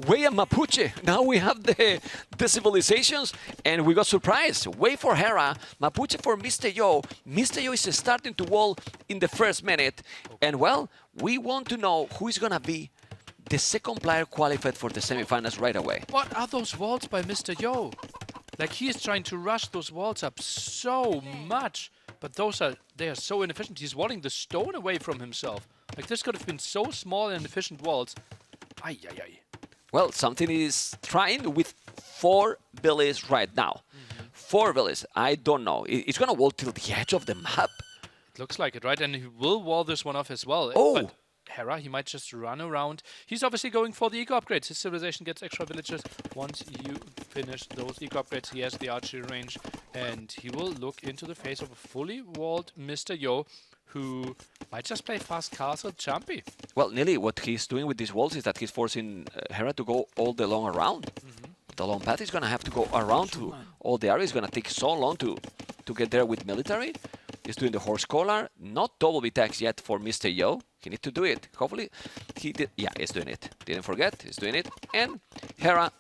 Way and Mapuche. Now we have the civilizations, and we got surprised. Way for Hera, Mapuche for Mr. Yo. Mr. Yo is starting to wall in the first minute. And well, we want to know who is going to be the second player qualified for the semifinals right away. What are those walls by Mr. Yo? Like, he is trying to rush those walls up so much, but they are so inefficient. He's walling the stone away from himself. Like, this could have been so small and efficient walls. Ay, ay, ay. Well, something is trying with 4 villas right now. 4 villas. I don't know. It's going to wall till the edge of the map. It looks like it, right? And he will wall this one off as well. Oh! But Hera, he might just run around. He's obviously going for the eco upgrades. His civilization gets extra villages. Once you finish those eco upgrades, he has the archery range. And he will look into the face of a fully walled Mr. Yo, who might just play fast castle jumpy. Well, Nili, what he's doing with these walls is that he's forcing Hera to go all the long around. The long path is going to have to go around to all the area. It's going to take so long to get there with military. He's doing the horse collar. Not double B-tax yet for Mr. Yo. He needs to do it. Hopefully he did. Yeah, he's doing it. Didn't forget. He's doing it. And Hera,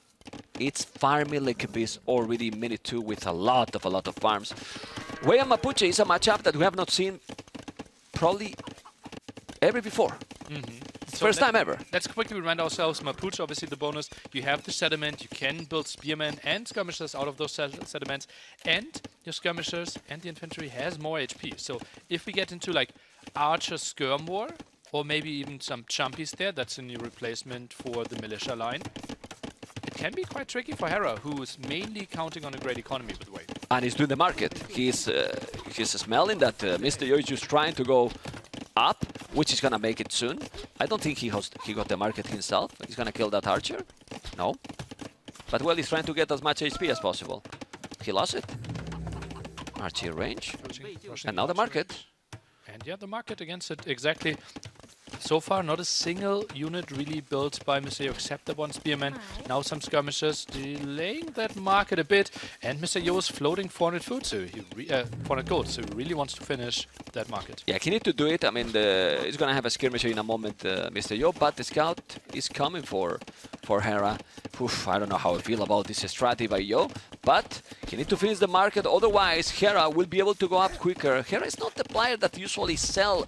it's farming like a beast already minute 2 with a lot of farms. Way and Mapuche is a matchup that we have not seen probably ever before. So First time ever. Let's quickly remind ourselves, Mapuche, obviously the bonus. You have the sediment, you can build spearmen and skirmishers out of those sediments, and your skirmishers and the infantry has more HP. So if we get into like archer skirm war, or maybe even some chumpies there, that's a new replacement for the militia line, it can be quite tricky for Hera, who is mainly counting on a great economy, by the way. And he's doing the market. He's smelling that Mr. Yo is just trying to go up, which is going to make it soon. I don't think he got the market himself. He's going to kill that archer. No. But well, he's trying to get as much HP as possible. He lost it. Archer range. And now the market. And yeah, the market against it, exactly. So far, not a single unit really built by Mr. Yo except the one spearman. Now some skirmishers delaying that market a bit. And Mr. Yo is floating 400 food, so 400 gold, so he really wants to finish that market. Yeah, he needs to do it. I mean, he's going to have a skirmisher in a moment, Mr. Yo, but the scout is coming for Hera. Oof, I don't know how I feel about this strategy by Yo, but he needs to finish the market, otherwise Hera will be able to go up quicker. Hera is not the player that usually sell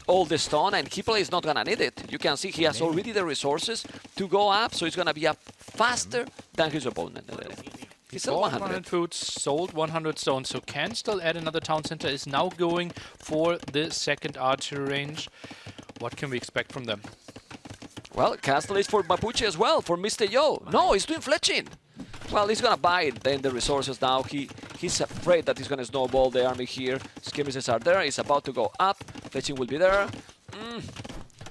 all the stone, and Kipple is not going to need it. You can see he has already the resources to go up, so he's going to be up faster than his opponent. He's still 100 food, sold 100 stone, so can still add another town center, is now going for the second archery range. What can we expect from them? Well, castle is for Mapuche as well, for Mr. Yo. No, he's doing fletching. Well, he's going to buy then the resources now. He's afraid that he's going to snowball the army here. Skirmishes are there. He's about to go up. Fletching will be there.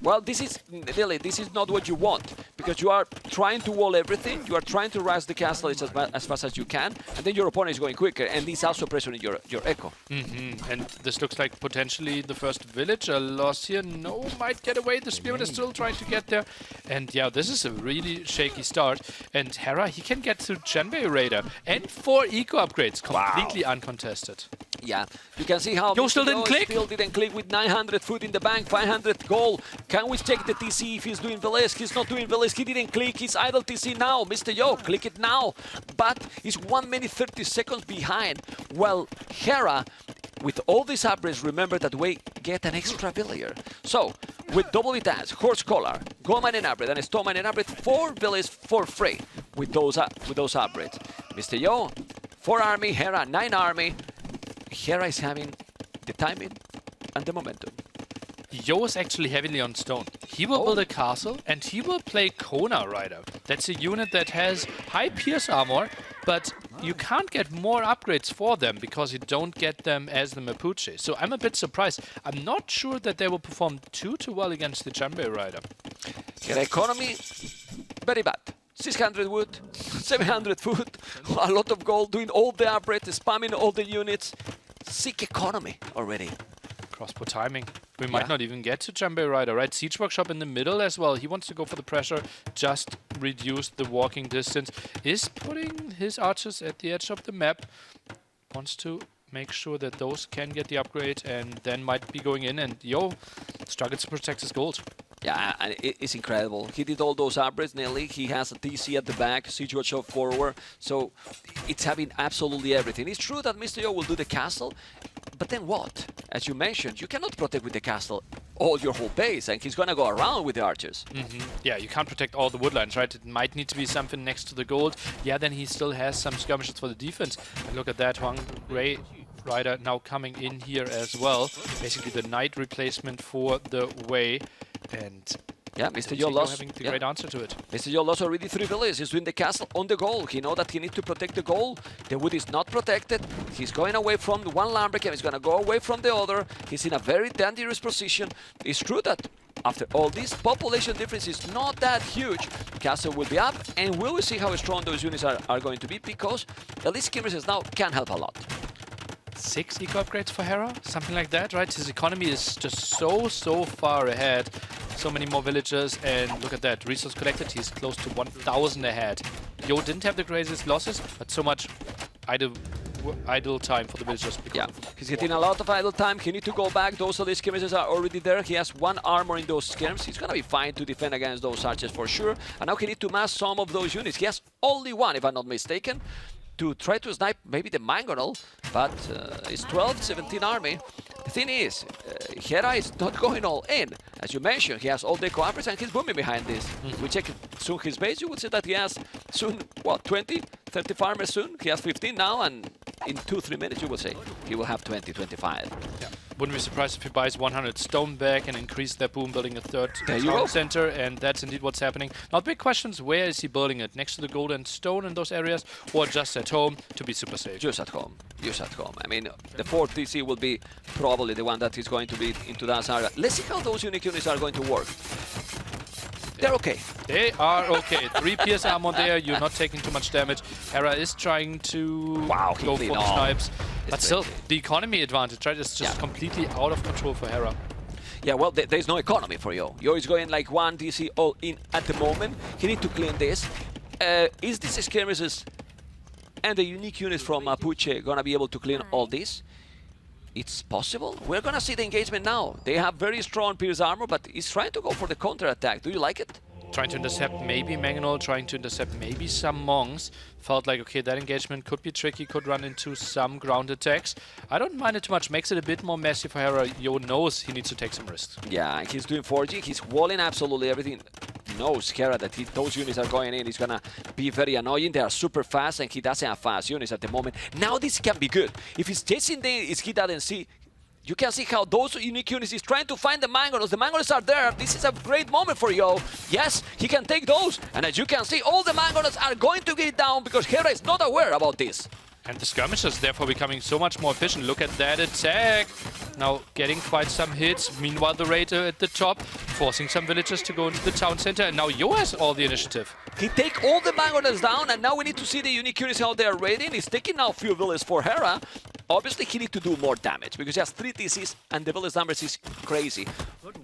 Well, this is not what you want, because you are trying to wall everything. You are trying to rush the castle as fast as you can, and then your opponent is going quicker, and this also pressuring your echo. And this looks like potentially the first village. A loss here. No, might get away. The spearman is still trying to get there. And yeah, this is a really shaky start. And Hera, he can get to Genbei Raider. And 4 eco upgrades, completely uncontested. Yeah, you can see how Yo still didn't click. Still didn't click with 900 food in the bank, 500 gold. Can we check the TC if he's doing Veles? He's not doing Veles. He didn't click. He's idle TC now. Mr. Yo, click it now. But he's 1 minute 30 seconds behind. Well, Hera, with all these upgrades, remember that we get an extra villager. So, with double it horse collar, go mine and upgrade, and stone mine and upgrade, 4 villagers for free with those upgrades. Mr. Yo, 4 army, Hera, 9 army. Hera is having the timing and the momentum. Yo is actually heavily on stone. He will build a castle, and he will play Kona Rider. That's a unit that has high pierce armor, but you can't get more upgrades for them because you don't get them as the Mapuche. So I'm a bit surprised. I'm not sure that they will perform too well against the Genbei Rider. Hera economy, very bad. 600 wood, 700 food, a lot of gold, doing all the upgrades, spamming all the units. Sick economy already. Crossbow timing. We might not even get to Genbei Rider, right? Siege Workshop in the middle as well. He wants to go for the pressure, just reduce the walking distance. Is putting his archers at the edge of the map. Wants to make sure that those can get the upgrade, and then might be going in. And Yo struggles to protect his gold. Yeah, and it's incredible. He did all those upgrades nearly. He has a TC at the back, Siege Watcher forward. So it's having absolutely everything. It's true that Mr. Yo will do the castle, but then what? As you mentioned, you cannot protect with the castle all your whole base, and he's going to go around with the archers. Yeah, you can't protect all the woodlines, right? It might need to be something next to the gold. Yeah, then he still has some skirmishes for the defense. And look at that, Huang Ray Rider now coming in here as well. Basically the knight replacement for the Wei. And yeah, Mr. Yo lost having the great answer to it. Mr. Yo lost already 3 villages. He's doing the castle on the goal. He knows that he needs to protect the goal. The wood is not protected. He's going away from one Lambrecht and he's going to go away from the other. He's in a very dangerous position. It's true that after all this, population difference is not that huge. Castle will be up, and we will see how strong those units are going to be, because at least skirmishes now can help a lot. 6 eco upgrades for Hera, something like that, right? His economy is just so far ahead. So many more villagers, and look at that, resource collected, he's close to 1,000 ahead. Yo didn't have the greatest losses, but so much idle time for the villagers. Yeah, he's getting a lot of idle time. He needs to go back. Those elite skirmishes are already there. He has 1 armor in those skirms. He's gonna be fine to defend against those archers for sure. And now he needs to mass some of those units. He has only 1, if I'm not mistaken, to try to snipe maybe the Mangonel, but it's 12, 17 army. The thing is, Hera is not going all in. As you mentioned, he has all the co-armors and he's booming behind this. If we check soon his base, you would see that he has soon, what, 20, 30 farmers soon? He has 15 now, and in 2-3 minutes you will say he will have 20, 25. Yeah. Wouldn't be surprised if he buys 100 stone back and increase their boom, building a 3rd town center, and that's indeed what's happening. Now, the big question is, where is he building it? Next to the gold and stone in those areas, or just at home to be super safe? Just at home. Just at home. I mean, the 4th TC will be probably the one that is going to be into that area. Let's see how those unique units are going to work. They're okay. They are okay. 3 PS armor there, you're not taking too much damage. Hera is trying to go for the snipes. But still, the economy advantage, right, is just completely out of control for Hera. Yeah, well, there's no economy for Yo. Yo is going like 1 DC all in at the moment. He needs to clean this. Is this skirmishes and the unique units from Mapuche gonna be able to clean all this? It's possible. We're gonna see the engagement now. They have very strong pierce armor, but he's trying to go for the counter-attack. Do you like it? Trying to intercept maybe Mangonel, trying to intercept maybe some monks. Felt like, okay, that engagement could be tricky, could run into some ground attacks. I don't mind it too much, makes it a bit more messy for Hera. Yo knows he needs to take some risks. Yeah, he's doing 4G, he's walling absolutely everything. Knows Hera that those units are going in. It's gonna be very annoying. They are super fast, and he doesn't have fast units at the moment. Now this can be good. If he's chasing he doesn't see. You can see how those unique units is trying to find the Mangonels. The Mangonels are there. This is a great moment for Yo. Yes, he can take those. And as you can see, all the Mangonels are going to get down because Hera is not aware about this. And the skirmishes therefore becoming so much more efficient. Look at that attack. Now getting quite some hits. Meanwhile, the Raider at the top, forcing some villagers to go into the town center. And now Yo has all the initiative. He take all the Mangonels down, and now we need to see the unique units how they are raiding. He's taking now few villages for Hera. Obviously, he needs to do more damage because he has 3 TCs and the village numbers is crazy.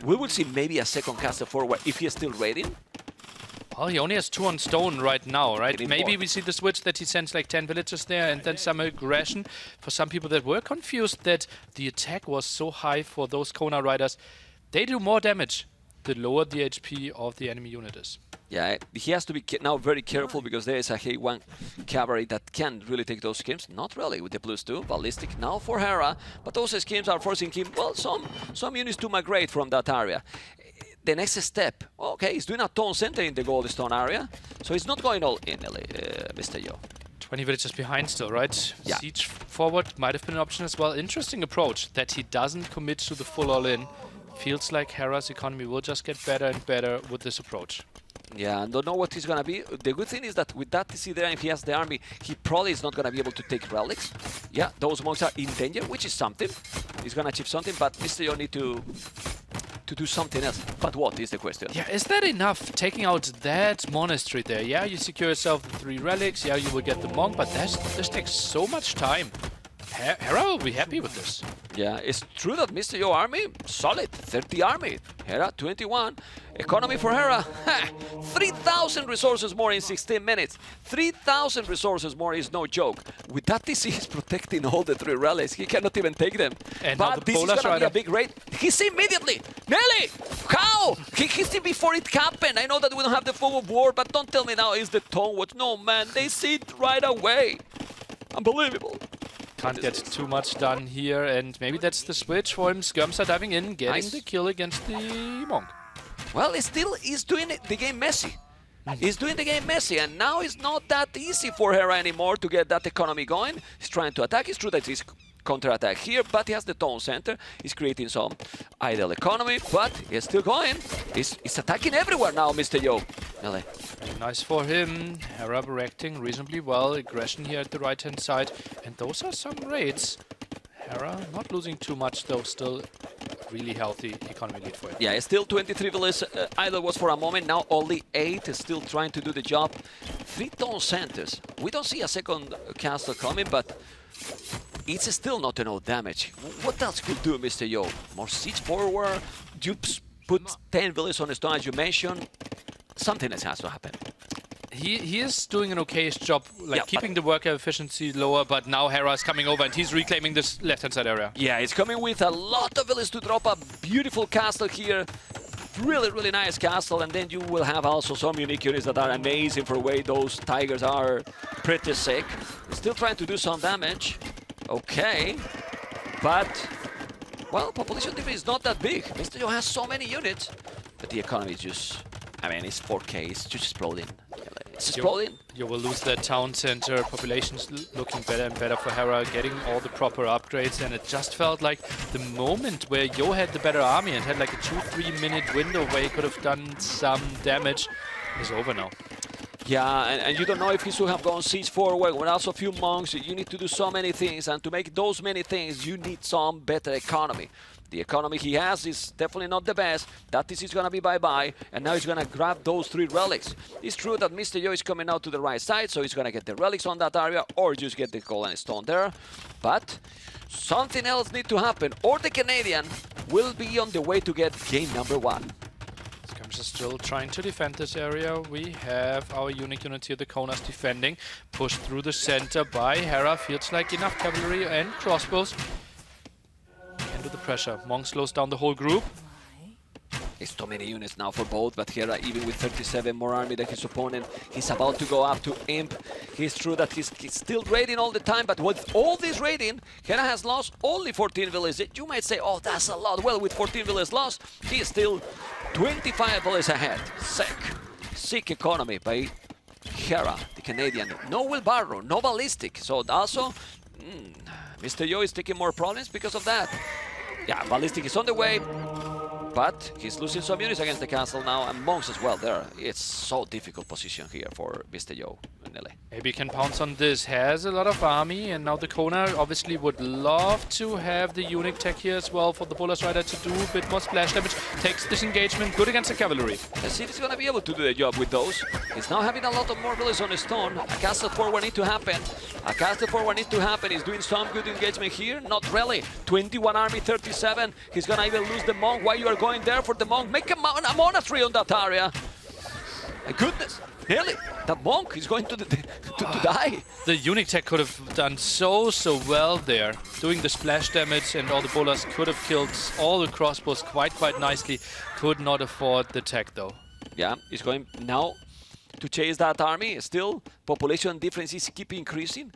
We will see maybe a second caster forward if he is still raiding. Well, he only has 2 on stone right now, right? Maybe we see the switch that he sends like 10 villagers there and then some aggression. For some people that were confused that the attack was so high for those Kona riders, they do more damage the lower the HP of the enemy unit is. Yeah, he has to be now very careful because there is a H1 Cavalry that can really take those schemes. Not really with the +2 ballistic now for Hera, but those schemes are forcing him, well, some units to migrate from that area. The next step, okay, he's doing a town center in the Goldstone area, so he's not going all in, Mr. Yo. 20 villages behind still, right? Yeah. Siege forward might have been an option as well. Interesting approach that he doesn't commit to the full all-in. Feels like Hera's economy will just get better and better with this approach. Yeah, I don't know what he's gonna be. The good thing is that with that TC there, if he has the army, he probably is not gonna be able to take relics. Yeah, those monks are in danger, which is something. He's gonna achieve something, but Mr. Yo need to do something else. But what is the question? Yeah, is that enough taking out that monastery there? Yeah, you secure yourself the 3 relics, yeah, you will get the monk, but this takes so much time. Hera will be happy with this. Yeah, it's true that Mr. Yo army, solid, 30 army. Hera, 21. Economy for Hera, 3,000 resources more in 16 minutes. 3,000 resources more is no joke. With that TC, he's protecting all the 3 relics. He cannot even take them. And now but the this is Polish gonna be a rider. big raid. He see immediately. Nelly, how? He see before it happened. I know that we don't have the fog of war, but don't tell me now is the tone watch. No, man, they see it right away. Unbelievable. Can't get too much done here, and maybe that's the switch for him. Skirmisher diving in, getting Nice. the kill against the Monk. Well, he's doing the game messy. He's doing the game messy, and now it's not that easy for Hera anymore to get that economy going. He's trying to attack. It's true that he's counter-attack here, but he has the tone center. He's creating some idle economy, but he's still going. He's attacking everywhere now, Mr. Yo. LA. Very nice for him. Hera reacting reasonably well. Aggression here at the right-hand side, and those are some raids. Hera not losing too much though, still really healthy economy lead for him. Yeah, it's still 23 villages. Idle was for a moment, now only 8 is still trying to do the job. 3 tone centers. We don't see a second castle coming, but it's still not enough damage. What else could do, Mr. Yo? More siege forward, dupes, put 10 villages on the stone as you mentioned. Something else has to happen. He is doing an okayish job, like Yeah, keeping the worker efficiency lower, but now Hera is coming over and he's reclaiming this left-hand side area. Yeah, it's coming with a lot of villages to drop a beautiful castle here. Really, really nice castle, and then you will have also some unique units that are amazing for the way those tigers are pretty sick. Still trying to do some damage. Okay, but, well, population difference is not that big. Mr. Yo has so many units, but the economy is just, I mean, it's 4K, it's just exploding. It's exploding. You will lose that town center. Population's looking better and better for Hera, getting all the proper upgrades, and it just felt like the moment where Yo had the better army and had like a 2-3 minute window where he could have done some damage is over now. Yeah, and you don't know if he should have gone siege forward with also a few monks. You need to do so many things, and to make those many things, you need some better economy. The economy he has is definitely not the best. That is going to be bye-bye, and now he's going to grab those 3 relics. It's true that Mr. Yo is coming out to the right side, so he's going to get the relics on that area, or just get the gold and stone there. But something else needs to happen, or the Canadian will be on the way to get game number 1. Skirmishes still trying to defend this area. We have our unique unit here, the Konas, defending. Pushed through the center by Hera. Feels like enough cavalry and crossbows. Into the pressure. Monk slows down the whole group. There's too many units now for both, but Hera, even with 37 more army than his opponent, he's about to go up to Imp. It's true that he's still raiding all the time, but with all this raiding, Hera has lost only 14 villages. You might say, oh, that's a lot. Well, with 14 villages lost, he is still 25 villages ahead. Sick economy by Hera, the Canadian. No wheelbarrow, no ballistic. So also, Mr. Yo is taking more problems because of that. Yeah, ballistic is on the way, but he's losing some units against the castle now, and monks as well there. It's so difficult position here for Mr. Yo and LA. Maybe he can pounce on this. Has a lot of army, and now the Kona obviously would love to have the unique tech here as well for the Polish rider to do a bit more splash damage. Takes this engagement, good against the cavalry. Let's see if he's gonna be able to do the job with those. He's now having a lot of more villages on the stone. A castle forward need to happen. A castle forward need to happen. He's doing some good engagement here. Not really. 21 army, 37. He's gonna even lose the monk. Why you are going there for the monk? Make a monastery on that area. My goodness. Really? The monk is going to die. The unique tech could have done so well there. Doing the splash damage, and all the bolas could have killed all the crossbows quite nicely. Could not afford the tech though. Yeah, he's going now to chase that army. Still, population difference is keep increasing.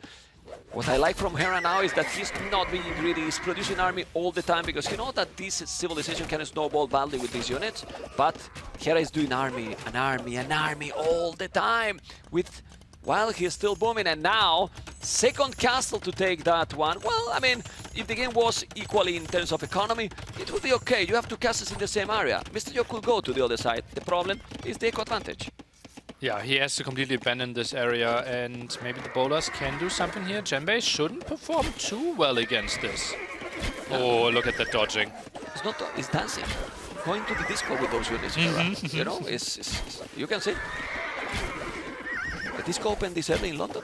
What I like from Hera now is that he's not being greedy. He's producing army all the time because he knows that this civilization can snowball badly with these units. But Hera is doing army all the time while he's still booming. And now, second castle to take that one. Well, I mean, if the game was equally in terms of economy, it would be okay. You have 2 castles in the same area. Mr. Yo could go to the other side. The problem is the eco advantage. Yeah, he has to completely abandon this area, and maybe the bowlers can do something here. Djembe shouldn't perform too well against this. Oh, look at that dodging. It's dancing. Going to the disco with those units. You know, you can see. disco open this early in London?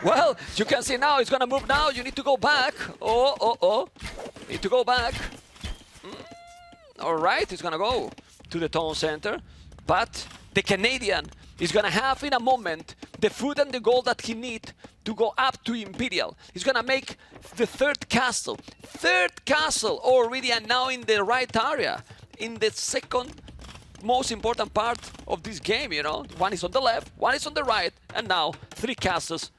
Well, you can see now, it's gonna move now. You need to go back. Oh. Need to go back. All right, it's gonna go to the town center. But the Canadian is gonna have in a moment the food and the gold that he needs to go up to Imperial. He's gonna make the third castle. Third castle already, and now in the right area. In the second most important part of this game, you know. One is on the left, one is on the right, and now 3 castles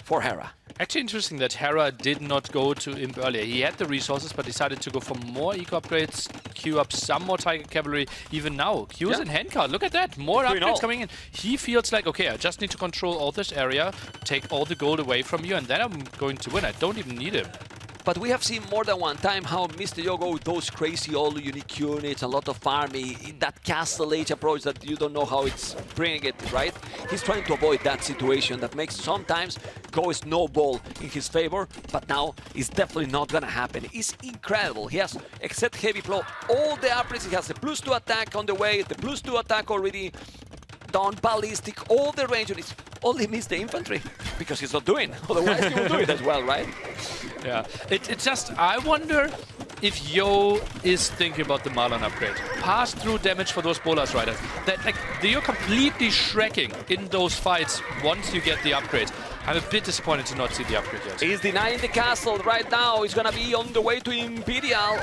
for Hera. Actually interesting that Hera did not go to Imp earlier. He had the resources, but decided to go for more eco upgrades, queue up some more Tiger Cavalry. Even now, queues in handcard. Look at that, more upgrades coming in. He feels like, okay, I just need to control all this area, take all the gold away from you, and then I'm going to win. I don't even need him. But we have seen more than one time how Mr. Yo go with those crazy all unique units, a lot of farming, in that castle age approach that you don't know how it's bringing it, right? He's trying to avoid that situation that makes sometimes go snowball in his favor, but now it's definitely not gonna happen. It's incredible. He has, except heavy blow, all the upgrades. He has the +2 attack on the way, the +2 attack already done, ballistic, all the range units. Only missed the infantry because he's not doing. Otherwise, he will do it as well, right? Yeah, it just, I wonder if Yo is thinking about the Marlon upgrade. Pass-through damage for those Bolas riders. That, like, you're completely shrekking in those fights once you get the upgrade. I'm a bit disappointed to not see the upgrade yet. He's denying the castle right now. He's gonna be on the way to Imperial,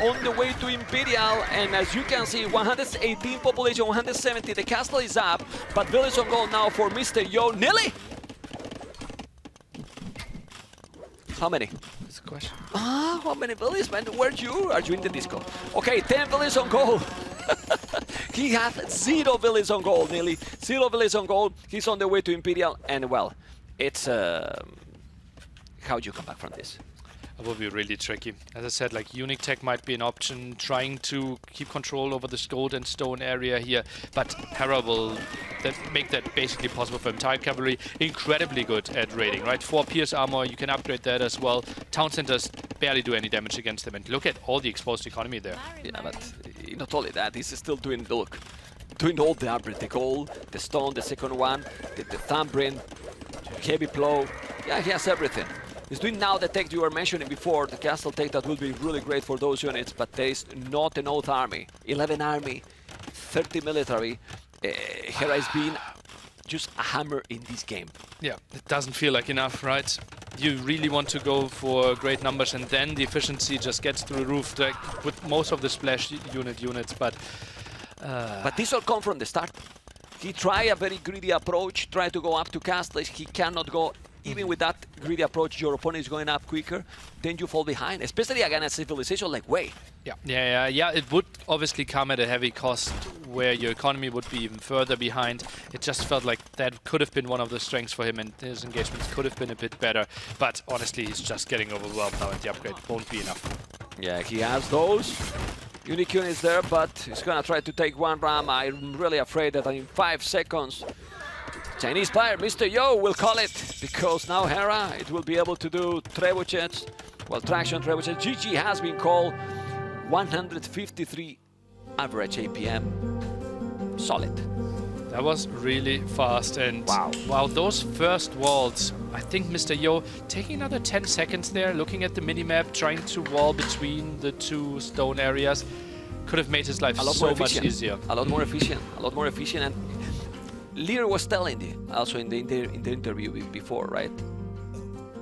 and as you can see, 118 population, 170. The castle is up, but village on goal now for Mr. Yo. Nearly. How many? That's a question. How many villages, man? Where you? Are you in the disco? Okay, 10 villages on goal. He has 0 villages on goal, nearly 0 villages on goal. He's on the way to Imperial, and well, it's how do you come back from this? It will be really tricky. As I said, like, unique tech might be an option, trying to keep control over this gold and stone area here, but Hera will make that basically possible for him. Tiger Cavalry, incredibly good at raiding, right? 4 pierce armor, you can upgrade that as well. Town centers barely do any damage against them, and look at all the exposed economy there. Yeah, but not only that, he's still doing, look, doing all the upgrade, the gold, the stone, the second one, the thumbprint, heavy plow. Yeah, he has everything. He's doing now the tech you were mentioning before, the castle tech that will be really great for those units, but there is not an oath army. 11 army, 30 military. Hera is being just a hammer in this game. Yeah, it doesn't feel like enough, right? You really want to go for great numbers, and then the efficiency just gets through the roof, like with most of the splash units, but this all come from the start. He tried a very greedy approach, tried to go up to castles. He cannot go. Even with that greedy approach, your opponent is going up quicker, then you fall behind, especially against a civilization like Wei. Yeah, it would obviously come at a heavy cost where your economy would be even further behind. It just felt like that could have been one of the strengths for him, and his engagements could have been a bit better. But honestly, he's just getting overwhelmed now, and the upgrade won't be enough. Yeah, he has those unique units there, but he's gonna try to take one ram. I'm really afraid that in 5 seconds, Chinese player, Mr. Yo, will call it, because now Hera, it will be able to do trebuchets, well, traction trebuchets. GG has been called, 153 average APM, solid. That was really fast, and wow, those first walls, I think Mr. Yo taking another 10 seconds there, looking at the minimap, trying to wall between the 2 stone areas, could have made his life so much easier. A lot more efficient, and Lear was telling you, also in the interview before, right?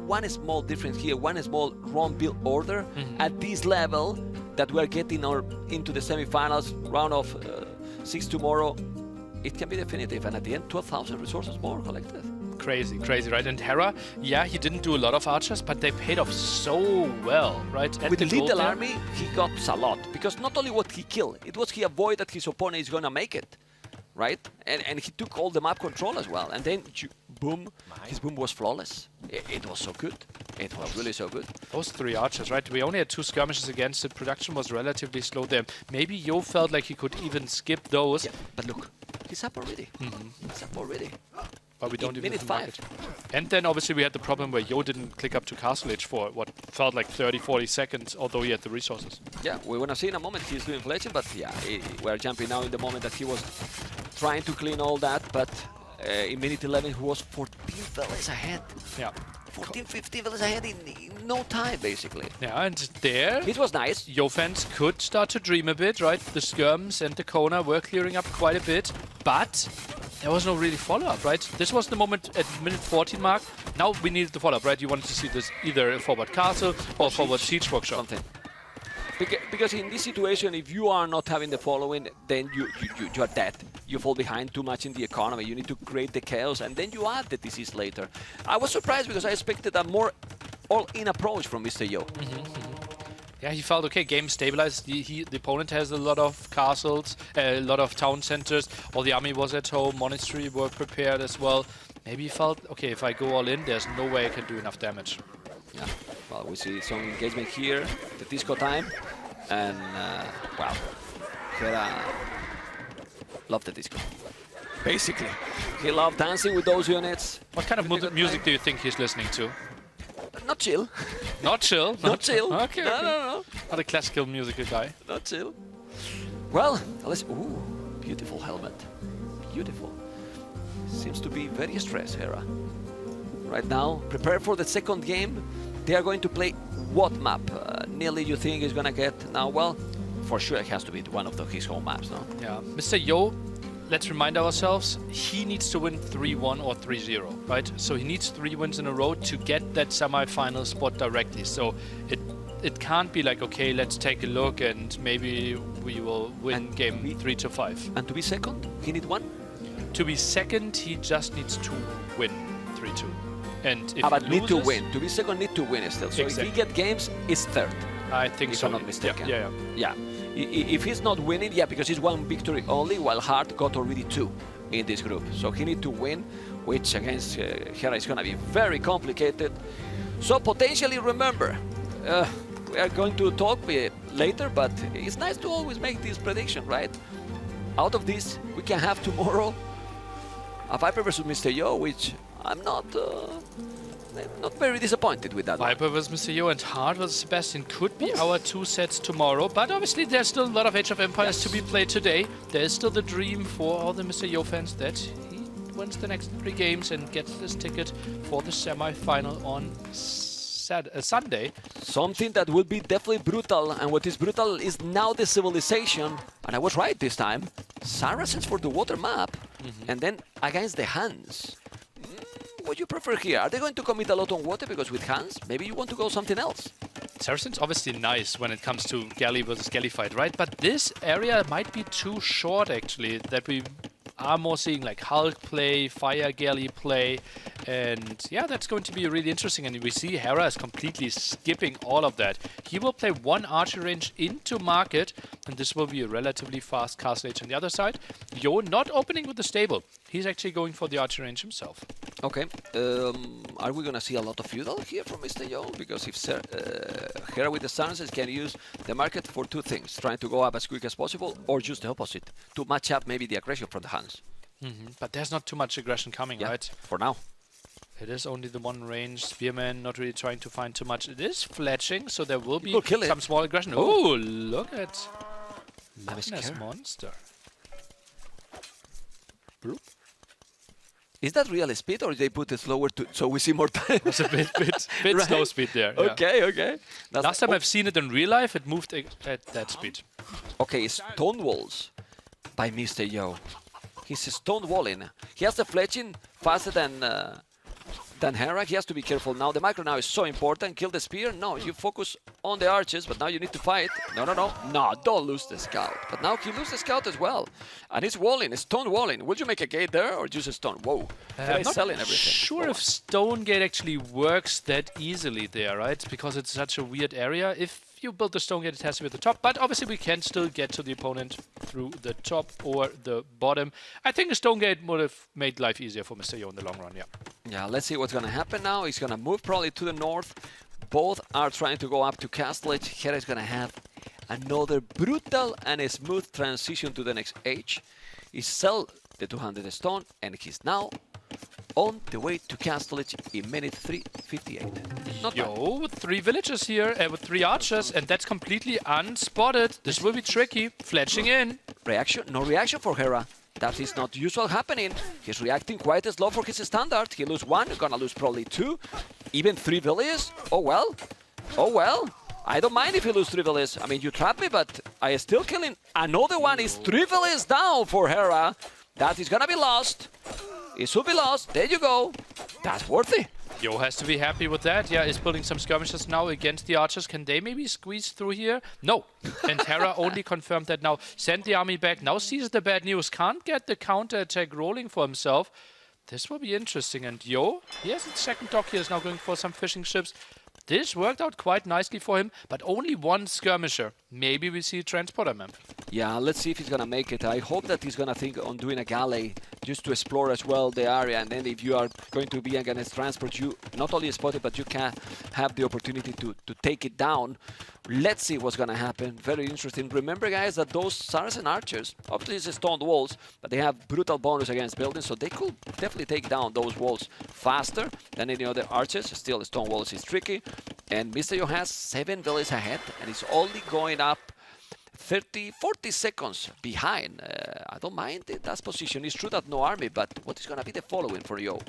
One small difference here, one small wrong build order at this level that we are getting into the semifinals, round of 6 tomorrow, it can be definitive. And at the end, 12,000 resources more collected. Crazy, right? And Hera, yeah, he didn't do a lot of archers, but they paid off so well, right? With the little army, he got a lot, because not only what he killed, it was he avoided that his opponent is going to make it. Right? And he took all the map control as well. And then, boom, his boom was flawless. It was so good. It was really so good. Those 3 archers, right? We only had 2 skirmishes against it. Production was relatively slow there. Maybe Yo felt like he could even skip those. Yeah, but look, he's up already. He's up already. But we don't even minute 5. And then obviously we had the problem where Yo didn't click up to Castle Age for what felt like 30-40 seconds, although he had the resources. Yeah, we're gonna see in a moment he's doing inflation, but yeah, we're jumping now in the moment that he was trying to clean all that, but in minute 11 who was 14 villas ahead. Yeah. 14, 15 villas ahead in no time, basically. Yeah, and there, It was nice. Yo fans could start to dream a bit, right? The skirms and the Kona were clearing up quite a bit, but there was no really follow-up, right? This was the moment at minute 14 mark. Now we needed the follow-up, right? You wanted to see this either a forward castle or forward siege workshop. Something. Because in this situation, if you are not having the following, then you are dead. You fall behind too much in the economy. You need to create the chaos, and then you add the disease later. I was surprised because I expected a more all-in approach from Mr. Yo. Yeah, he felt, okay, game stabilized. The opponent has a lot of castles, a lot of town centers. All the army was at home, monastery were prepared as well. Maybe he felt, okay, if I go all in, there's no way I can do enough damage. Yeah, well, we see some engagement here, the disco time, and wow, Hera loved the disco. Basically, he loved dancing with those units. What kind of music do you think he's listening to? Not chill. Not chill? Not chill. Okay, no, okay. no. Not a classical musical guy. Not chill. Well, let's. Ooh, beautiful helmet. Beautiful. Seems to be very stressed, Hera. Right now, prepare for the second game. They are going to play what map? Nearly you think is gonna get now? Well, for sure it has to be one of his home maps, no? Yeah, Mr. Yo, let's remind ourselves, he needs to win 3-1 or 3-0, right? So he needs 3 wins in a row to get that semi-final spot directly. So it can't be like, okay, let's take a look and maybe we will win game 3 to 5. And to be second, he need 1? To be second, he just needs to win 3-2. And if but he need to loses, win. To be second, need to win still. So Exactly. if he get games, it's third. I think if so. I'm not mistaken. Yeah. Yeah. If he's not winning, yeah, because he's 1 victory only, while Hart got already 2 in this group. So he need to win, which against Hera is gonna be very complicated. So potentially, remember, we are going to talk later, but it's nice to always make this prediction, right? Out of this, we can have tomorrow a Viper versus Mr. Yo, which I'm not very disappointed with that. Viper vs Mr. Yo and Hart vs Sebastian could be our 2 sets tomorrow, but obviously there's still a lot of Age of Empires to be played today. There's still the dream for all the Mr. Yo fans that he wins the next 3 games and gets this ticket for the semi-final on Sunday. Something that will be definitely brutal, and what is brutal is now the civilization, and I was right this time, Saracens for the water map, and then against the Huns. What do you prefer here? Are they going to commit a lot on water because with Huns? Maybe you want to go something else. Saracens obviously nice when it comes to galley versus galley fight, right? But this area might be too short actually, that we are more seeing like Hulk play, Fire Galley play, and yeah, that's going to be really interesting. And we see Hera is completely skipping all of that. He will play 1 archer range into market, and this will be a relatively fast castle age on the other side. Yo not opening with the stable. He's actually going for the archer range himself. Okay, are we gonna see a lot of feudal here from Mr. Yo? Because if Hera with the Saracens can use the market for 2 things, trying to go up as quick as possible, or just the opposite, to match up maybe the aggression from the Huns. But there's not too much aggression coming, right? For now. It is only the 1 range. Spearman not really trying to find too much. It is fletching, so there will be some small aggression. Oh, look at Madness Monster. Bloop. Is that real speed, or they put it slower so we see more time? It's a bit Right? slow speed there. Okay. That's Last time I've seen it in real life, it moved at that speed. Okay, stone walls by Mr. Yo. He's stonewalling. He has the fletching faster than Hera. He has to be careful now. The micro now is so important. Kill the spear. No, you focus on the archers, but now you need to fight. No, don't lose the scout. But now he loses the scout as well. And he's walling, stone walling. Will you make a gate there or just a stone? Whoa. I'm not selling everything. sure if stone gate actually works that easily there, right? Because it's such a weird area. If you build the stone gate, it has to be at the top. But obviously we can still get to the opponent through the top or the bottom. I think a stone gate would have made life easier for Mr. Yo in the long run, yeah. Yeah, let's see what's going to happen now. He's going to move probably to the north. Both are trying to go up to Castle Edge. Hera is going to have another brutal and a smooth transition to the next age. He sell the 200 stone, and he's now on the way to Castle Edge in minute 3:58. Not bad. With 3 villagers here, with 3 archers, and that's completely unspotted. This will be tricky. Fletching in. Reaction? No reaction for Hera. That is not usual happening. He's reacting quite slow for his standard. He lose 1, gonna lose probably 2, even 3 villages. Oh well. Oh well. I don't mind if you lose 3 villages. I mean, you trap me, but I is still killing. Another one is 3 villages down for Hera. That is gonna be lost. It should be lost. There you go. That's worthy. Yo has to be happy with that. Yeah, is building some skirmishes now against the archers. Can they maybe squeeze through here? No. And Hera only confirmed that now. Send the army back. Now sees the bad news. Can't get the counter-attack rolling for himself. This will be interesting. And Yo, he has his second dock here. Is now going for some fishing ships. This worked out quite nicely for him, but only 1 skirmisher. Maybe we see a transporter map. Yeah, let's see if he's gonna make it. I hope that he's gonna think on doing a galley just to explore as well the area, and then if you are going to be against transport, you not only spot it, but you can have the opportunity to take it down. Let's see what's gonna happen. Very interesting. Remember, guys, that those Saracen archers, obviously it's stone walls, but they have brutal bonus against buildings, so they could definitely take down those walls faster than any other archers. Still, the stone walls is tricky, and Mr. Yo has 7 villages ahead, and it's only going up 40 seconds behind. I don't mind that position. It's true that no army, but what is going to be the following for Yo?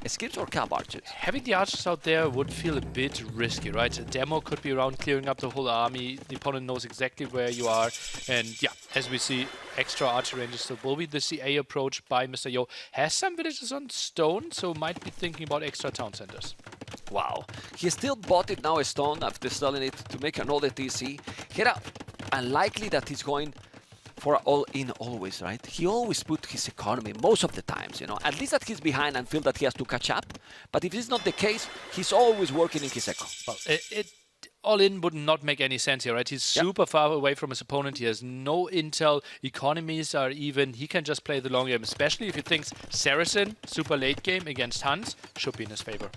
Skips or Cav archers? Having the archers out there would feel a bit risky, right? A demo could be around clearing up the whole army. The opponent knows exactly where you are. And yeah, as we see, extra archer ranges. So will be the CA approach by Mr. Yo. Has some villages on stone, so might be thinking about extra town centers. Wow. He still bought it now a stone after selling it to make another TC. Hera, unlikely that he's going for all-in always, right? He always put his economy most of the times, you know. At least that he's behind and feel that he has to catch up. But if it's not the case, he's always working in his eco. Well, all-in would not make any sense here, right? He's super far away from his opponent. He has no intel. Economies are even. He can just play the long game, especially if he thinks Saracen, super late game against Huns, should be in his favor.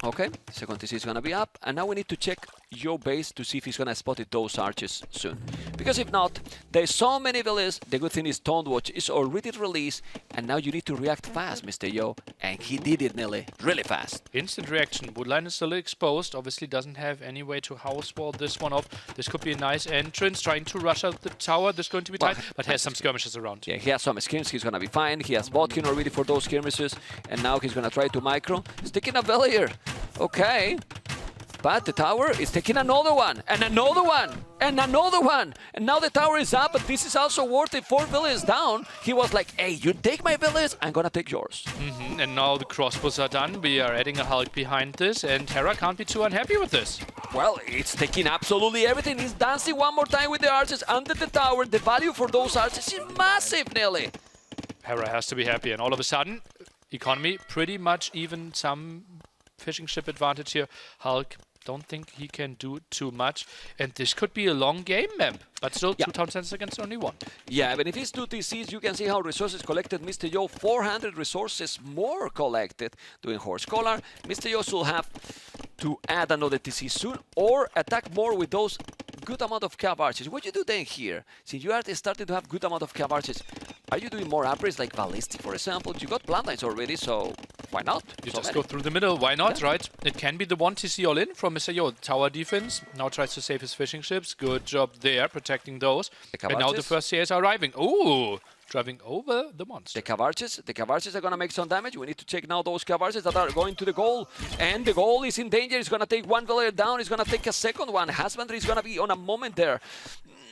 Okay, second TC is going to be up, and now we need to check Yo base to see if he's going to spot it those archers soon. Because if not, there's so many villages. The good thing is Watch is already released, and now you need to react fast, Mr. Yo, and he did it nearly really fast. Instant reaction. Woodline is still exposed. Obviously doesn't have any way to house wall this one off. This could be a nice entrance, trying to rush out the tower. This is going to be tight, but has some skirmishes around. Yeah, he has some skirmishes. He's going to be fine. He has Botkin already for those skirmishes, and now he's going to try to micro. Sticking a villa here. Okay, but the tower is taking another one, and another one, and another one, and now the tower is up, but this is also worth it. 4 villages down. He was like, hey, you take my village, I'm gonna take yours. And now the crossbows are done. We are adding a Hulk behind this, and Hera can't be too unhappy with this. Well, it's taking absolutely everything. He's dancing one more time with the archers under the tower. The value for those archers is massive, Nelly. Hera has to be happy, and all of a sudden, economy pretty much even, some fishing ship advantage here. Hulk, don't think he can do too much. And this could be a long game, map. But still, 2 town centers against only 1. Yeah, but if it's 2 TCs, you can see how resources collected. Mr. Yo, 400 resources more collected doing Horse Collar. Mr. Yo should have to add another TC soon or attack more with those good amount of Cav archers. What you do then here? Since you are starting to have good amount of Cav archers, are you doing more upgrades like ballistic, for example? You got bloodlines already, so why not? You just go through the middle, why not, right? It can be the 1 TC all in from Mr. Yo. Tower defense, now tries to save his fishing ships. Good job there, protecting those. And now the first CAs are arriving. Ooh, driving over the monster. The Cav archers are going to make some damage. We need to check now those Cav archers that are going to the goal. And the goal is in danger. It's going to take 1 villager down. It's going to take a second one. Husbandry is going to be on a moment there.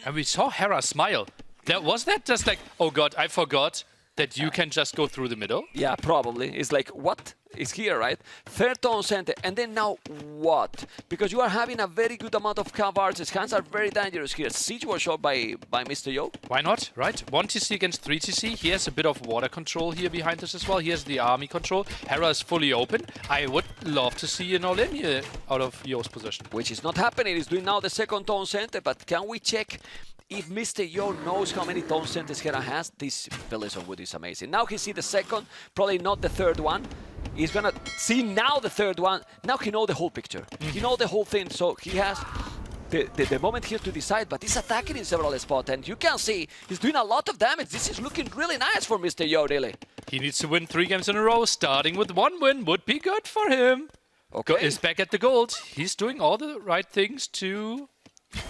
And we saw Hera smile. Was that just like, oh god, I forgot that you can just go through the middle? Yeah, probably. It's like, what? It's here, right? Third town center. And then now what? Because you are having a very good amount of Cav archers. Hands are very dangerous here. Siege was shot by Mr. Yo. Why not, right? 1 TC against 3 TC. He has a bit of water control here behind us as well. He has the army control. Hera is fully open. I would love to see an all-in here out of Yo's position. Which is not happening. He's doing now the second town center. But can we check if Mr. Yo knows how many town centers Hera has? This village of wood is amazing. Now he see the second, probably not the third one. He's gonna see now the third one. Now he knows the whole picture. He knows the whole thing, so he has the moment here to decide, but he's attacking in several spots, and you can see he's doing a lot of damage. This is looking really nice for Mr. Yo, really. He needs to win 3 games in a row. Starting with 1 win would be good for him. Okay. Is back at the gold. He's doing all the right things to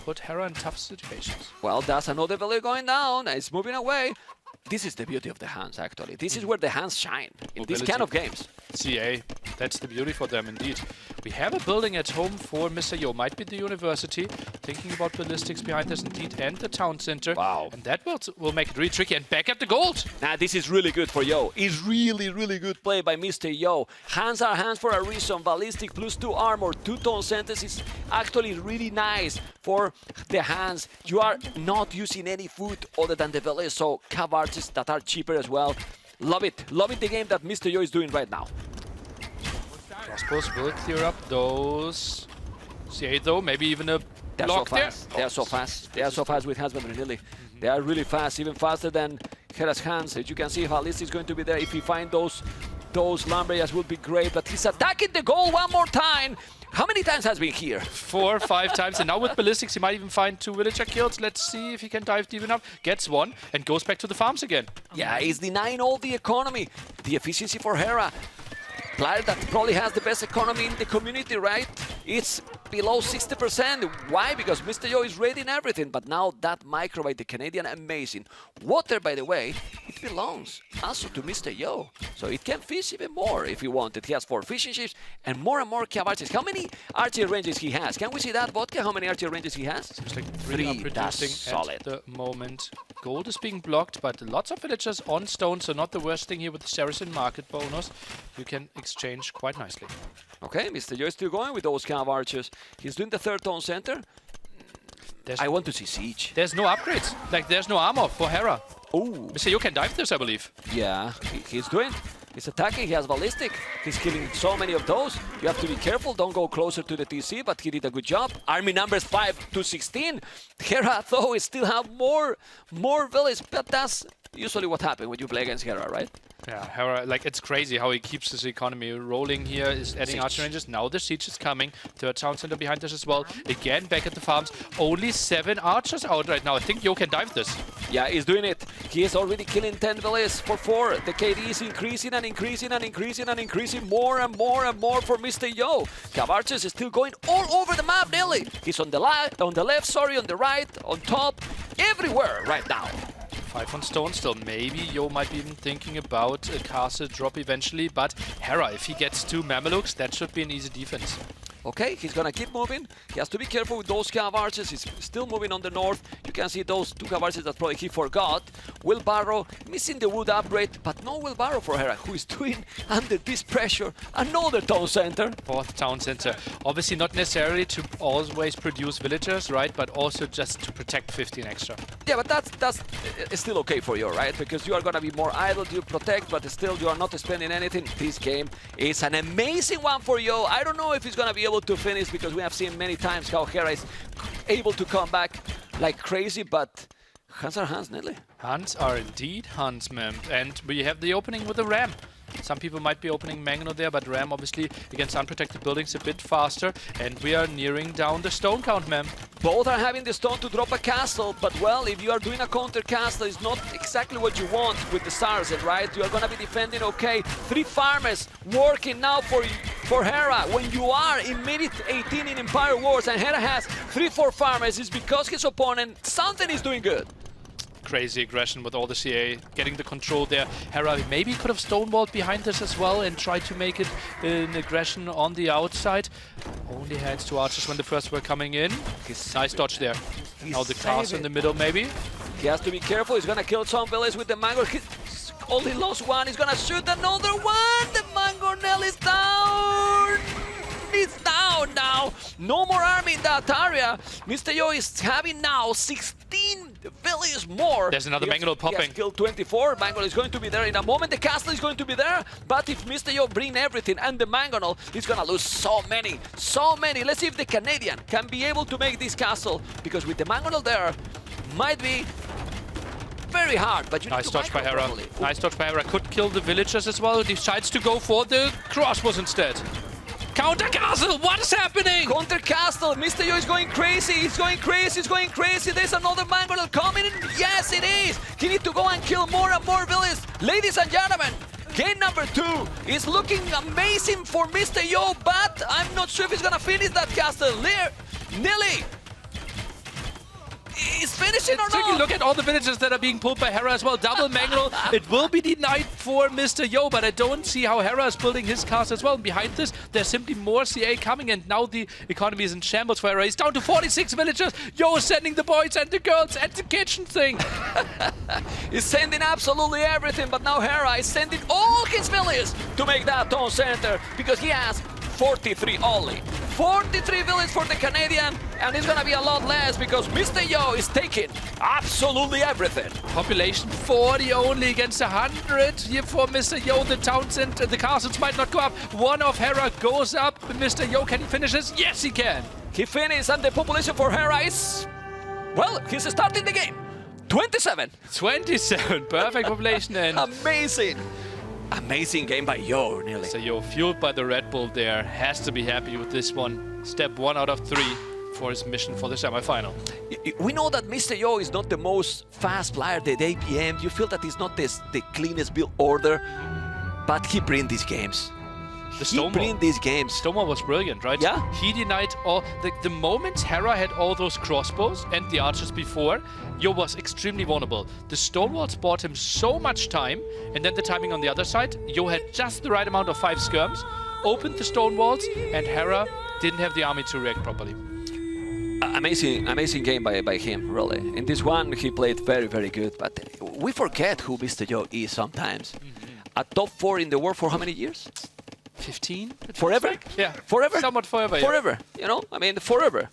put Hera in tough situations. Well, that's another village going down. It's moving away. This is the beauty of the Hans, actually. This is where the Hans shine in these Mobility. kind of games. CA, that's the beauty for them indeed. We have a building at home for Mr. Yo, might be the university, thinking about ballistics behind us indeed, and the town center. Wow. And that will make it really tricky, and back at the gold! Now, this is really good for Yo. It's really, really good play by Mr. Yo. Hands are hands for a reason. Ballistic plus 2 armor, 2-tone sentence is actually really nice for the hands. You are not using any food other than the belly, so cav archers that are cheaper as well. Love it. Love it, the game that Mr. Yo is doing right now. Crossbows will clear up those. CA though, maybe even a They're block so there. fast. They are so fast. They are so fast with Hansman really. They are really fast, even faster than Hera's hands. As you can see, Ballistic is going to be there. If he finds those lumberjacks would be great, but he's attacking the goal one more time. How many times has been here? 4 or 5 times, and now with ballistics he might even find 2 villager kills. Let's see if he can dive deep enough. Gets one and goes back to the farms again. Yeah, he's denying all the economy. The efficiency for Hera. Player that probably has the best economy in the community, right? It's below 60%. Why? Because Mr. Yo is raiding everything. But now that micro by the Canadian, amazing. Water, by the way, it belongs also to Mr. Yo. So it can fish even more if he wanted. He has 4 fishing ships and more cav archers. How many archer ranges he has? Can we see that, Vodka? How many archer ranges he has? Seems like 3. are That's producing solid. at the moment. Gold is being blocked, but lots of villagers on stone, so not the worst thing here with the Saracen market bonus. You can exchange quite nicely. Okay, Mr. Yo is still going with those cav archers. He's doing the 3rd-tone center. I want to see siege. There's no upgrades. Like, there's no armor for Hera. Oh, Mr. Yo can dive this, I believe. yeah, he's doing. He's attacking, he has ballistic. He's killing so many of those. You have to be careful, don't go closer to the TC, but he did a good job. Army numbers 5 to 16. Hera, though, is still have more villages, but that's usually what happens when you play against Hera, right? Yeah, Hera, like, it's crazy how he keeps his economy rolling here, is adding Siege. archer ranges. Now the siege is coming. 3rd town center behind us as well. Again, back at the farms. Only 7 archers out right now. I think Yo can dive this. Yeah, he's doing it. He is already killing 10 villages for 4. The KD is increasing and increasing and increasing and increasing more and more and more for Mr. Yo. Cav archers is still going all over the map, nearly. He's on the left, on the right, on top, everywhere right now. 5 on stone still. Maybe Yo might be even thinking about a castle drop eventually, but Hera, if he gets 2 Mamelukes, that should be an easy defense. Okay, he's gonna keep moving. He has to be careful with those cav archers. He's still moving on the north. You can see those 2 cav archers that probably he forgot. Wheelbarrow missing the wood upgrade, but no wheelbarrow for Hera, who is doing under this pressure another town center. 4th town center. Obviously not necessarily to always produce villagers, right? But also just to protect 15 extra. Yeah, but that's still okay for you, right? Because you are gonna be more idle, you protect, but still you are not spending anything. This game is an amazing one for you. I don't know if he's gonna be able to finish, because we have seen many times how Hera is able to come back like crazy, but hands are hands, Nelly. Hands are indeed hands, ma'am. And we have the opening with the ram. Some people might be opening Mangano there, but ram obviously against unprotected buildings a bit faster. And we are nearing down the stone count, ma'am. Both are having the stone to drop a castle, but well, if you are doing a counter castle, it's not exactly what you want with the Saracen, right? You are gonna be defending okay. 3 farmers working now for Hera. When you are in minute 18 in Empire Wars and Hera has 3-4 farmers, it's because his opponent, something is doing good. Crazy aggression with all the CA, getting the control there. Hera maybe could have stonewalled behind this as well and tried to make it an aggression on the outside. Only had 2 archers when the first were coming in. Nice dodge there. Now the castle in the middle maybe. He has to be careful, he's gonna kill some villages with the mango. He only lost 1, he's gonna shoot another one! The mangonel is down! It's down now! No more army in that area. Mr. Yo is having now 16 villages more. There's another mangonel popping. He has killed 24. Mangonel is going to be there in a moment. The castle is going to be there. But if Mr. Yo bring everything and the mangonel, he's gonna lose so many. So many. Let's see if the Canadian can be able to make this castle. Because with the mangonel there, might be very hard, but you nice need to dodge by Hera. properly. Nice dodge by Hera. Could kill the villagers as well. Decides to go for the crossbows instead. Counter castle! What is happening? Counter castle! Mr. Yo is going crazy! He's going crazy! He's going crazy! There's another mangonel coming in! Yes, it is! He needs to go and kill more and more villages! Ladies and gentlemen, game number 2 is looking amazing for Mr. Yo, but I'm not sure if he's gonna finish that castle. Nearly! Is finishing or Tricky, not? look at all the villages that are being pulled by Hera as well. Double mangle. It will be denied for Mr. Yo, but I don't see how Hera is building his cast as well. And behind this, there's simply more CA coming, and now the economy is in shambles for Hera. He's down to 46 villagers. Yo is sending the boys and the girls and the kitchen thing. He's sending absolutely everything, but now Hera is sending all his villages to make that town center because he has 43 only. 43 villages for the Canadian, and it's gonna be a lot less because Mr. Yo is taking absolutely everything. Population 40 only against 100 here for Mr. Yo. The town center, the castles might not go up. One of Hera goes up. Mr. Yo, can he finish this? Yes, he can. He finished, and the population for Hera is, well, he's starting the game. 27. 27, perfect population, and Amazing. Amazing game by Yo, nearly. so Yo, fueled by the Red Bull there, has to be happy with this one. Step 1 out of 3 for his mission for the semi-final. We know that Mr. Yo is not the most fast player, the APM. You feel that he's not the cleanest build order, but he brings these games. He brings these games. Stonewall was brilliant, right? Yeah. He denied all... The moment Hera had all those crossbows and the archers before, Yo was extremely vulnerable. The Stonewalls bought him so much time, and then the timing on the other side, Yo had just the right amount of 5 skirms, opened the Stonewalls, and Hera didn't have the army to react properly. Amazing game by him, really. In this one, he played very, very good, but we forget who Mr. Yo is sometimes. A top 4 in the world for how many years? 15? Forever? Yeah. Forever? Somewhat forever, Forever, you know? I mean, forever.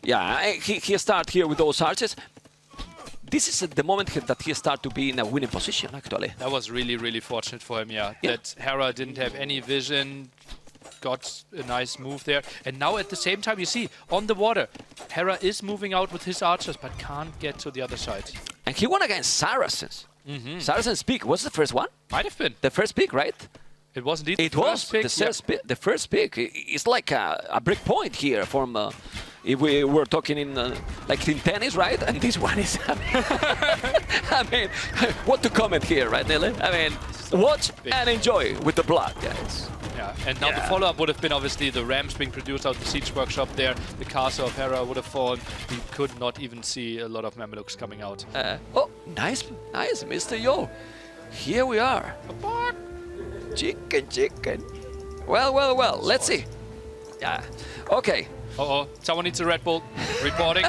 Yeah, he started here with those archers. This is the moment that he started to be in a winning position, actually. That was really, really fortunate for him, yeah. That Hera didn't have any vision, got a nice move there. And now at the same time, you see, on the water, Hera is moving out with his archers, but can't get to the other side. And he won against Saracens. Saracens pick, was the first one? Might have been. The first pick, right? It was indeed It the was first pick. the first pick. It's like a break point here from if we were talking in like in tennis, right? And this one is. I mean, what to comment here, right, Nelly? I mean, watch and enjoy with the blood, guys. Yeah, and now the follow-up would have been obviously the rams being produced out of the siege workshop there. The castle of Hera would have fallen. We could not even see a lot of Mamelukes coming out. Oh, nice, Mr. Yo. Here we are. Chicken. Well. Let's see. Yeah. Okay. Uh-oh, someone needs a Red Bull. Reporting.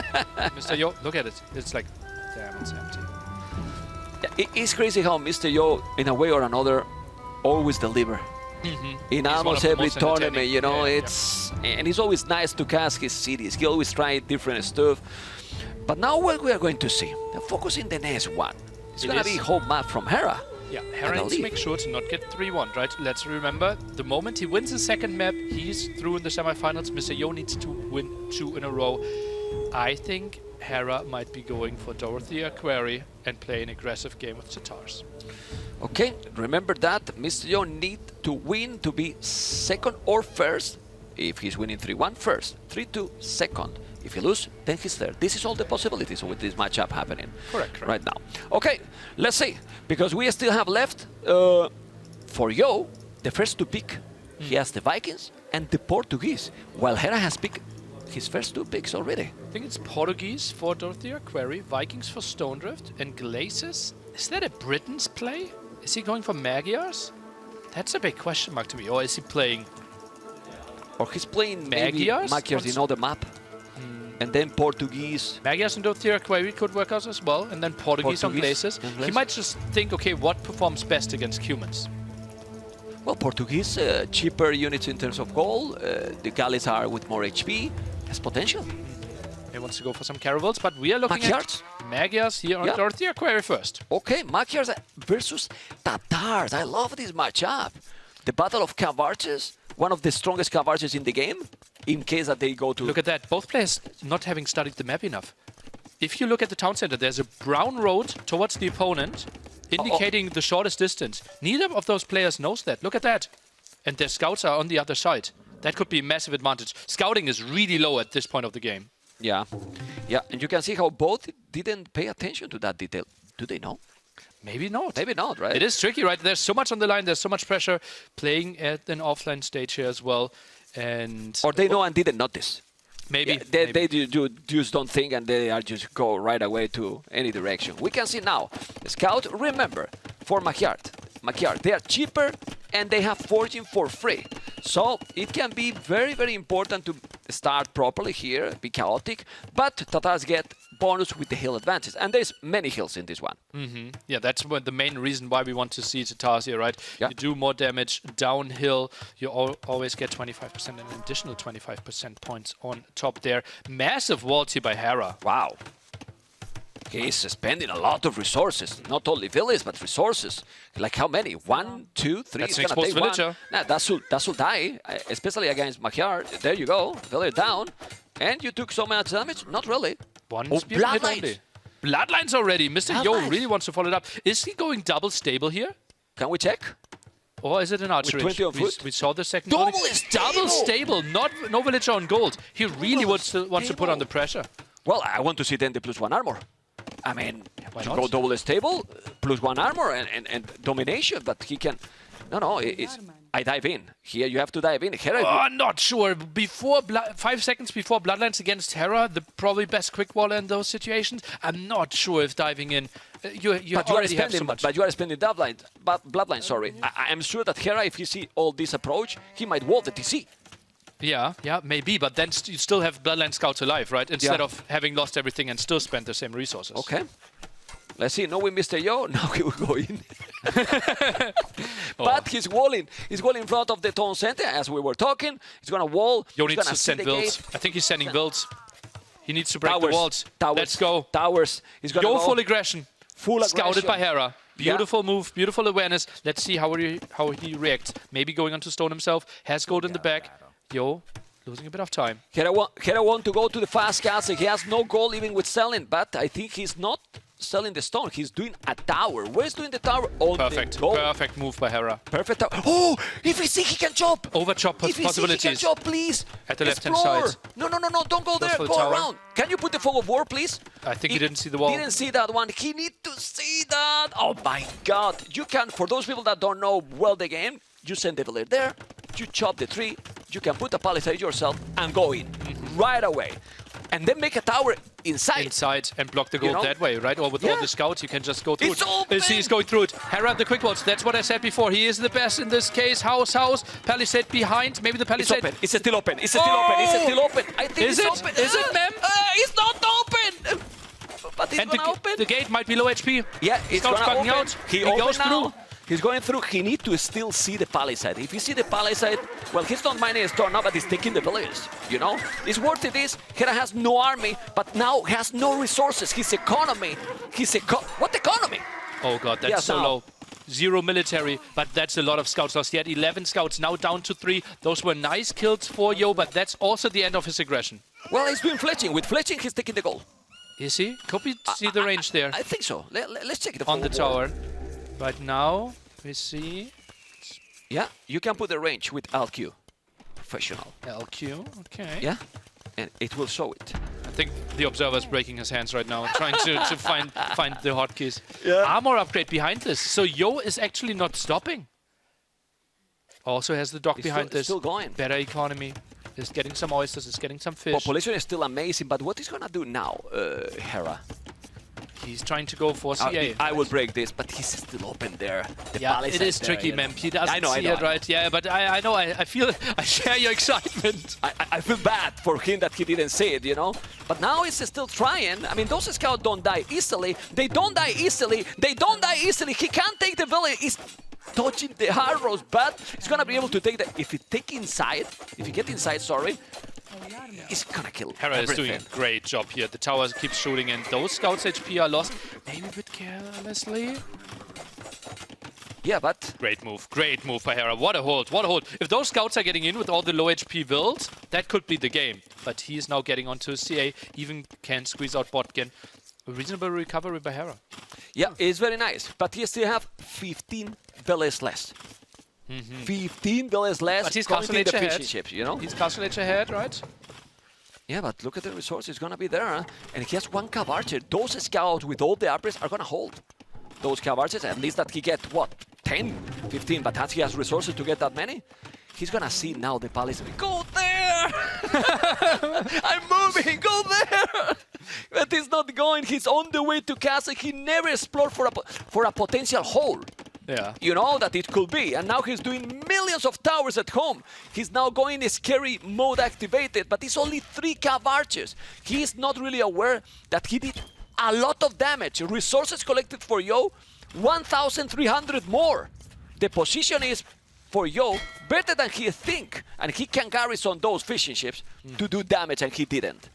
Mr. Yo, look at it. It's like, damn, it's empty. It's crazy how Mr. Yo, in a way or another, always deliver. In almost every tournament, you know, and it's always nice to cast his cities. He always tries different stuff. But now what we are going to see, the focus in the next one. It's going to be home map from Hera. Yeah, Hera needs to make sure to not get 3-1, right? Let's remember, the moment he wins the second map, he's through in the semifinals. Mr. Yo needs to win 2 in a row. I think Hera might be going for Dorothea Quarry and play an aggressive game with Tatars. Okay, remember that Mr. Yo need to win to be second or first. If he's winning 3-1, first. 3-2, second. If he loses, then he's there. This is all the possibilities with this matchup happening right now. Okay, let's see. Because we still have left for Yo, the first to pick. He has the Vikings and the Portuguese, while Hera has picked his first 2 picks already. I think it's Portuguese for Dorothea Quarry, Vikings for Stonedrift, and Glacis. Is that a Britain's play? Is he going for Magyars? That's a big question mark to me. Or is he playing... Or he's playing maybe Magyars in the map. And then Portuguese. Magyars and Dorothea Quarry could work out as well. And then Portuguese on Glacis. He might just think, okay, what performs best against humans? Well, Portuguese, cheaper units in terms of gold. The Galleys are with more HP. Has potential. He wants to go for some caravels, but we are looking at Magyars here on Dorothea Quarry first. Okay, Magyars versus Tatars. I love this matchup. The Battle of Cavarches, one of the strongest Cavarches in the game, in case that they go to... Look at that, both players not having studied the map enough. If you look at the town center, there's a brown road towards the opponent, indicating the shortest distance. Neither of those players knows that. Look at that. And their scouts are on the other side. That could be a massive advantage. Scouting is really low at this point of the game. Yeah, and you can see how both didn't pay attention to that detail. Do they know? Maybe not. Maybe not, right? It is tricky, right? There's so much on the line. There's so much pressure playing at an offline stage here as well. And or they know and didn't notice. Maybe. Yeah, they just don't think, and they are just go right away to any direction. We can see now, Scout, remember, for Macchiart, they are cheaper and they have forging for free. So it can be very, very important to start properly here, be chaotic, but Tatars get bonus with the hill advances, and there's many hills in this one. Yeah, that's the main reason why we want to see Tatars here, right? Yeah. You do more damage downhill, you always get 25% and an additional 25% points on top there. Massive vault here by Hera. Wow. He's spending a lot of resources, not only villas, but resources. Like how many? 1, 2, 3. That's It's an gonna exposed take one. villager. Nah, that should die, especially against Macchiar. There you go, villager down. And you took so much damage? Not really. One Oh, spear hit Bloodlines. only. Bloodlines already. Mr. Yo Bloodlines. really wants to follow it up. Is he going double stable here? Can we check? Or is it an archer? 20 on foot? We saw the second Double volley. stable! Double stable, no villager on gold. He really wants to put on the pressure. Well, I want to see then the +1 armor. I mean, why to not? go double stable, +1 armor and domination, but he can... No, it's... I dive in. Here you have to dive in. Hera, Oh, not sure. 5 seconds before Bloodlines against Hera, the probably best quick waller in those situations. I'm not sure if diving in. You already have so much. But you are spending bloodline, sorry. I am sure that Hera, if you see all this approach, he might wall the TC. Yeah, maybe, but then you still have Bloodline Scouts alive, right? Instead Yeah. of having lost everything and still spent the same resources. Okay. Let's see. No, we Mr. Yo. Now he will go in. But he's walling. He's walling in front of the town center as we were talking. He's going to wall. Yo He's needs gonna to see send the builds. gate. I think he's sending builds. He needs to break Towers. the walls. Towers. Let's go. Towers. He's going to Yo, go. full aggression. Full Scouted by aggression. Hera. Beautiful move, beautiful awareness. Let's see how he reacts. Maybe going onto stone himself. Has gold in the back. Yo, losing a bit of time. Hera want to go to the fast castle. He has no goal even with selling, but I think he's not selling the stone. He's doing a tower. Where's doing the tower? On Perfect. the goal. Perfect move by Hera. Perfect tower. Oh, if he see he can chop. Over chop If he see he can possibilities. chop, please. At the left-hand Explore. side. No, don't go there. for the Go tower. around. Can you put the fog of war, please? I think he didn't see the wall. Didn't see that one. He need to see that. Oh my God! You can. For those people that don't know well the game, you send the villager there. You chop the tree. You can put a palisade yourself and go in right away, and then make a tower inside. And block the gold know? that way, right? Or with all Yeah. the scouts, you can just go through It's it. open! He's going through it. Hera, the quick walls. That's what I said before. He is the best in this case. House. Palisade behind. Maybe the It's palisade. open. It's still open. It's still open. It's still open. I think Is it's it? open. Is it, ma'am? It's not open. But it's And gonna open. the gate might be low HP. Yeah, it's Scouts gonna backing open. out. He goes opened now. through. He's going through. He needs to still see the palisade. If you see the palisade, well, he's not mining a storm now, but he's taking the villages. You know, it's worth it. Is Hera has no army, but now has no resources. His economy. What economy? Oh god, that's Yes, so now. low. 0 military, but that's a lot of scouts lost. He had 11 scouts, now down to 3. Those were nice kills for Yo, but that's also the end of his aggression. Well, he's doing fletching. With fletching, he's taking the goal. Is he? Could we see the range there I think so. Let's check the on the forward. tower? Right now, we see Yeah, you can put the range with LQ. Professional. LQ. Okay. Yeah, and it will show it. I think the observer's breaking his hands right now, trying to find the hotkeys. Yeah. Armor upgrade behind this. So Yo is actually not stopping. Also has the dock It's behind this. still going. Better economy. Is getting some oysters. Is getting some fish. Population is still amazing, but what is gonna do now, Hera? He's trying to to go for CA. I will break this, but he's still open there. The Yeah, palisade it is there, tricky, you know. man. He doesn't I know, see it, right? Yeah, but I know. I feel. I share your excitement. I feel bad for him that he didn't see it, you know? But now he's still trying. I mean, those scouts don't die easily. They don't die easily. They don't die easily. He can't take the village. He's dodging the arrows, but he's gonna be able to take the... If he get inside, sorry, he's gonna kill Hera is everything. doing a great job here. The tower keeps shooting, and those scouts' HP are lost. Maybe a bit carelessly. Yeah, but... Great move by Hera. What a hold, what a hold. If those scouts are getting in with all the low HP builds, that could be the game. But he is now getting onto CA, even can squeeze out Botkin. A reasonable recovery by Hera. Yeah, it's very nice. But he still have 15 villas less. 15 villas less. But he's going castle in the age ahead. fishing ships, you know? He's castle edge ahead, right? Yeah, but look at the resources gonna be there, huh? And he has one cav archer. Those scouts with all the upgrades are gonna hold those cav archers. At least that he get, what, 10, 15, but as he has resources to get that many, he's gonna see now the palisade. Go there! there! I'm moving, go there! But he's not going, he's on the way to castle. He never explored for a potential hole. Yeah. You know that it could be, and now he's doing millions of towers at home. He's now going scary mode activated, but it's only 3 cav archers. He is not really aware that he did a lot of damage. Resources collected for Yo, 1,300 more. The position is, for Yo, better than he think, and he can garrison those fishing ships to do damage, and he didn't.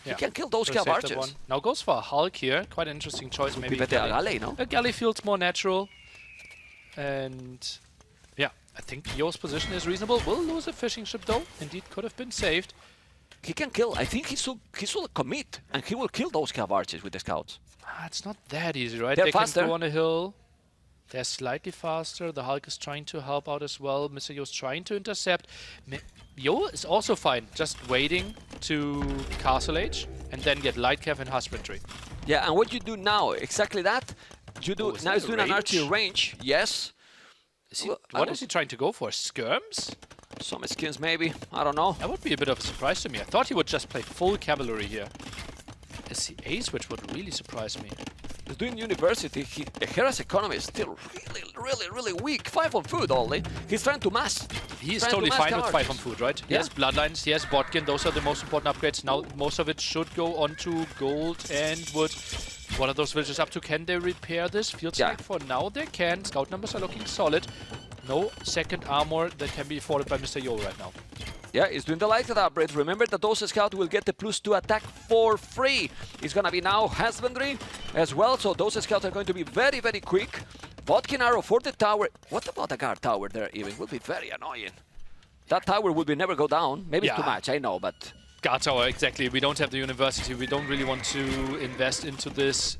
Yeah. He can kill those So cav saved that archers. one. Now goes for a Hulk here. Quite an interesting choice. Maybe Better a galley, no? a galley feels more natural. And yeah, I think Yo's position is reasonable. Will lose a fishing ship though. Indeed, could have been saved. He can kill. I think he should commit, and he will kill those cav archers with the scouts. It's not that easy, right? They're They faster. can go on a hill. They're slightly faster. The Hulk is trying to help out as well. Mr. Yo's trying to intercept. Yo is also fine, just waiting to Castle Age and then get light cav and husbandry. Yeah, and what you do now, exactly that. You do is now. that He's doing an range? archery range. Yes. What is he trying to go for? Skirms? Some skins maybe. I don't know. That would be a bit of a surprise to me. I thought he would just play full cavalry here. A CA switch would really surprise me. He's doing university. Hera's economy is still really weak. 5 on food only. He's trying to mass. He is Trying to totally mass fine cav with 5 on archers. food, right? He Yeah. has bloodlines, he has botkin, those are the most important upgrades. Now most of it should go onto gold and wood. What are those villages up to? Can they repair this? Feels Yeah. like for now they can. Scout numbers are looking solid. No second armor that can be afforded by Mr. Yo right now. Yeah, he's doing the lighted upgrade. Remember that those scouts will get the +2 attack for free. It's gonna be now husbandry as well, so those scouts are going to be very quick. Vodkin arrow for the tower. What about the guard tower there even? Will be very annoying. That tower will be never go down. Maybe it's too Yeah. much, I know, but... Guard tower, exactly. We don't have the university. We don't really want to invest into this.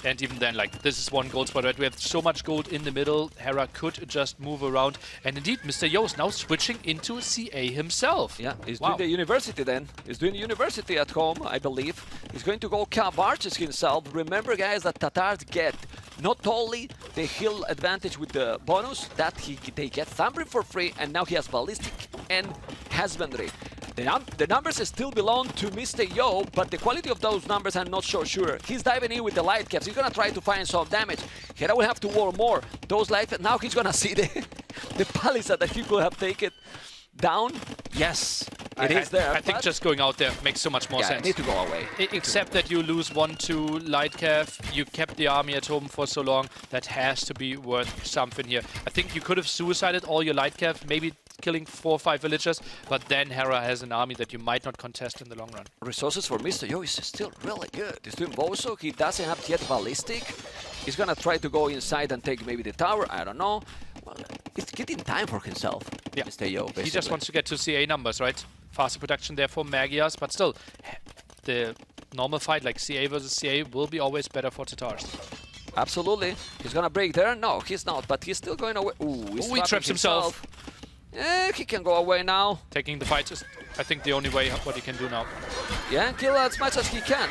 And even then, like, this is 1 gold spot, right? We have so much gold in the middle. Hera could just move around. And indeed, Mr. Yo is now switching into CA himself. Yeah, he's Wow. doing the university then. He's doing the university at home, I believe. He's going to go cav archers himself. Remember, guys, that Tatars get not only the hill advantage with the bonus, that they get Thambri for free, and now he has ballistic and husbandry. The numbers still belong to Mr. Yo, but the quality of those numbers I'm not so sure. He's diving in with the light caps. He's gonna try to find some damage. Hera will have to war more. Those light caps, now he's gonna see the palisade that he could have taken down. Yes, it is there. I think but- just going out there makes so much more yeah, sense. it needs to go away. Except that you lose 1-2 light cav, you kept the army at home for so long, that has to be worth something here. I think you could have suicided all your light cav, maybe killing 4 or 5 villagers, but then Hera has an army that you might not contest in the long run. Resources for Mr. Yo is still really good. He's doing Boso, he doesn't have yet ballistic. He's gonna try to go inside and take maybe the tower, I don't know. Well, it's getting time for himself, Yeah. Mr. Yo, basically. He just wants to get to CA numbers, right? Faster production there for Magias, but still, the normal fight like CA versus CA will be always better for Tatars. Absolutely. He's gonna break there? No, he's not, but he's still going away. Ooh, he's Ooh, he traps himself. He can go away now. Taking the fight is, I think, the only way what he can do now. Yeah, kill as much as he can.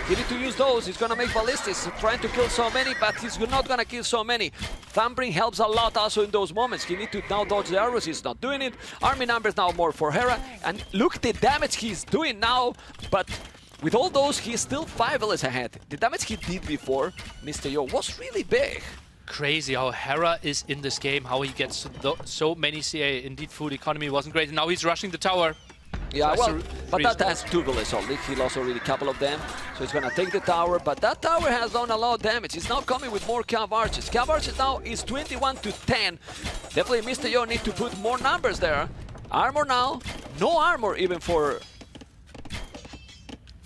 He need to use those. He's gonna make ballistics, trying to kill so many, but he's not gonna kill so many. Thumbring helps a lot also in those moments. He need to now dodge the arrows. He's not doing it. Army numbers now more for Hera, and look the damage he's doing now. But with all those, he's still 5 less ahead. The damage he did before, Mr. Yo, was really big. Crazy how Hera is in this game, how he gets so many CA. Indeed, food economy wasn't great, and now he's rushing the tower. Yeah, So well, that's but that reasonable. has 2 villages only. He lost already a couple of them, so he's gonna take the tower. But that tower has done a lot of damage. He's now coming with more cav archers. Cav archers now is 21 to 10. Definitely, Mr. Yo need to put more numbers there. Armor now, no armor even for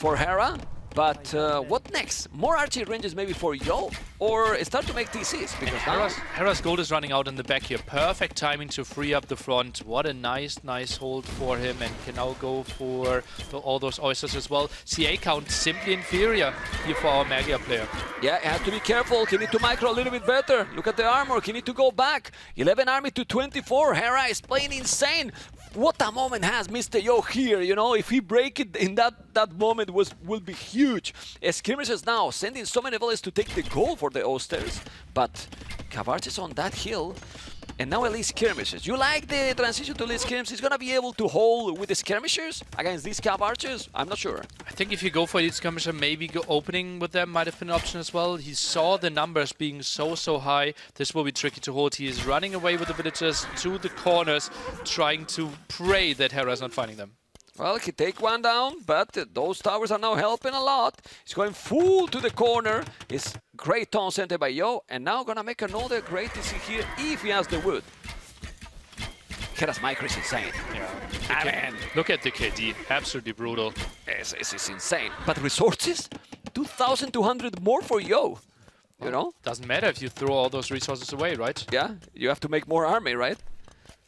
Hera. But what next? More archery ranges maybe for Yo, or start to make TCs, because now... Hera's gold is running out in the back here. Perfect timing to free up the front. What a nice hold for him, and can now go for all those oysters as well. CA count simply inferior here for our Magia player. Yeah, he has to be careful. He need to micro a little bit better. Look at the armor. He need to go back. 11 army to 24. Hera is playing insane. What a moment has Mr. Yo here, you know? If he break it in that moment will be huge. Skirmishes now sending so many villages to take the goal for the oysters. But Cavarch is on that hill. And now elite skirmishes. You like the transition to elite skirmishes? He's gonna be able to hold with the skirmishers against these cav archers? I'm not sure. I think if you go for elite skirmisher, maybe opening with them might have been an option as well. He saw the numbers being so high. This will be tricky to hold. He is running away with the villagers to the corners, trying to pray that Hera is not finding them. Well, he take one down, but those towers are now helping a lot. He's going full to the corner. It's great taunt center by Yo, and now gonna make another great DC here if he has the wood. Hera's micro is insane. Yeah. Look at the KD, absolutely brutal. It's insane. But resources? 2,200 more for Yo. You know? Doesn't matter if you throw all those resources away, right? Yeah, you have to make more army, right?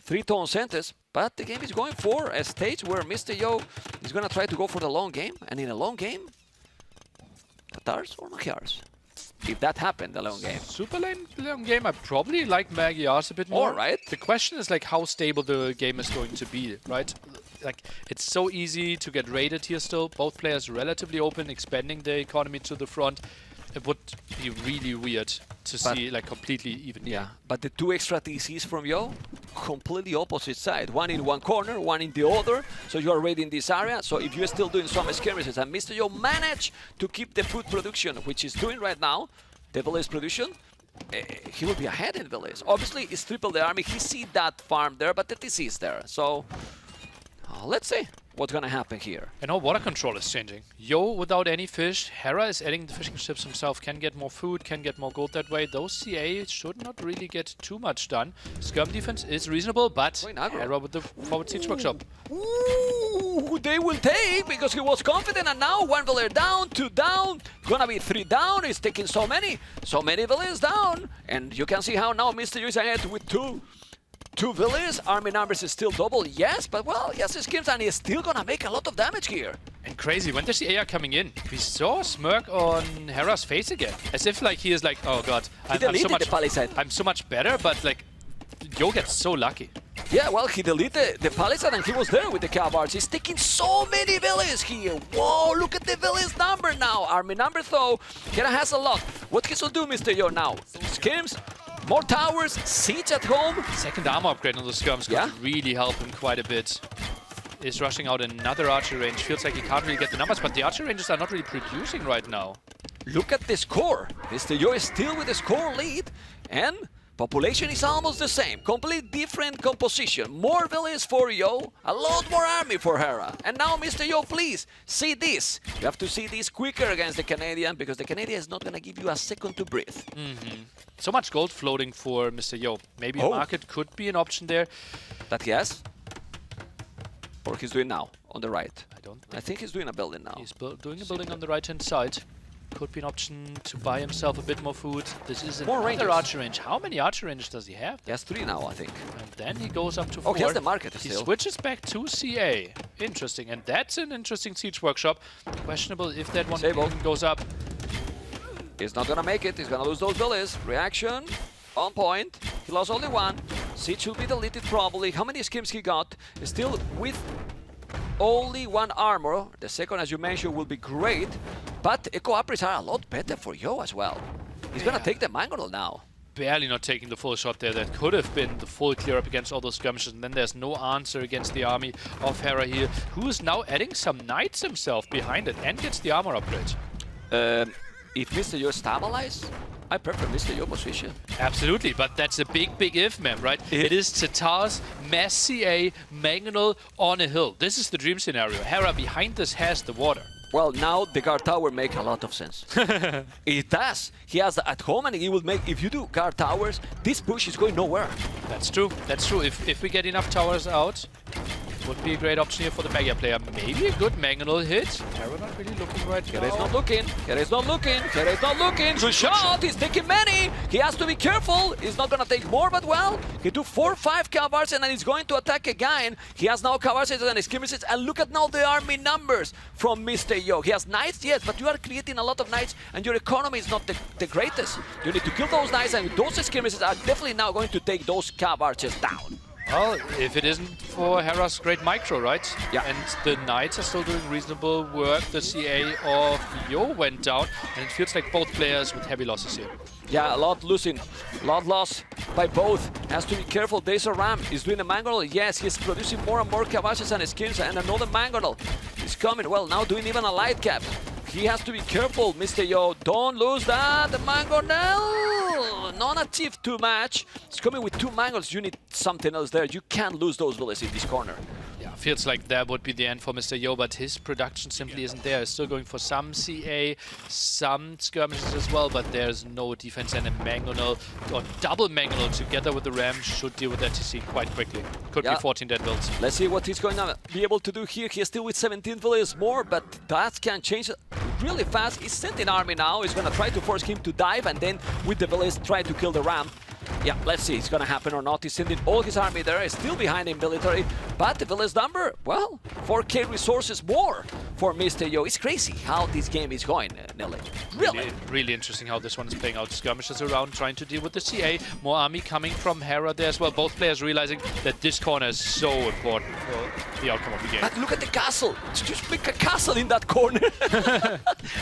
3 taunt centers. But the game is going for a stage where Mr. Yo is going to try to go for the long game. And in a long game, Tatars or Magyars? If that happened, the long game. Super long game, I probably like Magyars a bit more. All right. The question is like how stable the game is going to be, right? Like, it's so easy to get raided here still. Both players relatively open, expanding the economy to the front. It would be really weird to see like completely even. Yeah, but the 2 extra TCs from Yo, completely opposite side. One in one corner, one in the other. So you are raiding this area. So if you're still doing some skirmishes and Mr. Yo managed to keep the food production, which he's doing right now, the village production, he will be ahead in the village. Obviously, it's triple the army. He see that farm there, but the TC is there. So let's see what's gonna happen here. And our water control is changing. Yo without any fish. Hera is adding the fishing ships himself, can get more food, can get more gold that way. Those CA should not really get too much done. Skirm defense is reasonable, but Hera with the forward siege workshop. Ooh, they will take because he was confident, and now 1 villager down, 2 down, gonna be 3 down. He's taking so many villagers down, and you can see how now Mr. Yo is ahead with 2 villagers. Army numbers is still double, yes, but well, yes, his skills, and he's still gonna make a lot of damage here. And crazy, when does the AR coming in? We saw a smirk on Hera's face again, as if like he is like, oh god, I'm so much better, but like Yo gets so lucky. Yeah, well, he deleted the palisade and he was there with the Cavalry. He's taking so many villages here. Whoa, look at the village number now. Army number though, Hera has a lot. What he will do, Mr. Yo, now? Skims, more towers, siege at home. Second armor upgrade on the skirms could really help him quite a bit. Is rushing out another archer range. Feels like he can't really get the numbers, but the archer ranges are not really producing right now. Look at the score. Mr. Yo is still with the score lead, and population is almost the same. Complete different composition. More villages for Yo, a lot more army for Hera. And now, Mr. Yo, please, see this. You have to see this quicker against the Canadian, because the Canadian is not going to give you a second to breathe. So much gold floating for Mr. Yo. Maybe a market could be an option there. That he has? Or he's doing now, on the right? I think he's doing a building now. He's doing a building on the right-hand side. Could be an option to buy himself a bit more food. This is another archer range. How many archer ranges does he have? He has 3 now, I think. And then he goes up to 4. Oh, he has the market He still. switches back to CA. Interesting. And that's an interesting siege workshop. Questionable if that one goes up. He's not gonna make it. He's gonna lose those villages. Reaction on point. He lost only 1. Siege will be deleted probably. How many skims he got? Still with only 1 armor. The second, as you mentioned, will be great. But Echo Upgrades are a lot better for Yo as well. He's gonna take the Mangonel now. Barely not taking the full shot there. That could have been the full clear up against all those skirmishes. And then there's no answer against the army of Hera here, who is now adding some knights himself behind it and gets the armor upgrade. If Mr. Yo stabilize, I prefer Mr. Yo position. Absolutely, but that's a big if, man, right? It is Tatars, mass CA, Mangonel on a hill. This is the dream scenario. Hera behind this has the water. Well, now the guard tower make a lot of sense. It does. He has at home, and he will make, if you do guard towers, this push is going nowhere. That's true. That's true. If we get enough towers out, would be a great option here for the Magyar player. Maybe a good Mangonel hit. Hera not really looking right now. Hera is not looking. Hera is not looking. Hera is not looking. Good shot. He's taking many. He has to be careful. He's not going to take more, but well, he took 4 or 5 Cavalry, and he's going to attack again. He has now Cavalry and skirmishes, and look at now the army numbers from Mr. Yo. He has knights, yes, but you are creating a lot of knights, and your economy is not the greatest. You need to kill those knights, and those skirmishes are definitely now going to take those Cavalry down. Well, if it isn't for Hera's great micro, right? Yeah. And the Knights are still doing reasonable work. The CA of Yo went down, and it feels like both players with heavy losses here. Yeah, a lot losing, a lot lost by both. Has to be careful. There's a ram. He's doing a mangonel. Yes, he's producing more and more cavalries and skins, and another mangonel is coming. Well, now doing even a light cap. He has to be careful, Mr. Yo. Don't lose that. The mangonel. Not achieved too much. It's coming with 2 mangonels. You need something else there. You can't lose those bullets in this corner. Yeah, feels like that would be the end for Mr. Yo, but his production simply isn't there. He's still going for some CA, some skirmishes as well, but there's no defense, and a mangonel or double mangonel together with the ram should deal with that TC quite quickly. Could be 14 dead builds. Let's see what he's going to be able to do here. He's still with 17 villages more, but that can change really fast. He's sending army now. He's going to try to force him to dive, and then with the village try to kill the ram. Yeah, let's see, it's gonna happen or not. He's sending all his army there, he's still behind in military, but the village number, well, 4k resources more for Mr. Yo. It's crazy how this game is going, Nelly. Really interesting how this one is playing out. Skirmishes around, trying to deal with the CA. More army coming from Hera there as well. Both players realizing that this corner is so important for the outcome of the game. But look at the castle. Just make a castle in that corner.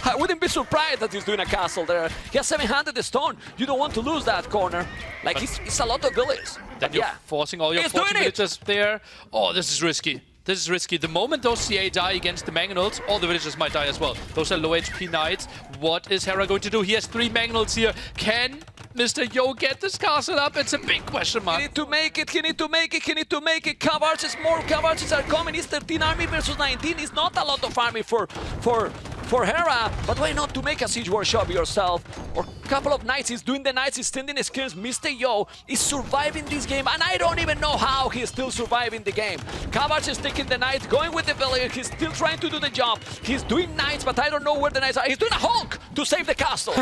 I wouldn't be surprised that he's doing a castle there. He has 700 stone. You don't want to lose that corner. Like, it's a lot of villages. Then you're forcing all your 40 villagers there. Oh, this is risky. This is risky. The moment those CA die against the mangonels, all the villagers might die as well. Those are low HP knights. What is Hera going to do? He has 3 mangonels here. Can Mr. Yo get this castle up? It's a big question mark. He need to make it, he need to make it, he need to make it. Cavalries, more cavalries are coming. It's 13 army versus 19. It's not a lot of army for Hera, but why not to make a siege workshop yourself? Or a couple of knights, he's doing the knights, he's sending skills. Mr. Yo is surviving this game, and I don't even know how he's still surviving the game. Cavalry is taking the knights, going with the village, he's still trying to do the job. He's doing knights, but I don't know where the knights are. He's doing a Hulk to save the castle.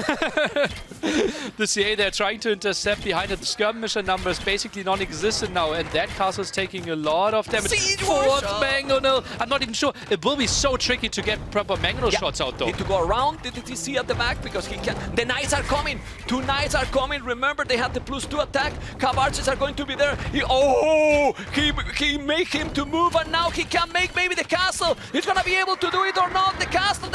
The CA, they're trying to intercept behind it. The skirmisher number is basically non-existent now, and that castle is taking a lot of damage. Fourth mangonel. I'm not even sure. It will be so tricky to get proper mangonel shots out though. Need to go around the DTC at the back because he can. The knights are coming. 2 knights are coming. Remember, they had the +2 attack. Cavalries are going to be there. He made him to move, and now he can make maybe the castle. He's gonna be able to do it or not. The castle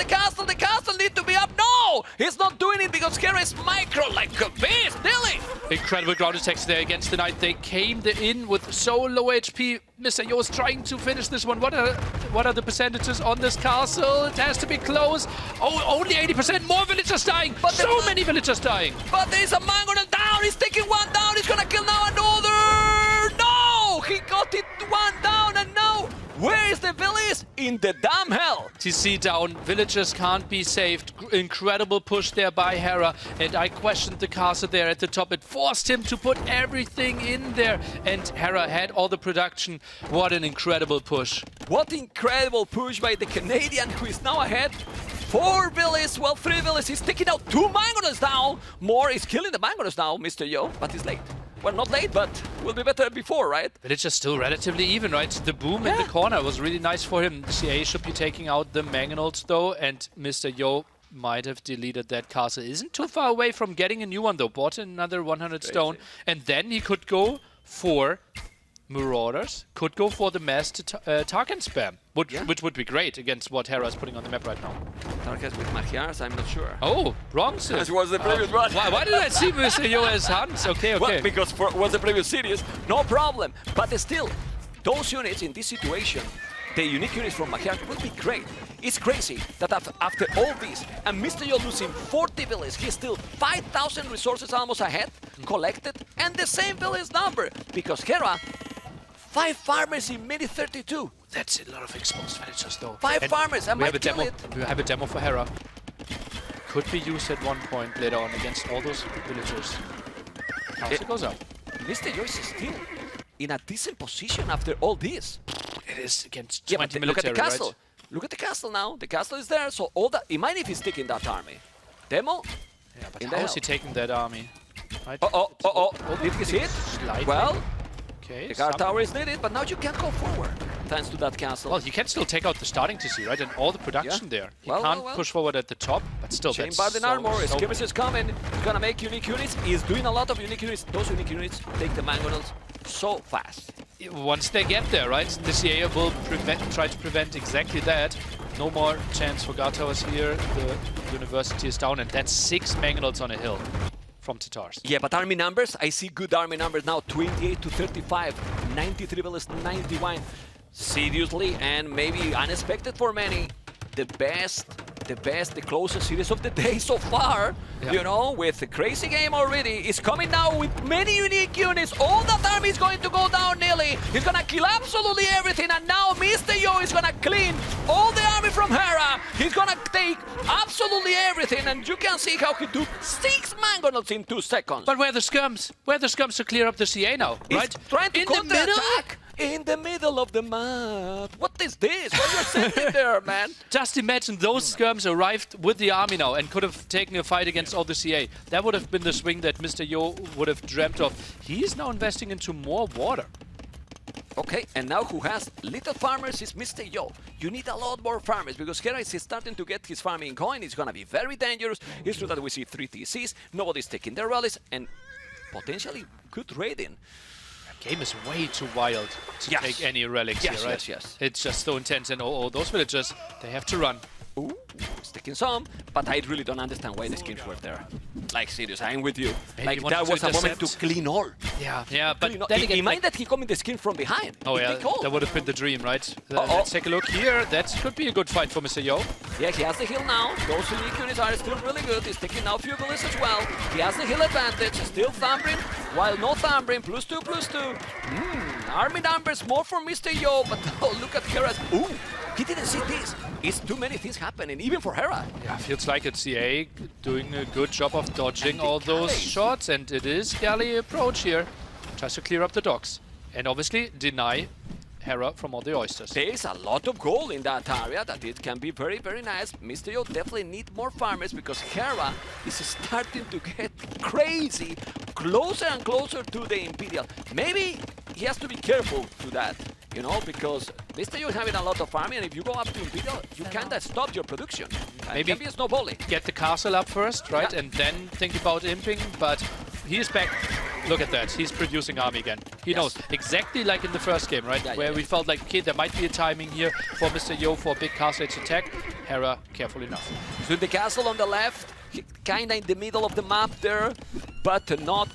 need to be up. No, he's not doing it because Hera is micro like a beast. Really. Incredible ground attacks there against the knight. They came in with so low HP. Mr. Yo is trying to finish this one. What are the percentages on this castle? It has to be close. Oh, only 80%. More villagers dying. But so many villagers dying. But there's a mangonel down. He's taking 1 down. He's gonna kill now another. No, he got it 1 down, and now where is the village? In the damn hell. TC down. Villagers can't be saved. Incredible push there by Hera. And I questioned the castle there at the top. It forced him to put everything in there. And Hera had all the production. What an incredible push. What incredible push by the Canadian, who is now ahead. 4 villages, well, 3 villages. He's taking out 2 mangonels down. More is killing the mangonels now, Mr. Yo, but he's late. Well, not late, but will be better before, right? Villagers still relatively even, right? The boom in the corner was really nice for him. The CA should be taking out the mangonels, though, and Mr. Yo might have deleted that castle. Isn't too far away from getting a new one, though. Bought another 100 stone, and then he could go for Marauders, could go for the mass Tarkan spam, which would be great against what Hera is putting on the map right now. Tarkas with Magyars, I'm not sure. Oh, wrong. That was the previous one. Why did I see Mr. Yo as Hans? Okay. Well, because was the previous series, no problem. But still, those units in this situation, the unique units from Magyar will be great. It's crazy that after all this, and Mr. Yo losing 40 villages, he's still 5,000 resources almost ahead, collected, and the same village number, because Hera 5 farmers in minute 32. That's a lot of exposed villagers, though. 5 farmers, and we have a demo. We have a demo for Hera. Could be used at one point later on against all those villagers. It goes up. Mr. Yo is still in a decent position after all this. It is against 20 military, look at the castle. Right? Look at the castle now. The castle is there, so all that. It might if he's taking that army. Demo. Yeah, but how is he taking that army? Right? Did he see it? Slightly. Well. Okay, the guard tower is needed, but now you can go forward thanks to that castle. Well, you can still take out the starting TC, right? And all the production there. You can't push forward at the top, but still that's so armor. Skirmishes is coming. He's gonna make unique units. He's doing a lot of unique units. Those unique units take the mangonels so fast. Once they get there, right? The CA will try to prevent exactly that. No more chance for guard towers here. The university is down, and that's 6 mangonels on a hill from Tatars. Yeah, but army numbers, I see good army numbers now. 28 to 35, 93 villas, 91. Seriously, and maybe unexpected for many, the closest series of the day so far, you know, with a crazy game already. It's coming now with many unique units. All that army is going to go down nearly. He's gonna kill absolutely everything, and now Mr. Yo is gonna clean all the army from Hera. He's gonna take absolutely everything, and you can see how he took 6 mangonels in 2 seconds. But where are the skirms? Where are the skirms to clear up the CA now, right? He's trying to in the middle? attack. In the middle of the map. What is this? What you're sending there, man? Just imagine those skirms arrived with the army now and could have taken a fight against all the CA. That would have been the swing that Mr. Yo would have dreamt of. He's now investing into more water. Okay, and now who has little farmers is Mr. Yo. You need a lot more farmers because Hera is starting to get his farming going. It's gonna be very dangerous. It's true that we see 3 TCs, nobody's taking their rallies, and potentially good raiding. Game is way too wild to take any relics here, right? Yes. It's just so intense, and those villagers, they have to run. Ooh, he's taking some, but I really don't understand why the skins were there. Like, serious, I'm with you. Maybe Like, that was a moment to clean all. Yeah, but then again, mind that he coming the skin from behind. Oh yeah, that would have been the dream, right? Let's take a look here. That could be a good fight for Mr. Yo. Yeah, he has the heal now. Those unique units are still really good. He's taking now few bullets as well. He has the heal advantage. Still Thambrin, while no Thambrin. +2/+2. Army numbers more for Mr. Yo, but oh, look at Hera's. Ooh, he didn't see this. It's too many things happening, even for Hera. Yeah, feels like it's CA doing a good job of dodging all those shots, and it is Galley approach here. Tries to clear up the docks, and obviously deny Hera from all the oysters. There is a lot of gold in that area that it can be very, very nice. Mr. Yo definitely need more farmers because Hera is starting to get crazy, closer and closer to the Imperial. Maybe he has to be careful to that, you know, because Mr. Yo is having a lot of farming, and if you go up to Imperial, you kinda stop your production. Maybe it can be a snowballing. Get the castle up first, right, and then think about imping, but he is back. Look at that, he's producing army again. He knows, exactly like in the first game, right? Where we felt like, okay, there might be a timing here for Mr. Yo for a big castle age attack. Hera, careful enough. So the castle on the left, kinda in the middle of the map there, but not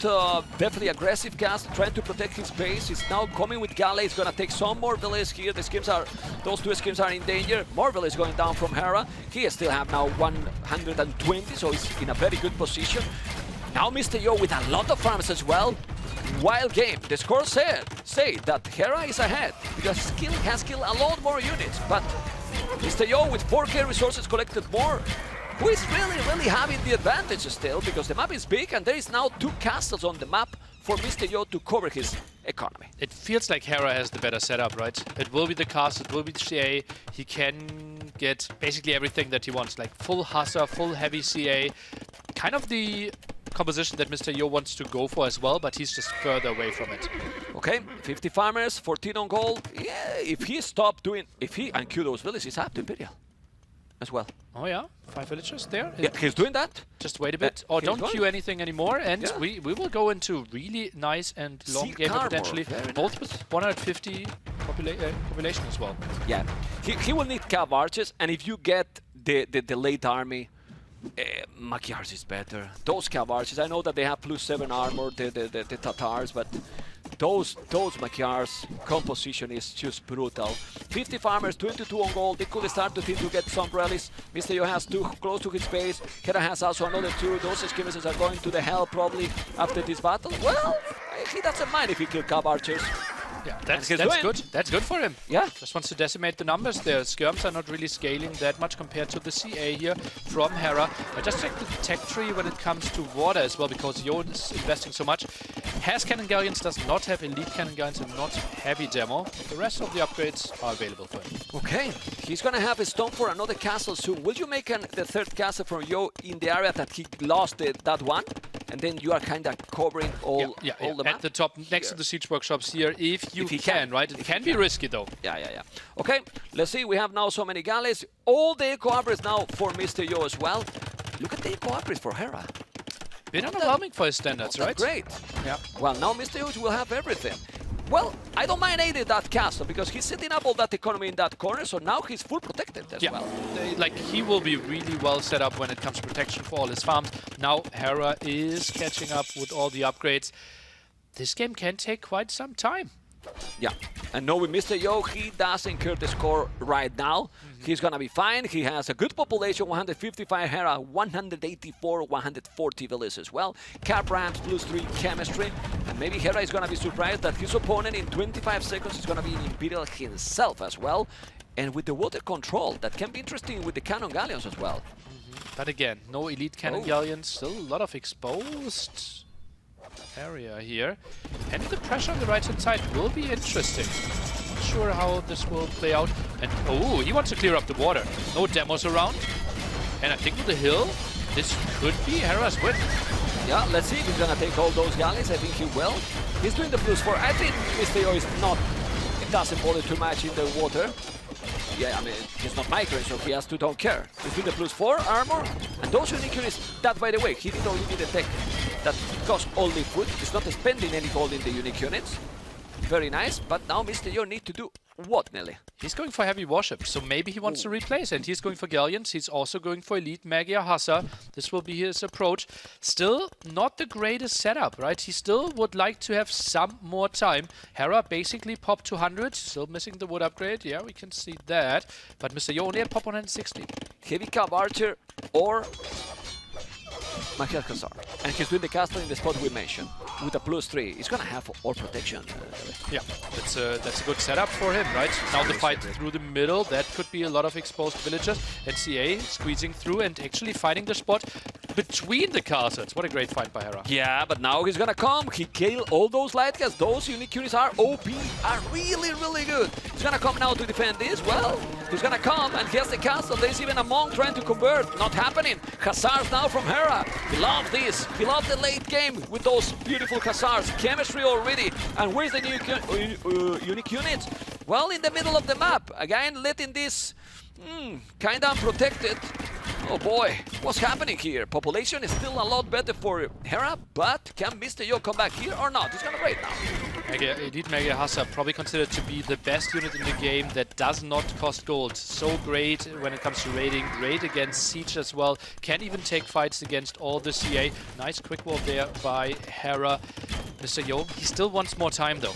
definitely aggressive castle, trying to protect his base. He's now coming with Galley. He's gonna take some more villages here. The skims are, those 2 skims are in danger. More villages going down from Hera. He still have now 120, so he's in a very good position. Now Mr. Yo with a lot of farms as well. Wild game. The scores say that Hera is ahead because has killed a lot more units, but Mr. Yo with 4K resources collected more, who is really having the advantage still because the map is big and there is now 2 castles on the map for Mr. Yo to cover his economy. It feels like Hera has the better setup, right? It will be the castle, it will be the CA. He can get basically everything that he wants, like full Hussar, full heavy CA. Kind of the composition that Mr. Yo wants to go for as well, but he's just further away from it. Okay, 50 farmers, 14 on gold. Yeah, if he stopped doing, and Q those villages, he's up to Imperial as well. Oh yeah, 5 villagers there. Yeah, he's doing that. Just wait a bit, or don't queue anything anymore, and we will go into really nice and long game potentially, both with 150 population as well. Yeah, he will need cav archers, and if you get the late army, Magyars is better. Those cav archers, I know that they have +7 armor, the Tatars, but those Magyars composition is just brutal. 50 farmers, 22 on gold. They could start to think to get some rallies. Mr. Yo has 2 close to his base. Hera has also another 2. Those skirmishes are going to the hell probably after this battle. Well, he doesn't mind if he kills cav archers. Yeah, that's good. That's good for him. Yeah. Just wants to decimate the numbers there. Skirms are not really scaling that much compared to the CA here from Hera. I just checked the tech tree when it comes to water as well, because Yo is investing so much. Has Cannon Galleons, does not have elite Cannon Galleons and not heavy demo. The rest of the upgrades are available for him. Okay, he's gonna have a stone for another castle soon. Will you make the 3rd castle from Yo in the area that he lost that one? And then you are kind of covering all the map? At the top, next to the siege workshops here, if you can, right? It can be risky though. Yeah. Okay, let's see. We have now so many galleys. All the eco upgrades now for Mr. Yo as well. Look at the eco upgrades for Hera. Bit underwhelming for his standards, right? Great. Yeah. Well, now Mr. Yo will have everything. Well, I don't mind aiding that castle because he's setting up all that economy in that corner, so now he's full protected as well. Like, he will be really well set up when it comes to protection for all his farms. Now Hera is catching up with all the upgrades. This game can take quite some time. Yeah, and knowing Mr. Yo, he does incur the score right now. He's gonna be fine. He has a good population, 155 Hera, 184, 140 villas as well. Cap ramps, +3 chemistry. And maybe Hera is gonna be surprised that his opponent in 25 seconds is gonna be an Imperial himself as well. And with the water control, that can be interesting with the cannon galleons as well. But again, no elite cannon galleons, still a lot of exposed area here. And the pressure on the right-hand side will be interesting. Not sure how this will play out. And oh, he wants to clear up the water. No demos around. And I think with the hill, this could be Hera's win. Yeah, let's see if he's gonna take all those galleys. I think he will. He's doing the +4. I think Mr. Yo is not, it doesn't bother too much in the water. Yeah, I mean, he's not micro, so he has to don't care. He's doing the +4 armor, and those unique units, that by the way, he did only need a tech that costs only food. He's not spending any gold in the unique units. Very nice, but now Mr. Yo need to do what, Nelly? He's going for heavy warships, so maybe he wants to replace, and he's going for galleons. He's also going for elite Magia Hussar. This will be his approach. Still not the greatest setup, right? He still would like to have some more time. Hera basically popped 200, still missing the wood upgrade. Yeah, we can see that. But Mr. Yo only at pop 160. Heavy Cav Archer or Magia Hussar. And he's doing the castle in the spot we mentioned. With a +3, he's gonna have all protection. Yeah, that's a good setup for him, right? Now the fight through the middle, that could be a lot of exposed villagers. NCA squeezing through and actually finding the spot between the castles. What a great fight by Hera. Yeah, but now he's gonna come. He killed all those light cats. Those unique units are OP, are really, really good. He's gonna come now to defend this. Well, he's gonna come and he has the castle. There's even a monk trying to convert. Not happening. Hussars now from Hera. He loves this. He loves the late game with those beautiful Hussars. Chemistry already. And where's the new unique units? Well, in the middle of the map. Again, letting this kind of unprotected. Oh boy, what's happening here? Population is still a lot better for Hera, but can Mr. Yo come back here or not? He's gonna raid now. Elite Magia Hussar, probably considered to be the best unit in the game that does not cost gold. So great when it comes to raiding, great against siege as well. Can even take fights against all the CA. Nice quick wall there by Hera. Mr. Yo, he still wants more time though.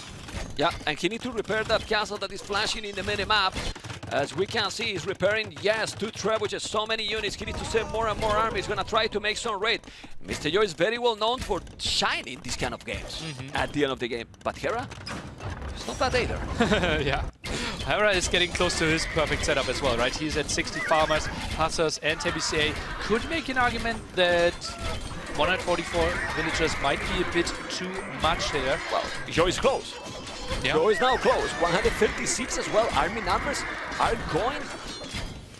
Yeah, and he needs to repair that castle that is flashing in the mini-map. As we can see, he's repairing, yes, 2 trebuchets, so many units. He needs to send more and more army. He's gonna try to make some raid. Mr. Yo is very well known for shining these kind of games at the end of the game. But Hera, it's not bad either. Yeah. Hera is getting close to his perfect setup as well, right? He's at 60 farmers, Hussars, and TBCA. Could make an argument that 144 villagers might be a bit too much here. Well, Yo is close. Yeah. Yo is now close. 156 as well. Army numbers are going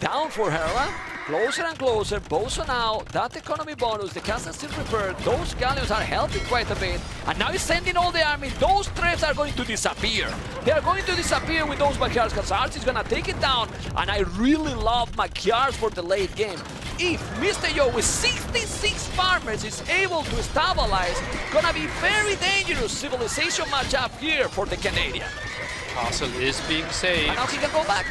down for Hera. Closer and closer. Bozo now. That economy bonus. The castle still repaired. Those galleons are helping quite a bit. And now he's sending all the army. Those threats are going to disappear. They are going to disappear with those Magyar's Hussars. He's gonna take it down. And I really love Magyars for the late game. If Mr. Yo with 66 farmers is able to stabilize, gonna be very dangerous civilization matchup here for the Canadian. Castle is being saved. And now he can go back.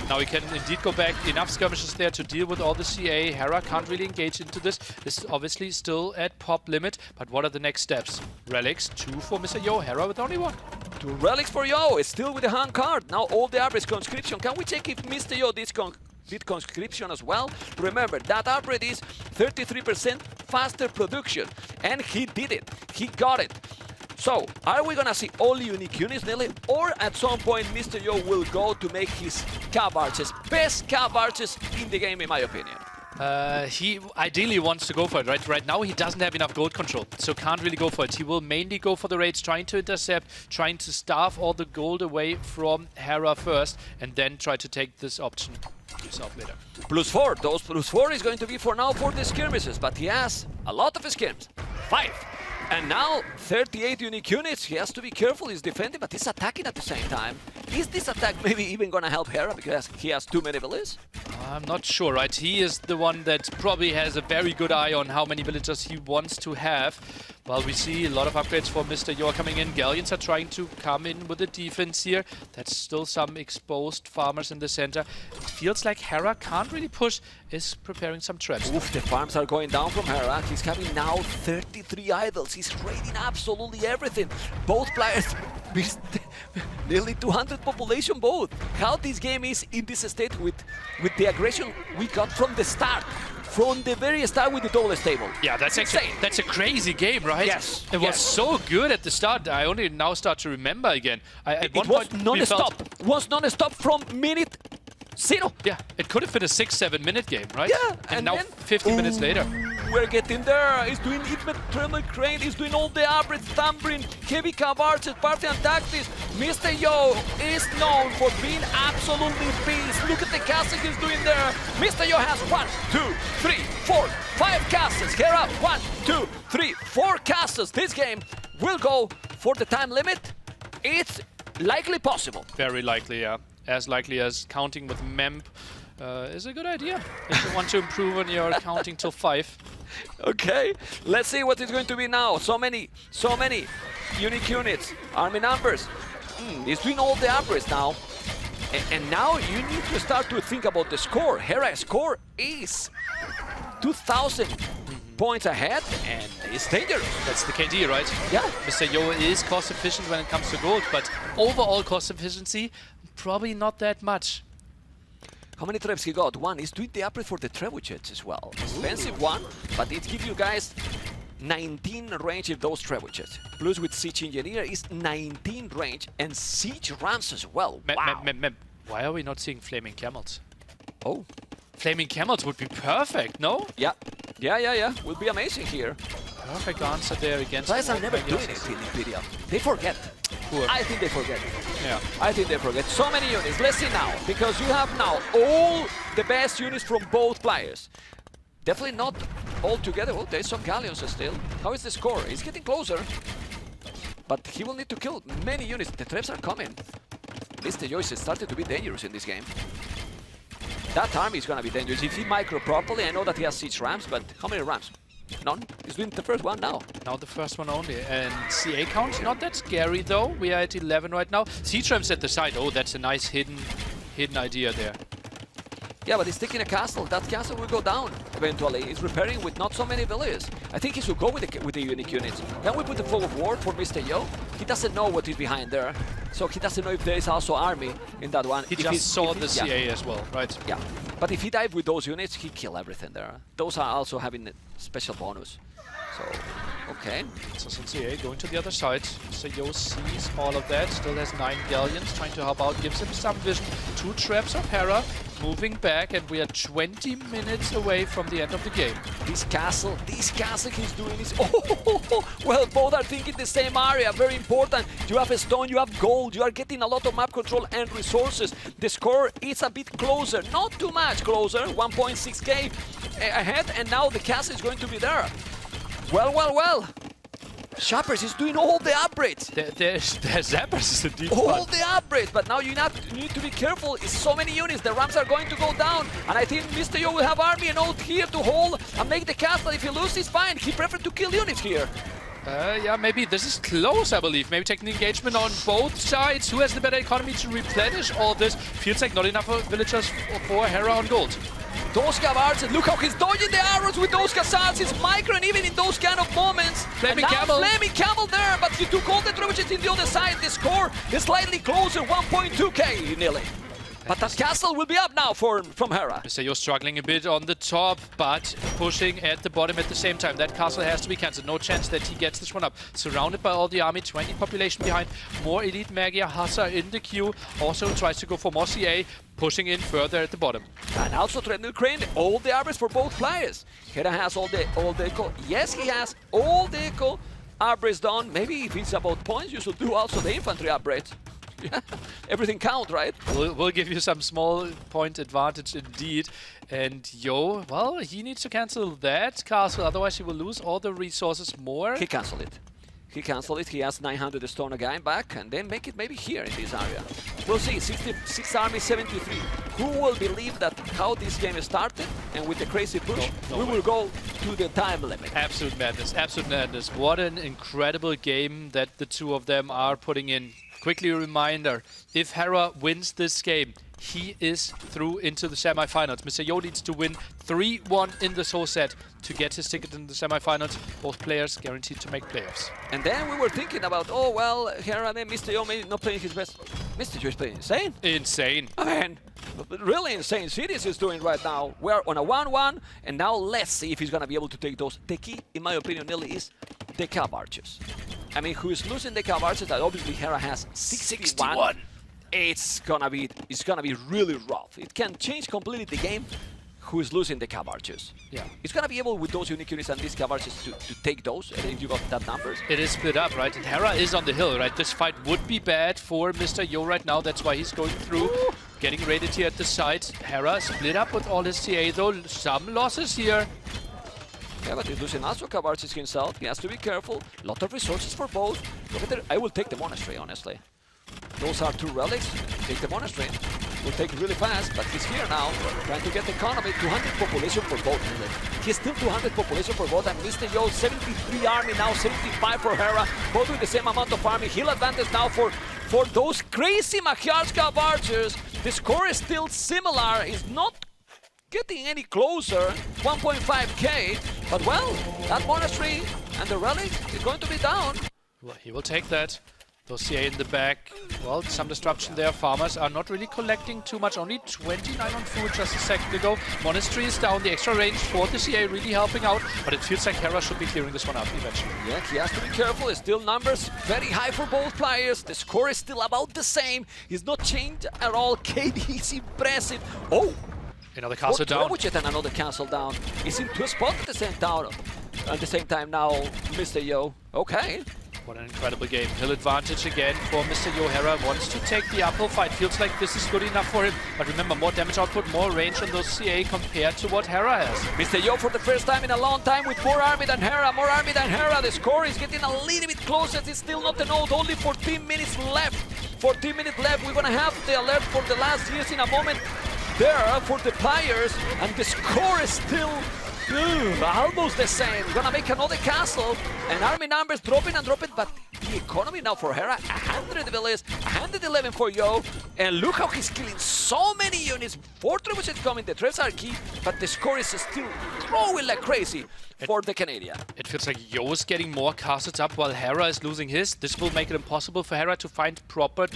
Now he can indeed go back. Enough skirmishes there to deal with all the CA. Hera can't really engage into this. This is obviously still at pop limit. But what are the next steps? Relics, 2 for Mr. Yo. Hera with only 1. 2 relics for Yo. It's still with the hand card. Now all the average conscription. Can we check if Mr. Yo did conscription as well? Remember, that upgrade is 33% faster production. And he did it. He got it. So, are we gonna see only unique units, Nelly? Or at some point, Mr. Yo will go to make his Cav Archers, best Cav Archers in the game, in my opinion? He ideally wants to go for it, right? Right now, he doesn't have enough gold control, so can't really go for it. He will mainly go for the raids, trying to intercept, trying to starve all the gold away from Hera first, and then try to take this option himself later. +4. Those +4 is going to be for now for the skirmishes, but he has a lot of skirms. 5. And now 38 unique units. He has to be careful. He's defending, but he's attacking at the same time. Is this attack maybe even gonna help Hera because he has too many villas? I'm not sure, right? He is the one that probably has a very good eye on how many villagers he wants to have. Well, we see a lot of upgrades for Mr. Yor coming in. Galleons are trying to come in with the defense here. That's still some exposed farmers in the center. It feels like Hera can't really push, is preparing some traps. Oof, the farms are going down from Hera. He's having now 33 idols. He's raiding absolutely everything. Both players with nearly 200 population both. How this game is in this state with the aggression we got from the start. From the very start with the double stable. Yeah, that's insane. That's a crazy game, right? Yes. It was so good at the start. I only now start to remember again. It was non-stop. It was non-stop from minute 0. Yeah, it could have been a 6-7 minute game, right? Yeah, and now then, 50 minutes later. We're getting there. He's doing Hitman Thermal Crane. He's doing all the upgrades, Thumbrin, heavy Cavalry, party and tactics. Mr. Yo is known for being absolutely beast. Look at the castle he's doing there. Mr. Yo has 1, 2, 3, 4, 5 castles. Hera, 1, 2, 3, 4 castles. This game will go for the time limit. It's likely possible. Very likely, yeah. As likely as counting with MEMP is a good idea if you want to improve on your counting till 5. Okay, let's see what it's going to be now. So many unique units, army numbers. He's doing all the upgrades now. And now you need to start to think about the score. Hera's score is 2,000 points ahead, and it's dangerous. That's the KD, right? Yeah. Mr. Yo is cost efficient when it comes to gold, but overall cost efficiency, probably not that much. How many traps he got? 1. He's doing the upgrade for the trebuchets as well. Expensive one, but it gives you guys 19 range of those trebuchets. Plus with Siege Engineer is 19 range and Siege Rams as well. Wow. Why are we not seeing Flaming Camels? Oh. Flaming Camels would be perfect, no? Yeah. Yeah. Would be amazing here. Perfect answer there against... Players are never doing it in Imperial. They forget. Poor. I think they forget. Yeah. I think they forget. So many units. Let's see now. Because you have now all the best units from both players. Definitely not all together. Oh, there's some galleons still. How is the score? He's getting closer. But he will need to kill many units. The traps are coming. Mr. Joyce is starting to be dangerous in this game. That army is going to be dangerous. If he micro properly, I know that he has siege rams, but how many rams? None. He's doing the first one now. Now the first one only. And CA count, not that scary though. We are at 11 right now. Siege rams at the side. Oh, that's a nice hidden idea there. Yeah, but he's taking a castle. That castle will go down eventually. He's repairing with not so many villages. I think he should go with the unique units. Can we put the fog of war for Mr. Yo? He doesn't know what is behind there. So he doesn't know if there is also army in that one. He just saw the CA as well, right? Yeah. But if he dive with those units, he kill everything there. Those are also having a special bonus. So, okay. So since CA going to the other side, Mr. Yo sees all of that, still has 9 galleons, trying to help out, gives him some vision. 2 traps of Hera, moving back, and we are 20 minutes away from the end of the game. This castle he's doing is... Oh, well, both are thinking the same area, very important. You have a stone, you have gold, you are getting a lot of map control and resources. The score is a bit closer, not too much closer, 1.6k ahead, and now the castle is going to be there. Well. Shoppers is doing all the upgrades. The Zappers is a deep all one. the upgrades, but now you need to be careful. It's so many units. The Rams are going to go down, and I think Mr. Yo will have army and out here to hold and make the castle. If he loses, it's fine. He preferred to kill units here. Yeah, maybe this is close, I believe. Maybe taking the engagement on both sides. Who has the better economy to replenish all this? Feels like not enough villagers for Hera on gold. Those Cavalry, look how he's dodging the arrows with those Cassats. He's microing even in those kind of moments. Flaming Camel. Flaming Camel there, but he took all the trebuchets in the other side. The score is slightly closer, 1.2k nearly. But that castle will be up now from Hera. Mr. Yo struggling a bit on the top, but pushing at the bottom at the same time. That castle has to be cancelled. No chance that he gets this one up. Surrounded by all the army, 20 population behind. More Elite Magier, Hussar in the queue. Also tries to go for more CA, pushing in further at the bottom. And also Treadmill Crane, all the upgrades for both players. Hera has all the eco. Yes, he has all the eco upgrades done. Maybe if it's about points, you should do also the infantry upgrades. Yeah, everything count, right? We'll give you some small point advantage indeed. And Yo, well, he needs to cancel that castle, otherwise he will lose all the resources more. He cancelled it. He cancelled it. He has 900 stone again back, and then make it maybe here in this area. We'll see. 66 army, 73. Who will believe that how this game started, and with the crazy push, we will go to the time limit. Absolute madness, absolute madness. What an incredible game that the two of them are putting in. Quickly a reminder, if Hera wins this game, he is through into the semifinals. Mr. Yo needs to win 3-1 in this whole set to get his ticket in the semifinals. Both players guaranteed to make playoffs. And then we were thinking about, oh well, Hera and Mr. Yo maybe not playing his best. Mr. Yo is playing insane. Insane. I mean, really insane. Sirius is doing right now. We're on a 1-1, and now let's see if he's gonna be able to take those. The key, in my opinion, Nili, is the Cav archers. I mean, who is losing the Cav archers? That obviously Hera has 61. It's gonna be really rough. It can change completely the game. Who is losing the Cav archers? Yeah. It's gonna be able with those unique units and these Cav archers to take those, and if you got that numbers. It is split up, right? And Hera is on the hill, right? This fight would be bad for Mr. Yo right now. That's why he's going through, getting raided here at the side. Hera split up with all his CA though. Some losses here. Yeah, but he's losing also Cav archers himself. He has to be careful. A lot of resources for both. Look at the, I will take the monastery, honestly. Those are 2 relics. Take the monastery. We'll take it really fast, but he's here now, trying to get the economy. 200 population for both. He's still 200 population for both, and Mr. Yo, 73 army now, 75 for Hera, both with the same amount of army. He'll advantage now for those crazy Magyars Cav archers. The score is still similar. He's not getting any closer, 1.5k, but well, that monastery and the relic is going to be down. Well, he will take that. Those CA in the back, well, some disruption there. Farmers are not really collecting too much, only 29 on food just a second ago. Monastery is down, the extra range for the CA really helping out, but it feels like Hera should be clearing this one up eventually. Yeah, he has to be careful. It's still numbers very high for both players. The score is still about the same. He's not changed at all. KD is impressive. Oh! Another castle down. And another castle down. He's in 2 spots at the same time. At the same time now, Mr. Yo. Okay. What an incredible game. Hill advantage again for Mr. Yo. Hera wants to take the uphill fight. Feels like this is good enough for him. But remember, more damage output, more range on those CA compared to what Hera has. Mr. Yo for the first time in a long time with more army than Hera. More army than Hera. The score is getting a little bit closer. It's still not a note. Only 14 minutes left. 14 minutes left. We're going to have the alert for the last years in a moment there for the players. And the score is still almost the same. Gonna make another castle, and army numbers dropping and dropping, but the economy now for Hera, 100 villas, 111 for Yo, and look how he's killing so many units. 4 trebuchets coming, the traps are key, but the score is still growing like crazy for the Canadian. It feels like Yo is getting more castles up while Hera is losing his. This will make it impossible for Hera to find proper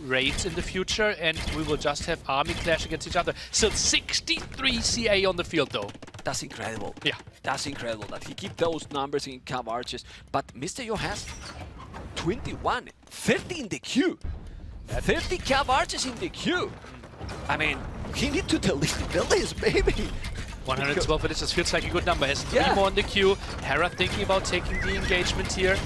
raids in the future, and we will just have army clash against each other. Still 63 CA on the field though. That's incredible. Yeah. That's incredible that he keep those numbers in Cav archers. But Mr. Yo has 21, 30 in the queue. 30 Cav archers in the queue. I mean, he need to delete this, baby. 112 villagers feels like a good number. Has 3 more in the queue. Hera thinking about taking the engagement here.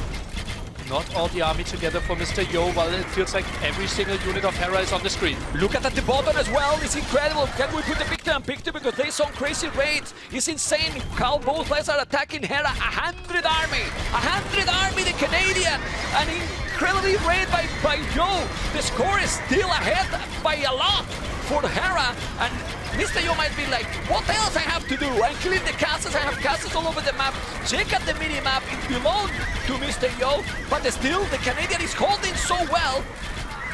Not all the army together for Mr. Yo, while it feels like every single unit of Hera is on the screen. Look at the bottom as well, it's incredible. Can we put the picture on picture because they saw crazy raids. It's insane how both players are attacking Hera. 100 army, 100 army, the Canadian. An incredibly raid by Yo. The score is still ahead by a lot for Hera, and Mr. Yo might be like, what else I have to do? I'm killing the castles, I have castles all over the map. Check out the mini-map, it belongs to Mr. Yo, but still the Canadian is holding so well.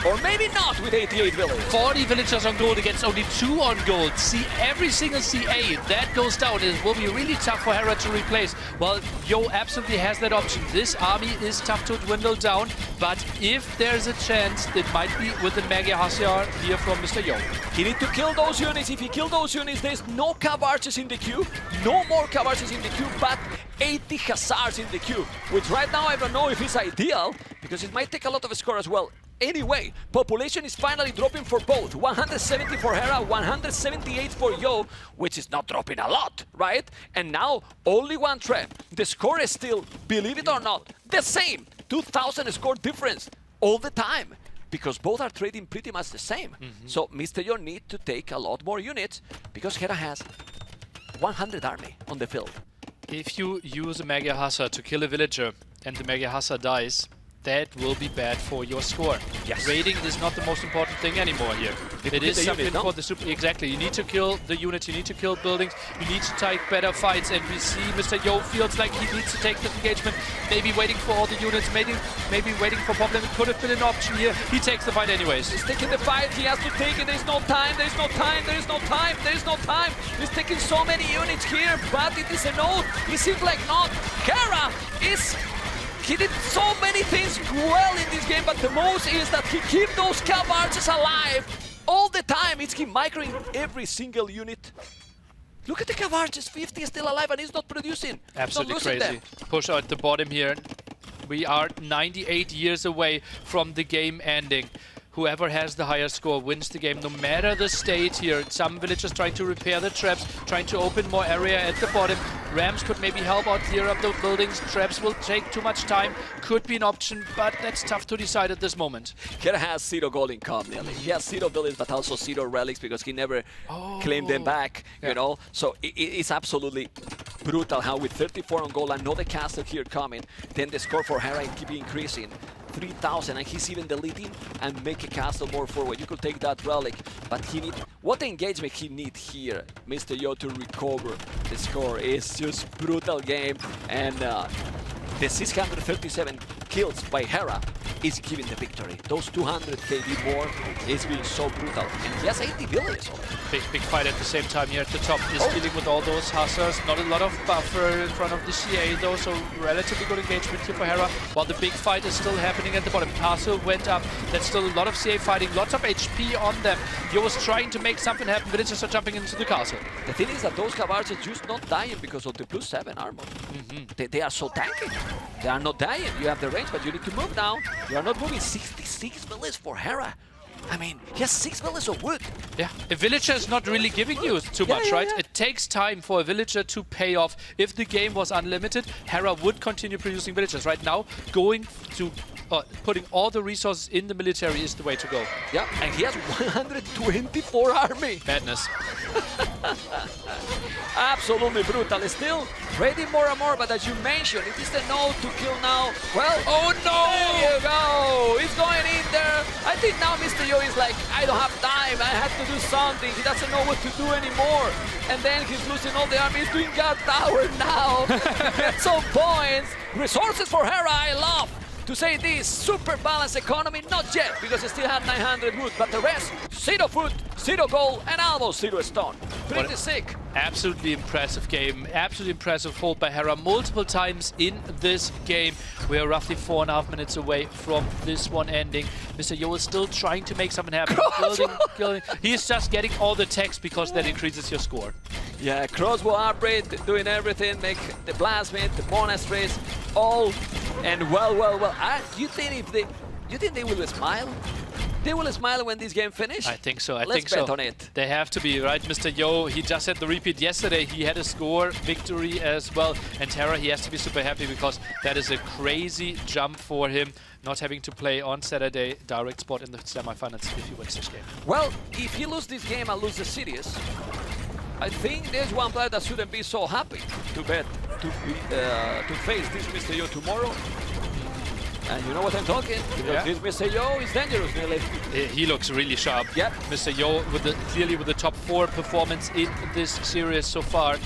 Or maybe not with 88 villagers. 40 villagers on gold against only 2 on gold. See, every single CA that goes down, it will be really tough for Hera to replace. Well, Yo absolutely has that option. This army is tough to dwindle down, but if there's a chance, it might be with the Mega Hussar here from Mr. Yo. He needs to kill those units. If he kills those units, there's no Cav archers in the queue. No more Cav archers in the queue, but 80 Hussars in the queue. Which right now I don't know if it's ideal, because it might take a lot of a score as well. Anyway, population is finally dropping for both. 170 for Hera, 178 for Yo, which is not dropping a lot, right? And now, only 1 trap. The score is still, believe it or not, the same. 2,000 score difference all the time. Because both are trading pretty much the same. So Mr. Yo needs to take a lot more units, because Hera has 100 army on the field. If you use a Mega Hussar to kill a villager, and the Mega Hussar dies, that will be bad for your score. Yes. Raiding is not the most important thing anymore here. It is something for the super. Exactly. You need to kill the units. You need to kill buildings. You need to take better fights. And we see Mr. Yo feels like he needs to take this engagement. Maybe waiting for all the units. Maybe waiting for problem. It could have been an option here. He takes the fight anyways. He's taking the fight. He has to take it. There's no time. There's no time. There's no time. There's no time. He's taking so many units here, but it is a no. It seems like not. Hera is. He did so many things well in this game, but the most is that he kept those Cavalries alive all the time. It's him microing every single unit. Look at the Cavalries, 50 is still alive and he's not producing. Absolutely crazy. Push out the bottom here. We are 98 years away from the game ending. Whoever has the higher score wins the game, no matter the state here. Some villagers trying to repair the traps, trying to open more area at the bottom. Rams could maybe help out clear up the buildings. Traps will take too much time. Could be an option, but that's tough to decide at this moment. Hera has 0 gold income, nearly. He has 0 buildings, but also 0 relics because he never claimed them back, you know? So it's absolutely brutal how with 34 on gold, another castle here coming, then the score for Hera keep increasing. 3,000, and he's even deleting and make a castle more forward. You could take that relic, but he need what engagement he need here, Mr. Yo, to recover the score. It's just brutal game, and the 637 kills by Hera is giving the victory. Those 200 KD more is being so brutal, and he has 80 villages already. Big fight at the same time here at the top. Is dealing with all those hussars. Not a lot of buffer in front of the CA though, so relatively good engagement here for Hera. While the big fight is still happening at the bottom. Castle went up. That's still a lot of CA fighting. Lots of HP on them. Yo was trying to make something happen. Villagers are jumping into the castle. The thing is that those Cavalries are just not dying because of the +7 armor. They are so tanky. They are not dying. You have the range, but you need to move now. You are not moving. 66 villages for Hera. I mean, he has 6 villages of wood. Yeah, a villager is not really giving you too much, right? It takes time for a villager to pay off. If the game was unlimited, Hera would continue producing villagers. Right now, going to putting all the resources in the military is the way to go. Yeah, and he has 124 army. Madness. Absolutely brutal. Still ready more and more, but as you mentioned, it is the no to kill now. Well, oh no! There you go! He's going in there. I think now Mr. Yo is like, I don't have time. I have to do something. He doesn't know what to do anymore. And then he's losing all the army. He's doing guard tower now. At some points, resources for Hera, I love. To say this, super balanced economy, not yet, because he still had 900 wood, but the rest, 0 food, 0 gold, and almost 0 stone. Pretty sick. Absolutely impressive game, absolutely impressive hold by Hera multiple times in this game. We are roughly 4.5 minutes away from this one ending. Mr. Yo is still trying to make something happen. Building. He's just getting all the text because that increases your score. Yeah, crossbow upgrade, doing everything, make the blasphemy, the monasteries, all, and well. You think they will smile? They will smile when this game finishes? I think so. Let's bet on it. They have to be, right? Mr. Yo, he just had the repeat yesterday. He had a score victory as well. And Hera, he has to be super happy because that is a crazy jump for him. Not having to play on Saturday, direct spot in the semifinals if he wins this game. Well, if he loses this game and loses the series, I think there's one player that shouldn't be so happy to bet to face this Mr. Yo tomorrow. And you know what I'm talking? Because this Mr. Yo is dangerous, nearly. He looks really sharp. Yep. Mr. Yo clearly with the top 4 performance in this series so far.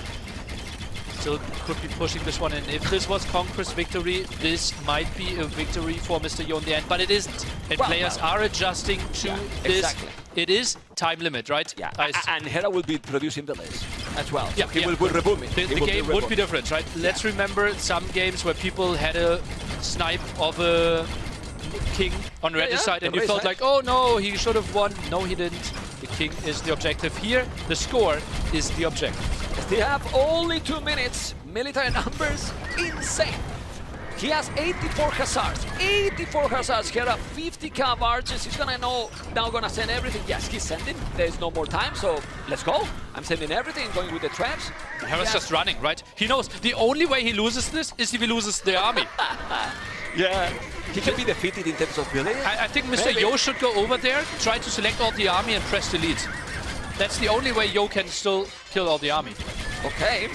Still could be pushing this one in. If this was Conquer's victory, this might be a victory for Mr. Yo in the end, but it isn't. And players are adjusting to this. Exactly. It is time limit, right? Yeah, and Hera will be producing the list as well. Yeah, he will reboot me. The game would be different, right? Let's remember some games where people had a snipe of a king on red side and you felt like, oh no, he should have won. No, he didn't. The king is the objective. Here, the score is the objective. They have only 2 minutes. Military numbers, insane. He has 84 hussars. 84 hussars. Hera 50 Cavalries. He's now gonna send everything. Yes, he's sending. There's no more time, so let's go. I'm sending everything, going with the traps. Hera's just running, right? He knows the only way he loses this is if he loses the army. Yeah. He can be defeated in terms of building. I think Mr. Yo should go over there, try to select all the army and press delete. That's the only way Yo can still kill all the army. Okay.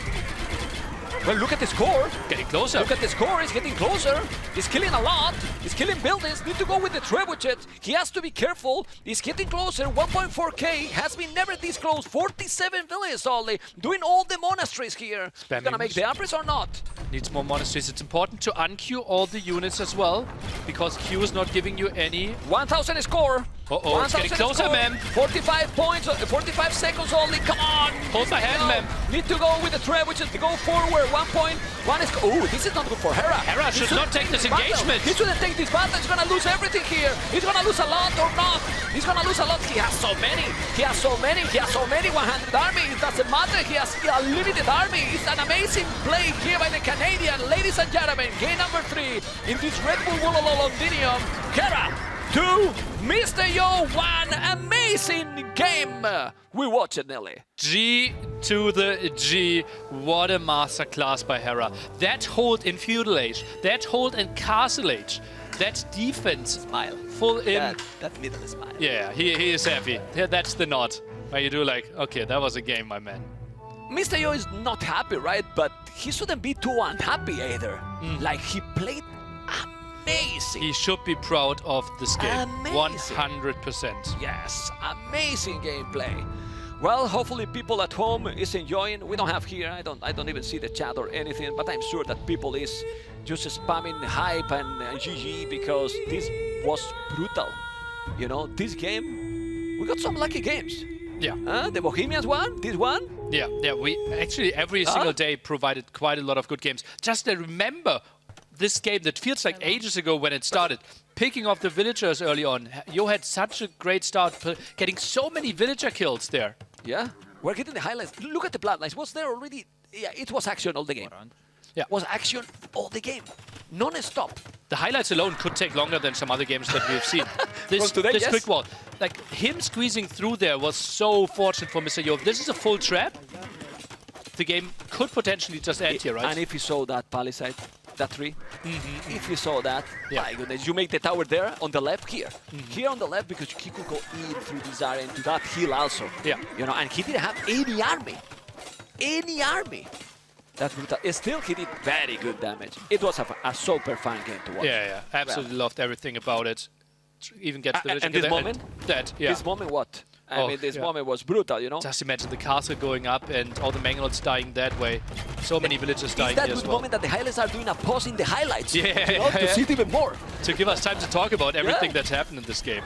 Well, look at the score. Getting closer. Look at the score, he's getting closer. He's killing a lot. He's killing buildings. Need to go with the trebuchet. He has to be careful. He's getting closer. 1.4k has been never this close. 47 villages only. Doing all the monasteries here. Spamming. Gonna make the upgrades or not? Needs more monasteries. It's important to unqueue all the units as well, because Q is not giving you any. 1000 score. Uh-oh, it's getting closer, ma'am. 45 points, 45 seconds only. Come on. Hold my hand, ma'am. Need to go with the trebuchet to go forward. 1 point. One is. Oh, this is not good for Hera. Hera should not take this engagement. He shouldn't take this battle. He's gonna lose everything here. He's gonna lose a lot or not. He's gonna lose a lot. He has so many. He has so many. He has so many 100 army. It doesn't matter. He has a limited army. It's an amazing play here by the Canadian. Ladies and gentlemen, game number 3 in this Red Bull Londinium. Hera 2, Mr. Yo 1. Amazing game. We watch it, Nelly. G to the G. What a masterclass by Hera. That hold in feudal age, that hold in castle age, that defense. Smile. Full in. That middle smile. Yeah, he is happy. Yeah, that's the nod. Where you do like, okay, that was a game, my man. Mr. Yo is not happy, right? But he shouldn't be too unhappy either. Like, he played amazing. He should be proud of this game. Amazing. 100%. Yes, amazing gameplay. Well, hopefully people at home is enjoying. We don't have here, I don't even see the chat or anything, but I'm sure that people is just spamming hype and GG because this was brutal. You know, this game, we got some lucky games. Yeah. The Bohemians won, this one. Yeah, we actually every single day provided quite a lot of good games. Just remember this game that feels like ages ago when it started. Picking off the villagers early on. You had such a great start, getting so many villager kills there. Yeah, we're getting the highlights. Look at the bloodlines. Was there already? Yeah, it was action all the game. Yeah, was action all the game, non-stop. The highlights alone could take longer than some other games that we've seen. This yes. quick wall, like him squeezing through there was so fortunate for Mr. Yo. If this is a full trap, the game could potentially just end here, right? And if you saw that palisade, that tree, if you saw that, yeah. My goodness, you make the tower there on the left here. Here on the left because he could go in through this area into that hill also. Yeah. You know, and he didn't have any army. Any army. That's brutal. Still, he did very good damage. It was a super fun game to watch. Yeah. Absolutely loved everything about it. Even gets the and this moment? This moment, what? I mean, this moment was brutal, you know? Just imagine the castle going up and all the Mangalots dying that way. So many villagers dying here as well. It's that good moment that the highlights are doing a pause in the highlights. Yeah, you know, to see it even more. To give us time to talk about everything that's happened in this game.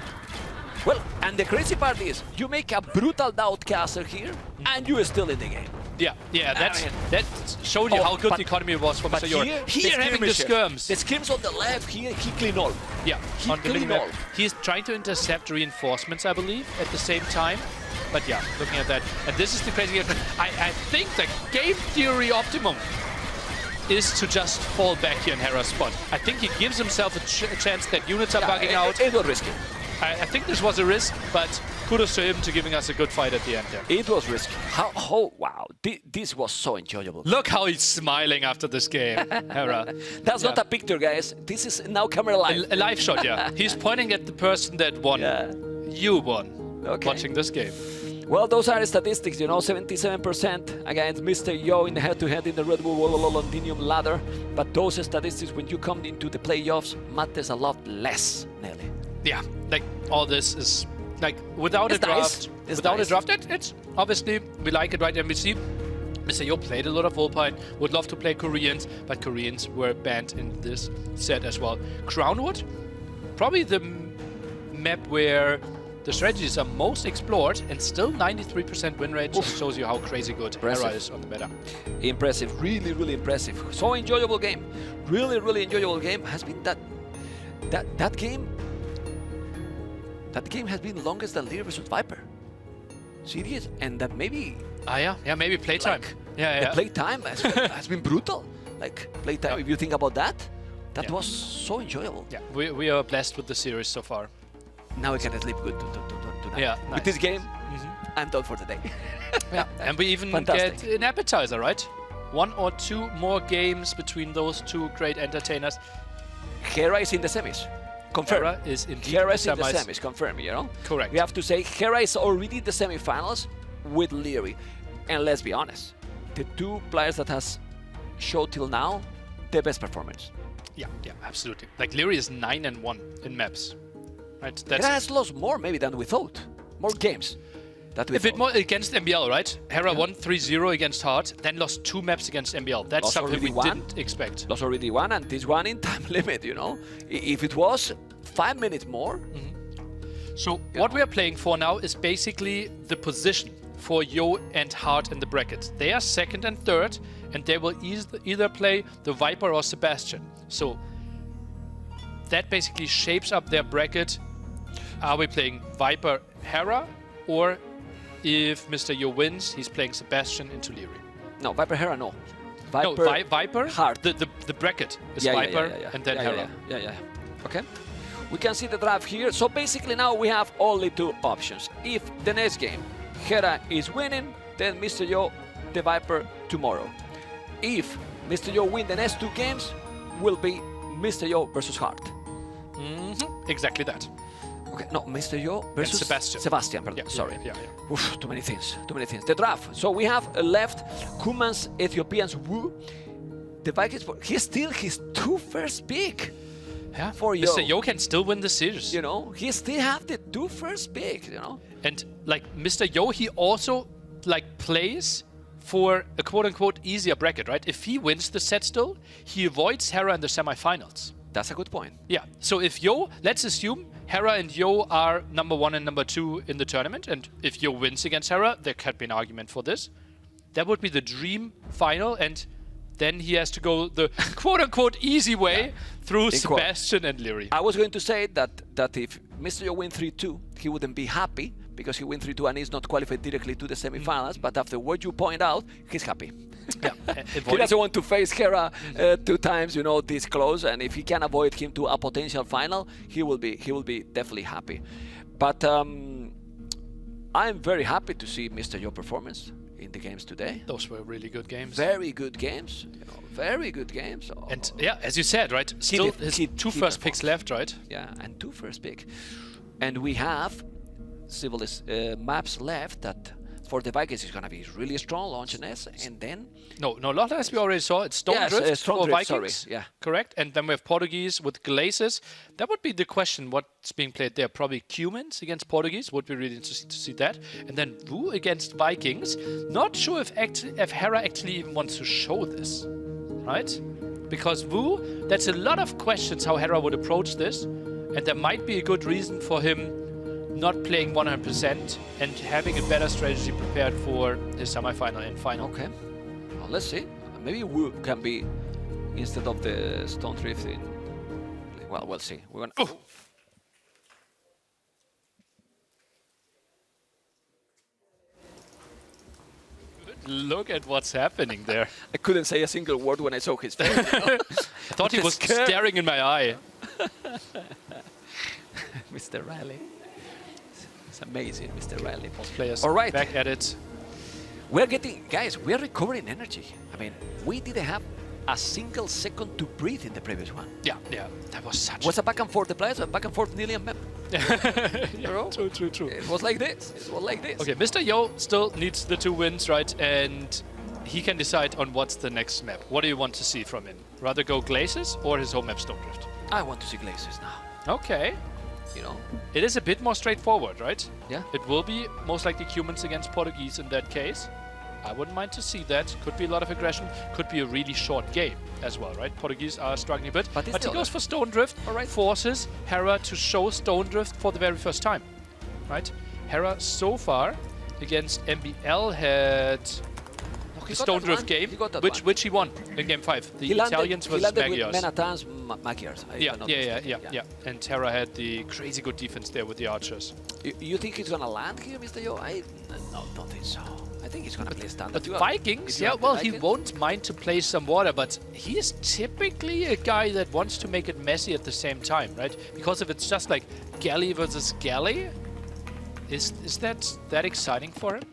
Well, and the crazy part is, you make a brutal doubt castle here, and you are still in the game. Yeah, that showed you how good the economy was for Mr. Yor. Here having the skirms. The skirms on the left, here he clean all. Yeah, he clean all. He's trying to intercept reinforcements, I believe, at the same time. But yeah, looking at that. And this is the crazy game. I think the game theory optimum is to just fall back here in Hera's spot. I think he gives himself a chance that units are bugging out. It was risky. I think this was a risk, but kudos to him to giving us a good fight at the end there. It was risky. Wow, this was so enjoyable. Look how he's smiling after this game, Hera. That's not a picture, guys. This is now camera live. A live shot, yeah. He's pointing at the person that won. Yeah. You won watching this game. Well, those are the statistics, you know, 77% against Mr. Yo in the head-to-head in the Red Bull Londinium ladder. But those statistics, when you come into the playoffs, matters a lot less, Nelly. Yeah, like all this is like without a draft. Without a draft, it's obviously we like it, right? And we see Mr. Yo played a lot of Alpine, would love to play Koreans, but Koreans were banned in this set as well. Crownwood, probably the map where the strategies are most explored, and still 93% win rate. Just shows you how crazy good Hera is on the meta. Impressive, really, really impressive. So enjoyable game, really, really enjoyable game. Has been that game. That game has been longest than Lear vs Viper. Serious, and that maybe. Yeah, maybe playtime. Like, the playtime has been brutal. Like playtime, if you think about that, that was so enjoyable. Yeah, we are blessed with the series so far. Now we can sleep good tonight. Yeah, nice. With this game, I'm done for the day. Yeah, and we even get an appetizer, right? 1 or 2 more games between those two great entertainers. Hera is in the semis. Confirm. Hera is indeed Hera is in the semis. Confirm, you know? Correct. We have to say Hera is already in the semifinals with Leary. And let's be honest, the two players that has showed till now the best performance. Yeah, yeah, absolutely. Like Leary is 9-1 in maps, right? Hera has lost more maybe than we thought. More games that we a bit thought. more against MBL, right? Hera won 3-0 against Hard, then lost 2 maps against MBL. That's Lost something we already didn't expect. Lost already one, and this one in time limit, you know. If it was 5 minutes more... So what we are playing for now is basically the position for Yo and Hart in the bracket. They are second and third, and they will either play the Viper or Sebastian. So that basically shapes up their bracket. Are we playing Viper Hera, or if Mr. Yo wins, he's playing Sebastian into Leary? No, Viper Hera, no. Viper, No, Viper, Hart. The bracket is Viper and then Hera. Yeah. Okay. We can see the draft here. So basically now we have only 2 options. If the next game Hera is winning, then Mr. Yo the Viper tomorrow. If Mr. Yo win the next 2 games, will be Mr. Yo versus Hart. Exactly that. Okay, no, Mr. Yo versus Sebastian. Sebastian, pardon. Yeah, Sorry. Yeah. Oof, too many things. The draft. So we have left Kumans, Ethiopians, Wu. The Vikings, he's still his 2 first pick. Yeah, for Yo. Mr. Yo can still win the series. You know, he still have the 2 first pick, you know. And like Mr. Yo, he also like plays for a quote-unquote easier bracket, right? If he wins the set still, he avoids Hera in the semifinals. That's a good point. Yeah, so if Yo, let's assume Hera and Yo are number 1 and number 2 in the tournament, and if Yo wins against Hera, there could be an argument for this. That would be the dream final, and then he has to go the quote-unquote easy way through Sebastian and Leary. I was going to say that if Mr. Yo win 3-2, he wouldn't be happy because he win 3-2 and he's not qualified directly to the semifinals. But after what you point out, he's happy. Yeah, he doesn't want to face Hera 2 times, you know, this close. And if he can avoid him to a potential final, he will be definitely happy. But I'm very happy to see Mr. Yo performance in the games today. Those were really good games. Very good games. You know, very good games. Oh. And yeah, as you said, right? Still his 2 first picks left, right? Yeah, and 2 first pick. And we have civilist maps left that for the Vikings is going to be really strong, Longiness, and then... No, not as we already saw. It's Stone Drift for Vikings. Sorry, yeah. Correct. And then we have Portuguese with Glazes. That would be the question, what's being played there. Probably Cumans against Portuguese. Would be really interesting to see that. And then Wu against Vikings. Not sure if Hera actually even wants to show this, right? Because Wu, that's a lot of questions how Hera would approach this. And there might be a good reason for him not playing 100% and having a better strategy prepared for his semifinal and final. Okay. Well, let's see. Maybe Wu can be instead of the Stone Drift in... Well, we'll see. We're gonna... Oh. Look at what's happening there. I couldn't say a single word when I saw his face. You know? I thought he was staring in my eye. Mr. Riley. It's amazing, Mr. Riley. Most players all right. back at it. We're getting... Guys, we're recovering energy. I mean, we didn't have a single second to breathe in the previous one. Yeah. That was such... Was a back and forth the players, a back and forth nearly a map. Yeah, true. It was like this. Okay, Mr. Yo still needs the 2 wins, right? And he can decide on what's the next map. What do you want to see from him? Rather go Glazes or his home map Stone Drift? I want to see Glazes now. Okay. You know? It is a bit more straightforward, right? Yeah. It will be most likely Cumans against Portuguese in that case. I wouldn't mind to see that. Could be a lot of aggression. Could be a really short game as well, right? Portuguese are struggling a bit. But he goes for Stone Drift. All right. Forces Hera to show Stone Drift for the very first time, right? Hera so far against MBL had the Stone Drift game, which he won in game 5. The Italians versus Magyars. Menatans, Magyars. Yeah. And Hera had the crazy good defense there with the archers. You think he's gonna land here, Mr. Yo? No, don't think so. I think he's gonna play standard. But Vikings, yeah, well, he won't mind to play some water, but he's typically a guy that wants to make it messy at the same time, right? Because if it's just like galley versus galley, is that exciting for him?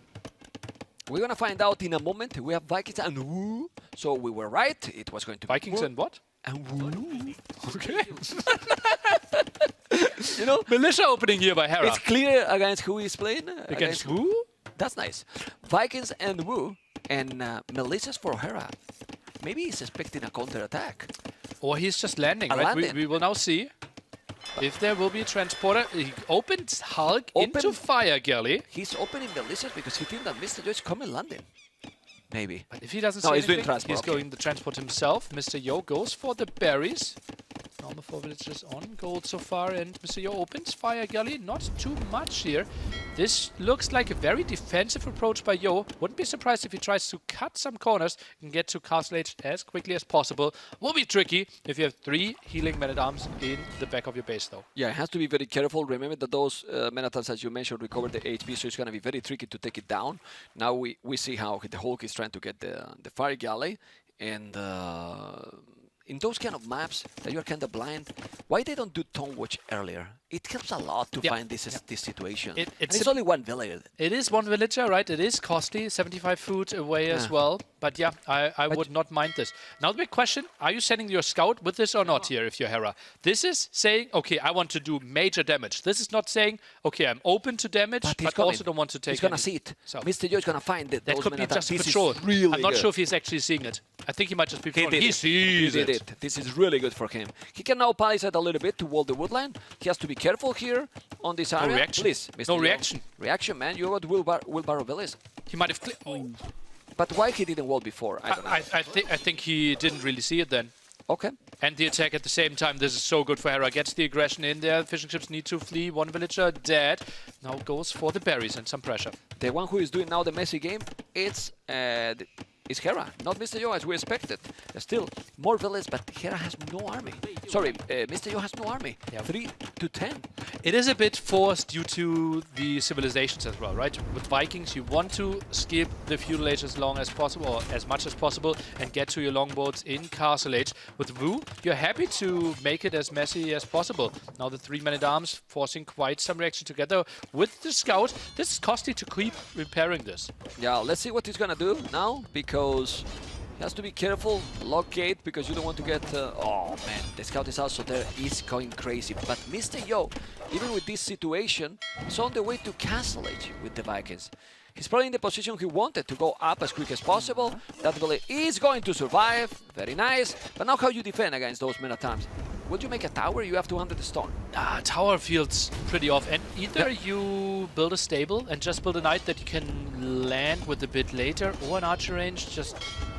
We're gonna find out in a moment. We have Vikings and Wu, so we were right. It was going to Vikings be and what? And Wu. Okay. You know, militia opening here by Hera. It's clear against who he's playing. Against Wu? That's nice. Vikings and Wu and militias for Hera. Maybe he's expecting a counter-attack. Or he's just landing, A right? landing. We will now see if there will be a transporter. He opens Hulk into Fire Galley. He's opening the lizard because he thinks that Mr. Joe is coming landing. Maybe. But if he doesn't No, see he's doing anything, transport, he's okay. going the transport himself. Mr. Yo goes for the berries. All the 4 villagers on gold so far, and Mr. Yo opens Fire Galley. Not too much here. This looks like a very defensive approach by Yo. Wouldn't be surprised if he tries to cut some corners and get to Castle Age as quickly as possible. Will be tricky if you have 3 healing men-at-arms in the back of your base, though. Yeah, it has to be very careful. Remember that those men-at-arms, as you mentioned, recover the HP, so it's going to be very tricky to take it down. Now we see how the Hulk is trying to get the Fire Galley, and in those kind of maps that you're kind of blind, why they don't do Tone Watch earlier? It helps a lot to find this situation. It's only one villager. It is 1 villager, right? It is costly, 75 food away as well. But yeah, I would not mind this. Now the big question, are you sending your scout with this or not here if you're Hera? This is saying, okay, I want to do major damage. This is not saying, okay, I'm open to damage, but also don't want to take He's going to see it. So Mr. Joe is going to find it. that could be just a patrol. Really I'm not good. sure if he's actually seeing it. I think he might just be patrolling. He sees He did it. This is really good for him. He can now palisade a little bit to wall the woodland. He has to be careful here on this area. reaction. Please, Mr. No Yo. reaction. Reaction, man. You got wheelbarrow villas. He might have... Oh. But why he didn't wall before? I don't know. I think he didn't really see it then. Okay. And the attack at the same time. This is so good for Hera. Gets the aggression in there. Fishing ships need to flee. 1 villager dead. Now goes for the berries and some pressure. The one who is doing now the messy game, it's Hera, not Mr. Yo, as we expected. There's still more villages, but Hera has no army. Sorry, Mr. Yo has no army. Yeah. 3 to 10. It is a bit forced due to the civilizations as well, right? With Vikings, you want to skip the feudal age as long as possible, or as much as possible, and get to your longboats in Castle Age. With Wu, you're happy to make it as messy as possible. Now the 3 men-at-arms forcing quite some reaction together with the scout. This is costly to keep repairing this. Yeah, let's see what he's gonna do now, because he has to be careful. Lock gate, because you don't want to get... oh man, the scout is also there. He's going crazy. But Mr. Yo, even with this situation, is on the way to Castle Age with the Vikings. He's probably in the position he wanted to go up as quick as possible. That village is going to survive. Very nice. But now how you defend against those men-at-arms? Would you make a tower? You have 200 stone. Tower feels pretty off. And either you build a stable and just build a knight that you can land with a bit later, or an archer range, just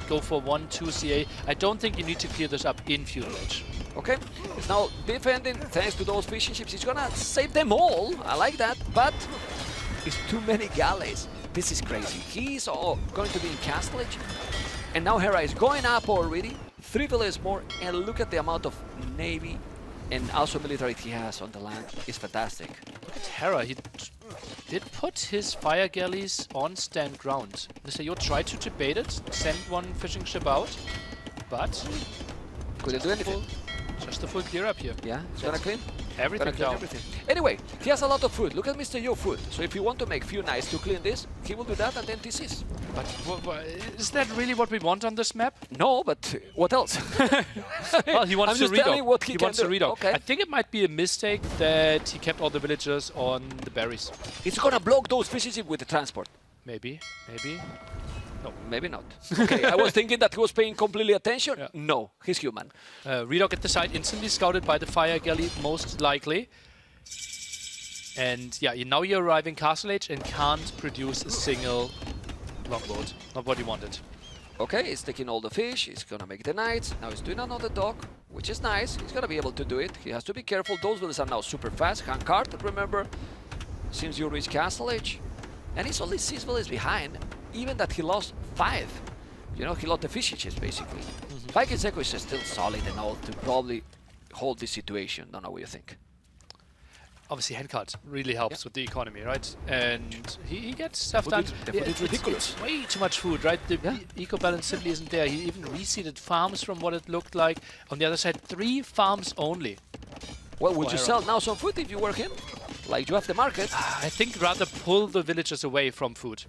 go for 1-2 CA. I don't think you need to clear this up in feudal age. Okay, he's now defending thanks to those fishing ships. He's gonna save them all. I like that, but it's too many galleys. This is crazy. He's going to be in Castle Age, and now Hera is going up already. 3 villages more, and look at the amount of navy and also military he has on the land. It's fantastic. Look at Hera. He did put his fire galleys on stand ground. Mr. Yo tried to debate it, send 1 fishing ship out, but Couldn't do anything. just a full clear up here. Yeah, he's gonna clean. Everything Gonna clean down. everything. Anyway, he has a lot of food. Look at Mr. Yo food. So if you want to make few knights to clean this, he will do that, and then this is. But is that really what we want on this map? No, but what else? Well, he wants I'm to just telling read what he can wants to do. read out. Okay. I think it might be a mistake that he kept all the villagers on the berries. It's gonna block those fishing ships with the transport. Maybe. No. Maybe not. Okay, I was thinking that he was paying completely attention. Yeah. No, he's human. Redog at the side, instantly scouted by the fire galley, most likely. And yeah, now you're arriving Castle Age and can't produce a single longboat. Not what you wanted. Okay, he's taking all the fish. He's gonna make the knights. Now he's doing another dock, which is nice. He's gonna be able to do it. He has to be careful. Those villas are now super fast. Handcart, remember? Since you reach Castle Age. And he's only 6 villas behind. Even that he lost 5. You know, he lost the fishing ships, basically. Vikings Echo is still solid enough to probably hold this situation. Don't know what you think. Obviously, handcart really helps with the economy, right? And he gets stuff Food done. is- the food is ridiculous. It's way too much food, right? The eco balance simply isn't there. He even reseeded farms from what it looked like. On the other side, 3 farms only. Well, would you Hera. sell now some food if you were him? Like you have the market. I think rather pull the villagers away from food.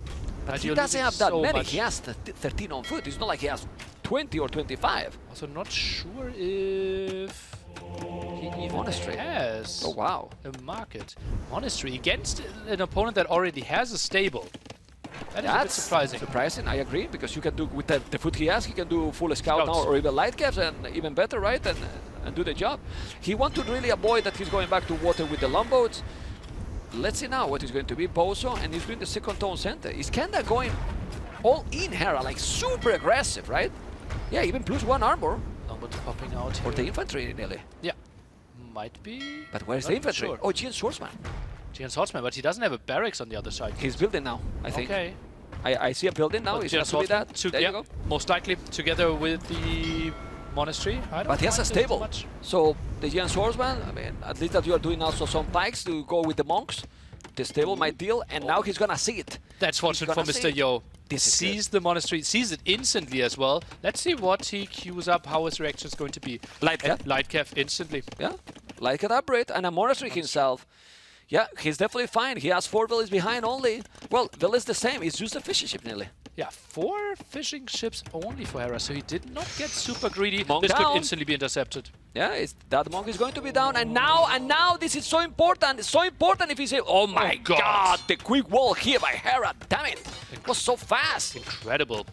But he You're doesn't losing have that so many. much. He has 13 on food. It's not like he has 20 or 25. Also, not sure if he even Monastery. has Oh, wow. a market. Monastery against an opponent that already has a stable. That is a bit surprising. Surprising, I agree, because you can do with the foot he has, he can do full scout now, or even light caps, and even better, right? And do the job. He wants to really avoid that he's going back to water with the longboats. Let's see now what is going to be Bozo, and he's doing the second tone center. He's kinda going all in Hera, like super aggressive, right? Yeah, even +1 armor. Longboat popping out For here. the infantry, nearly. Yeah. Might be. But where's the Not infantry? sure. Oh, Gian Swordsman. Giant Swordsman, but he doesn't have a barracks on the other side. He's building now, I think. Okay. I see a building now. Well, It's Giant going to be that. Swordsman, There yeah, you go. most likely together with the monastery. I don't But he has a mind this too stable. much. So the Gian Swordsman, I mean, at least that you are doing also some pikes to go with the monks. The stable might deal, and now he's gonna see it. That's fortunate for gonna Mr. see it. Yo. This is Sees the monastery, sees it instantly as well. Let's see what he queues up, how his reaction is going to be. Light cap. Light cap instantly. Yeah, like an upgrade and a monastery himself. Yeah, he's definitely fine. He has 4 villages behind only. Well, village the same. It's just a fishing ship nearly. Yeah, 4 fishing ships only for Hera, so he did not get super greedy. Monk This down. could instantly be intercepted. Yeah, that monk is going to be down, and now this is so important. It's so important if he say, "Oh my God. God, the quick wall here by Hera! Damn it, it was so fast." Incredible.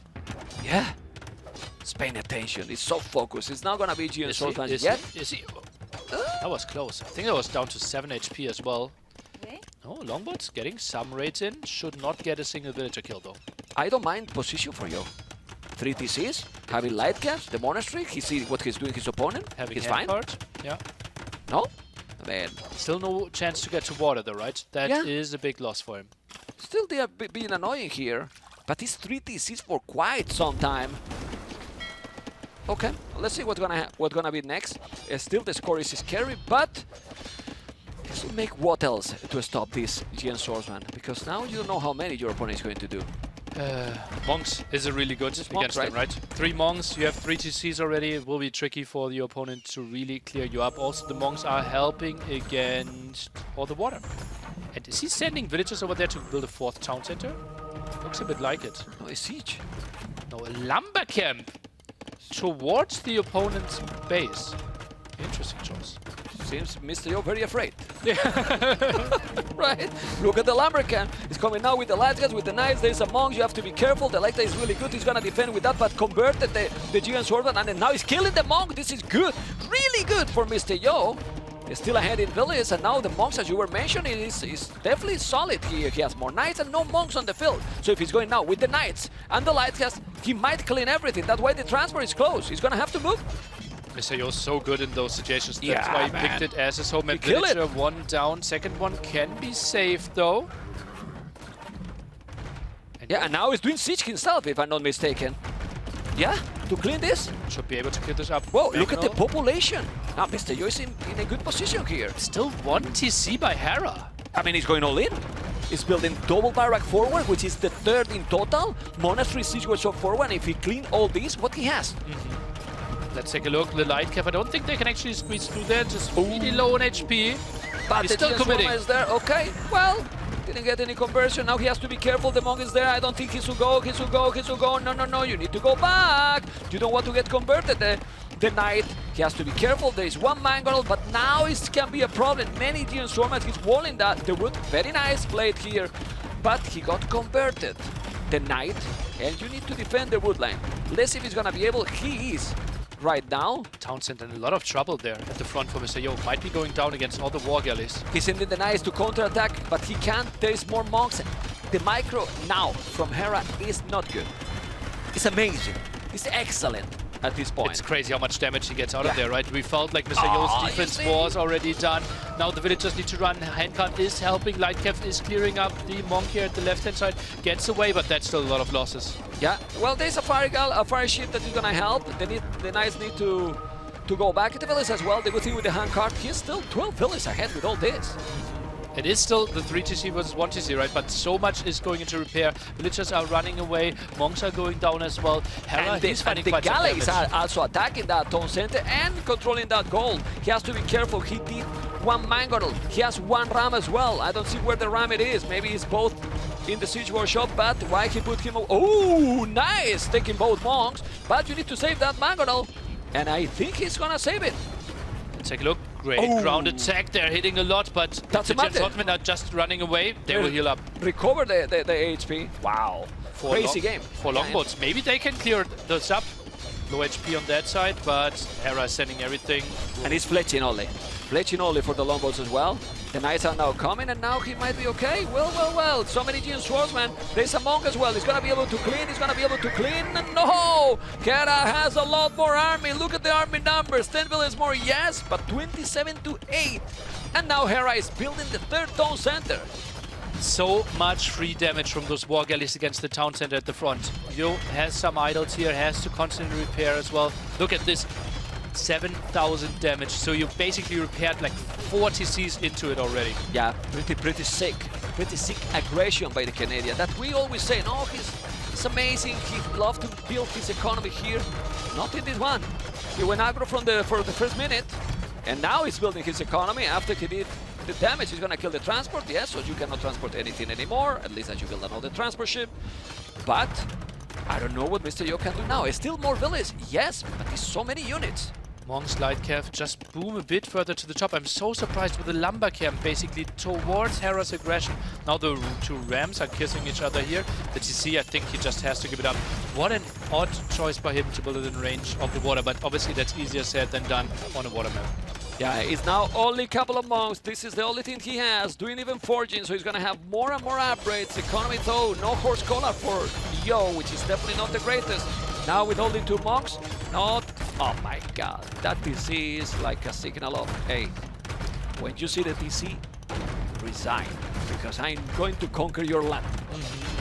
Yeah, it's paying attention. It's so focused. It's not gonna be Gian Is Swordsman he? yet. Is he? That was close. I think that was down to 7 HP as well. Okay. Oh, Longbots getting some raids in. Should not get a single villager kill though. I don't mind position for you. 3 TCs, having light caps, the monastery. He sees what he's doing his opponent. Having he's hand fine. card. Yeah. No, I mean, Still no chance to get to water though, right? That is Yeah. a big loss for him. still they are being annoying here. But it's 3 TCs for quite some time. Okay, let's see what's gonna be next. Still the score is scary, but this will make what else to stop this Gian Swordsman? Because now you don't know how many your opponent is going to do. Monks is a really good against them, right? 3 monks, you have 3 TCs already. It will be tricky for the opponent to really clear you up. Also, the monks are helping against all the water. And is he sending villagers over there to build a 4th town center? Looks a bit like it. No, it's siege. No, a lumber camp towards the opponent's base. Interesting choice. Seems Mr. Yo very afraid. Right? Look at the lumber camp. He's coming now with the light guns, with the knives. There's a monk. You have to be careful. The light is really good. He's gonna defend with that, but converted the Gian Swordsman, and then now he's killing the monk. This is good. Really good for Mr. Yo. He's still ahead in village, and now the monks, as you were mentioning, is definitely solid here. He has more knights and no monks on the field. So if he's going now with the knights and the light cast, he might clean everything. That's why the transfer is close. He's gonna have to move. Mr. Yo's so good in those situations. That's Yeah, why he man. picked it as his home. And He killed it. villager 1 down. Second one can be saved though. Yeah, and now he's doing siege himself, if I'm not mistaken. Yeah, to clean this. Should be able to clear this up. Whoa, look at the Manual. population. Now, Mr. Yo is in a good position here. Still 1 TC by Hera. I mean, he's going all in. He's building double barrack forward, which is the 3rd in total. Monastery siege workshop forward. If he clean all these, what he has? Let's take a look. The light cap. I don't think they can actually squeeze through there. Just really low on HP. But He's the still Gian committing. Swordsman is there. Okay, well, didn't get any conversion. Now he has to be careful. The monk is there. I don't think he should go. He should go. He should go. No, no, no. You need to go back. You don't want to get converted. The knight, he has to be careful. There is 1 mangonel, but now it can be a problem. Many Gian Swordsmen, he's walling that. The wood, very nice blade here, but he got converted. The knight, and you need to defend the wood line. Let's see if he's gonna be able. He is right now. Townsend in a lot of trouble there at the front for Mr. Yo. Might be going down against all the war galleys. He's sending the knights to counterattack, but he can't. There is more monks. The micro now from Hera is not good. It's amazing. It's excellent at this point. It's crazy how much damage he gets out of Yeah. there, right? We felt like Mr. Oh, Yo's you defense see? was already done. Now the villagers need to run. Handcart is helping. Lightcap is clearing up. The monk here at the left-hand side gets away, but that's still a lot of losses. Yeah, well, there's a fire ship that is gonna help. The knights need to go back at the village as well. The good thing with the handcart, he's still 12 villages ahead with all this. It is still the 3 TC versus 1 TC, right? But so much is going into repair. Villagers are running away. Monks are going down as well. Hera, he's finding the quite some galleys damage. are also attacking that town center and controlling that goal. He has to be careful. He did 1 mangonel. He has 1 ram as well. I don't see where the ram it is. Maybe it's both in the siege workshop, but why he put him... Oh, nice! Taking both monks. But you need to save that mangonel. And I think he's gonna save it. Take a look. Great ground attack. They're hitting a lot, but That's the a matter. gentlemen are just running away. They will heal up. Recover the HP. Wow. Crazy game. For longboats. Maybe they can clear those up. Low HP on that side, but Hera is sending everything. And he's fletching only. Fletching only for the longboats as well. The knights are now coming, and now he might be okay. Well. So many GM swordsmen. There's a monk as well. He's gonna be able to clean. He's gonna be able to clean. No! Hera has a lot more army. Look at the army numbers. 10 villages more, yes, but 27 to 8. And now Hera is building the third town center. So much free damage from those war galleys against the town center at the front. Yo has some idols here, has to constantly repair as well. Look at this, 7,000 damage. So you basically repaired like 4 TCs into it already. Yeah, pretty sick. Pretty sick aggression by the Canadian. That we always say, no, he's amazing. He loves to build his economy here. Not in this one. He went aggro for the first minute, and now he's building his economy after he did the damage. He's gonna kill the transport, yes, so you cannot transport anything anymore, at least as you build another transport ship. But I don't know what Mr. Yo can do now. Still more villages, yes, but there's so many units. Monk's light cav just boom a bit further to the top. I'm so surprised with the lumber camp basically towards Hera's aggression. Now the two rams are kissing each other here. The TC, I think he just has to give it up. What an odd choice by him to build it in range of the water, but obviously that's easier said than done on a water map. Yeah, it's now only a couple of monks. This is the only thing he has, doing even forging, so he's gonna have more and more upgrades. Economy though, no horse collar for Yo, which is definitely not the greatest. Now with only 2 monks, not... Oh my god, that TC is like a signal of, hey, when you see the TC, resign, because I'm going to conquer your land.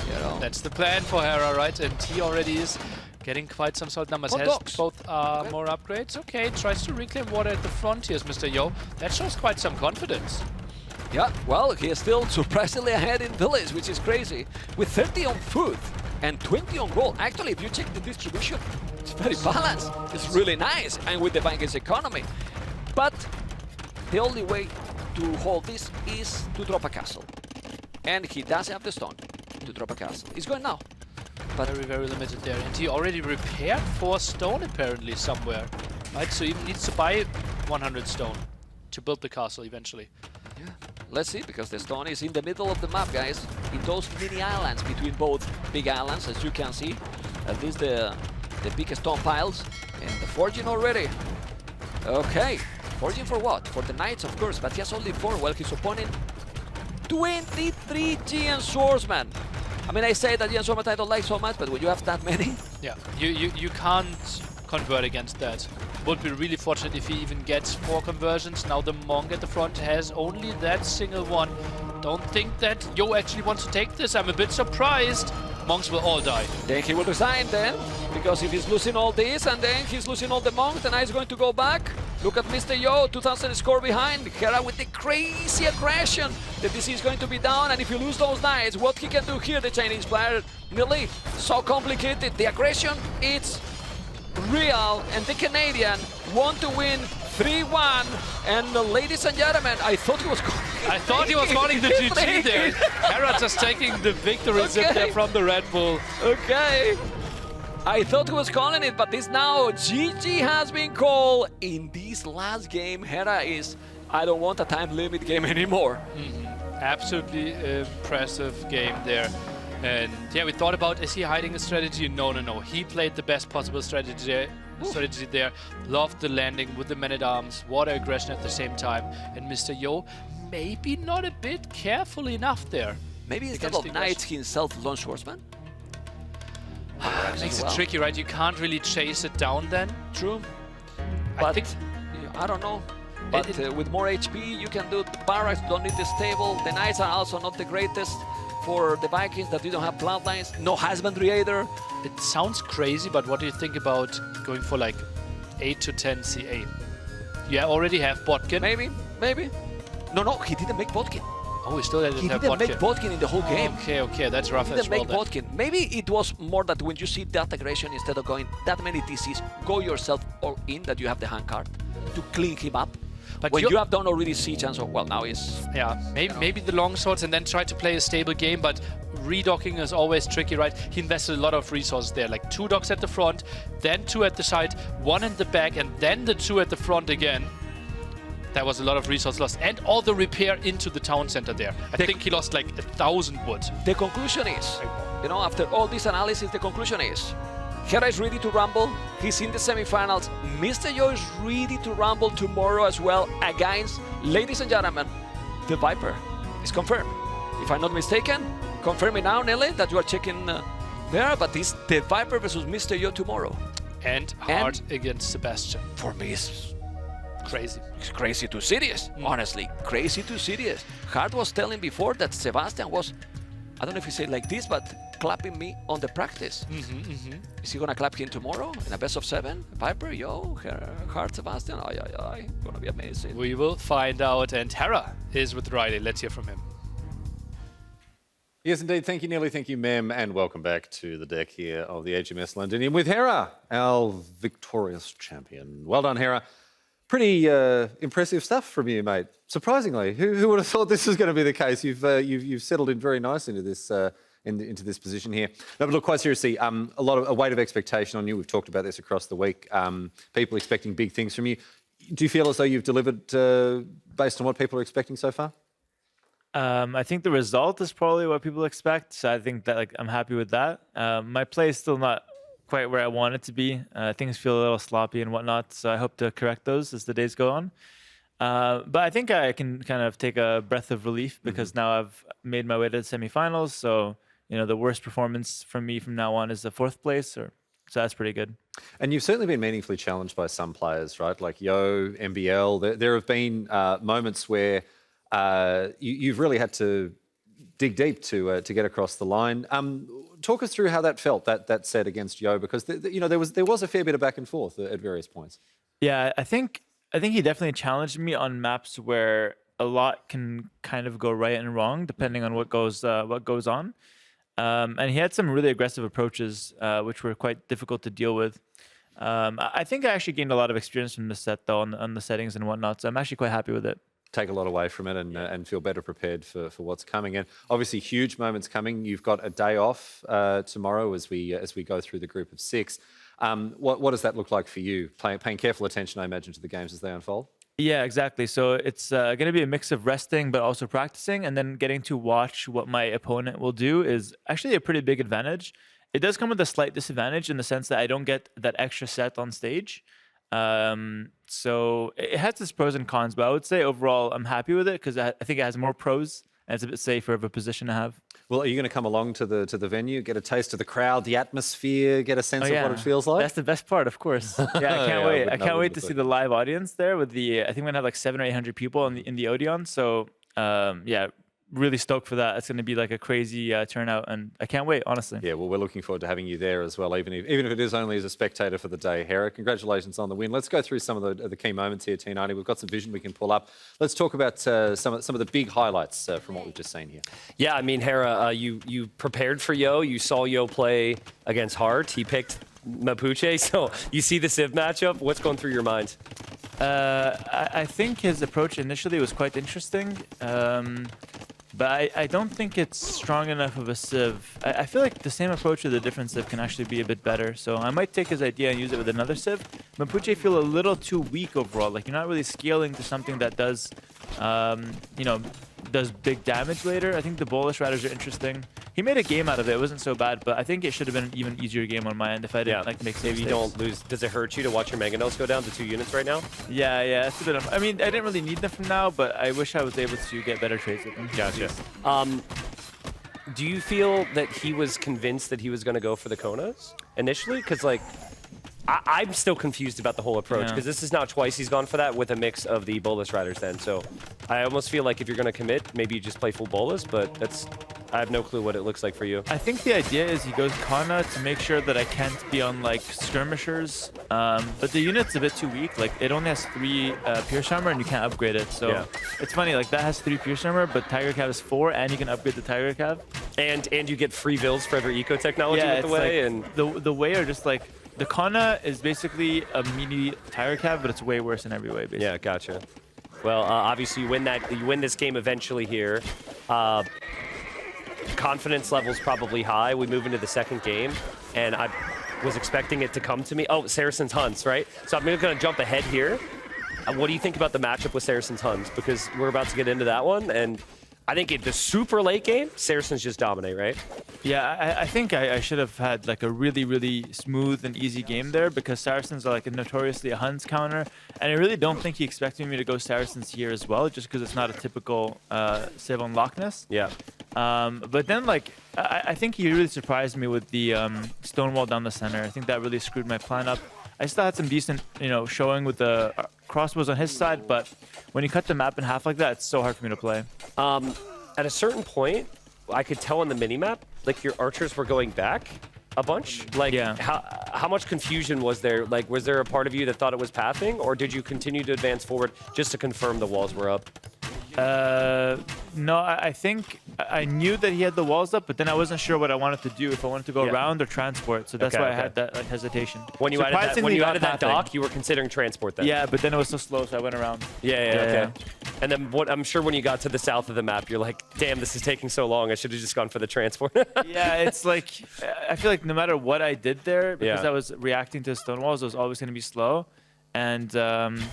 You know? That's the plan for Hera, right? And he already is getting quite some solid numbers. Has both more upgrades. Okay, tries to reclaim water at the frontiers, Mr. Yo. That shows quite some confidence. Yeah, well, he is still surprisingly ahead in village, which is crazy. With 30 on food and 20 on gold. Actually, if you check the distribution, it's very balanced. It's really nice, and with the bank's economy. But the only way to hold this is to drop a castle. And he does have the stone to drop a castle. He's going now. But very limited there. And he already repaired 4 stone apparently somewhere. Right, so he needs to buy 100 stone to build the castle eventually. Yeah, let's see, because the stone is in the middle of the map, guys. In those mini islands between both big islands, as you can see. At least the big stone piles. And the forging already. Okay, forging for what? For the knights, of course, but he has only 4, while his opponent 23 GM swordsmen. I mean, I say that GM swordsmen I don't like so much, but when you have that many... Yeah, you can't convert against that. Would be really fortunate if he even gets 4 conversions. Now the monk at the front has only that single one. Don't think that Yo actually wants to take this. I'm a bit surprised. Monks will all die. Then he will resign then, because if he's losing all this and then he's losing all the monks, then he's going to go back. Look at Mr. Yo, 2000 score behind. Hera with the crazy aggression. The DC is going to be down, and if you lose those knights, what he can do here, the Chinese player, really so complicated. The aggression, it's real, and the Canadian want to win 3-1. And ladies and gentlemen, I thought he was calling the GG there. Hera just taking the victory zip there from the Red Bull. Okay. I thought he was calling it, but this now GG has been called. In this last game, Hera is, I don't want a time limit game anymore. Absolutely impressive game there. And yeah, we thought about, is he hiding a strategy? No. He played the best possible strategy there. Loved the landing with the men-at-arms, water aggression at the same time. And Mr. Yo, maybe not a bit careful enough there. Maybe instead of knights himself, lone swordsman? Makes it tricky, right? You can't really chase it down then. True. But I think, I don't know. But with more HP, you can do the barracks, don't need the stable. The knights are also not the greatest for the Vikings, that you don't have bloodlines. No husbandry either. It sounds crazy, but what do you think about going for like 8 to 10 CA? You already have Botkin. Maybe. No, he didn't make Botkin. Oh, he still didn't have Botkin. He didn't make Botkin in the whole game. Okay, that's rough as well. He didn't make Botkin. Maybe it was more that when you see that aggression, instead of going that many TCs, go yourself all in, that you have the handcard to clean him up. But when you have done already siege and so, well, now is... Yeah, maybe the long swords and then try to play a stable game, but redocking is always tricky, right? He invested a lot of resources there, like 2 docks at the front, then 2 at the side, 1 in the back, and then the 2 at the front again. That was a lot of resource loss. And all the repair into the town center there. I think he lost like 1,000 wood. The conclusion is, after all this analysis, the conclusion is, Hera is ready to rumble. He's in the semifinals. Mr. Yo is ready to rumble tomorrow as well against, ladies and gentlemen, the Viper. It's confirmed. If I'm not mistaken, confirm it now, Nelly, that you are checking there, but it's the Viper versus Mr. Yo tomorrow. And hard against Sebastian. For me, it's crazy. It's crazy to serious, honestly. Crazy to serious. Hart was telling before that Sebastian was, I don't know if he said like this, but clapping me on the practice. Is he gonna clap him tomorrow in a best of 7? Viper, Yo, Hart, Sebastian, gonna be amazing. We will find out, and Hera is with Riley. Let's hear from him. Yes, indeed. Thank you, Nelly. Thank you, Mem. And welcome back to the deck here of the HMS Londinium with Hera, our victorious champion. Well done, Hera. Pretty impressive stuff from you, mate. Surprisingly, who would have thought this was going to be the case? You've settled in very nicely into this into this position here. No, but look, quite seriously, a weight of expectation on you. We've talked about this across the week. People expecting big things from you. Do you feel as though you've delivered based on what people are expecting so far? I think the result is probably what people expect. So I think that I'm happy with that. My play is still not quite where I want it to be. Things feel a little sloppy and whatnot. So I hope to correct those as the days go on. But I think I can kind of take a breath of relief because now I've made my way to the semifinals. So, the worst performance from me from now on is the 4th place. So that's pretty good. And you've certainly been meaningfully challenged by some players, right? Like Yo, MBL. There have been moments where you've really had to dig deep to get across the line. Talk us through how that felt, that set against Yo, because there was a fair bit of back and forth at various points. Yeah, I think he definitely challenged me on maps where a lot can kind of go right and wrong depending on what goes on. And he had some really aggressive approaches, which were quite difficult to deal with. I think I actually gained a lot of experience from the set, though, on the settings and whatnot. So I'm actually quite happy with it. Take a lot away from it and feel better prepared for what's coming. And obviously huge moments coming. You've got a day off tomorrow as we go through the group of 6. What does that look like for you? Paying careful attention, I imagine, to the games as they unfold? Yeah, exactly. So it's going to be a mix of resting but also practicing, and then getting to watch what my opponent will do is actually a pretty big advantage. It does come with a slight disadvantage in the sense that I don't get that extra set on stage. So it has its pros and cons, but I would say overall I'm happy with it because I think it has more pros and it's a bit safer of a position to have. Well, are you going to come along to the venue, get a taste of the crowd, the atmosphere, get a sense of what it feels like? That's the best part, of course. Yeah, I can't wait. I can't wait to see the live audience there with I think we're going to have like 700 or 800 people in the Odeon. So yeah, really stoked for that. It's going to be like a crazy turnout, and I can't wait, honestly. Yeah, well, we're looking forward to having you there as well, even if it is only as a spectator for the day. Hera, congratulations on the win. Let's go through some of the key moments here, T90. We've got some vision we can pull up. Let's talk about some of the big highlights from what we've just seen here. Yeah, I mean, Hera, you prepared for Yo. You saw Yo play against Hart. He picked Mapuche, so you see the Civ matchup. What's going through your mind? I think his approach initially was quite interesting. But I don't think it's strong enough of a Civ. I feel like the same approach with a different Civ can actually be a bit better. So I might take his idea and use it with another Civ. Mapuche feel a little too weak overall. Like, you're not really scaling to something that does, does big damage later. I think the Bolus Riders are interesting. He made a game out of it. It wasn't so bad, but I think it should have been an even easier game on my end if I didn't make saves. Maybe you don't lose. Does it hurt you to watch your Mega Notes go down to 2 units right now? Yeah, it's a bit of, I mean, I didn't really need them from now, but I wish I was able to get better trades with them. Gotcha. Do you feel that he was convinced that he was going to go for the Konas initially? Because, like, I'm still confused about the whole approach, because this is now twice he's gone for that with a mix of the Bolus Riders then. So I almost feel like if you're going to commit, maybe you just play full Bolus, but I have no clue what it looks like for you. I think the idea is he goes Kana to make sure that I can't be on like skirmishers, but the unit's a bit too weak. Like, it only has 3 Pierce Armor and you can't upgrade it. So it's funny, like that has 3 Pierce Armor, but Tiger Cav is 4 and you can upgrade the Tiger Cav. And you get free builds for every eco technology with the way. Like, and the way are just like, the Kana is basically a mini Tiger Cav, but it's way worse in every way, basically. Yeah, gotcha. Well, obviously you win this game eventually here. Confidence level's probably high. We move into the second game, and I was expecting it to come to me. Oh, Saracen's Hunts, right? So I'm going to jump ahead here. What do you think about the matchup with Saracen's Huns? Because we're about to get into that one, and I think in the super late game, Saracens just dominate, right? Yeah, I think I should have had like a really, really smooth and easy game there because Saracens are like notoriously a Huns counter. And I really don't think he expected me to go Saracens here as well, just because it's not a typical Civ on Lockness. Yeah. But then like, I think he really surprised me with the Stonewall down the center. I think that really screwed my plan up. I still had some decent, showing with the crossbows on his side, but when you cut the map in half like that, it's so hard for me to play. At a certain point, I could tell on the minimap, like your archers were going back a bunch. Like, Yeah. how much confusion was there? Like, was there a part of you that thought it was pathing, or did you continue to advance forward just to confirm the walls were up? No, I think I knew that he had the walls up, but then I wasn't sure what I wanted to do, if I wanted to go around or transport. So that's Okay, why I okay. had that like, hesitation. When you added that, Surprisingly, got that pathing. dock, you were considering transport then? Yeah, but then it was so slow, so I went around. Yeah, okay. Yeah. And then I'm sure when you got to the south of the map, you're like, damn, this is taking so long. I should have just gone for the transport. Yeah, it's like, I feel like no matter what I did there, because Yeah. I was reacting to Stonewalls, it was always going to be slow. And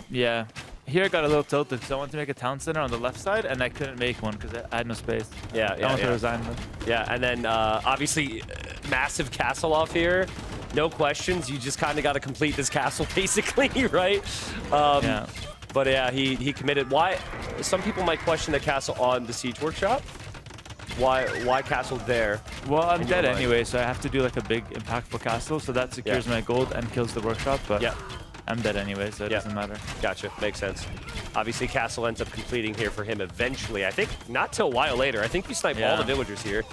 yeah, here I got a little tilted because I wanted to make a town center on the left side, and I couldn't make one because I had no space. Yeah, I wanted to resign. But Yeah, and then obviously massive castle off here. No questions. You just kind of got to complete this castle, basically, right? yeah. But yeah, he committed. Why? Some people might question the castle on the siege workshop. Why castle there? Well, I'm in dead your mind? anyway, so I have to do like a big impactful castle, so that secures my gold and kills the workshop. But Yeah. I'm dead anyway, so it doesn't matter. Gotcha. Makes sense. Obviously, castle ends up completing here for him eventually. I think not till a while later. I think you sniped all Yeah. the villagers here.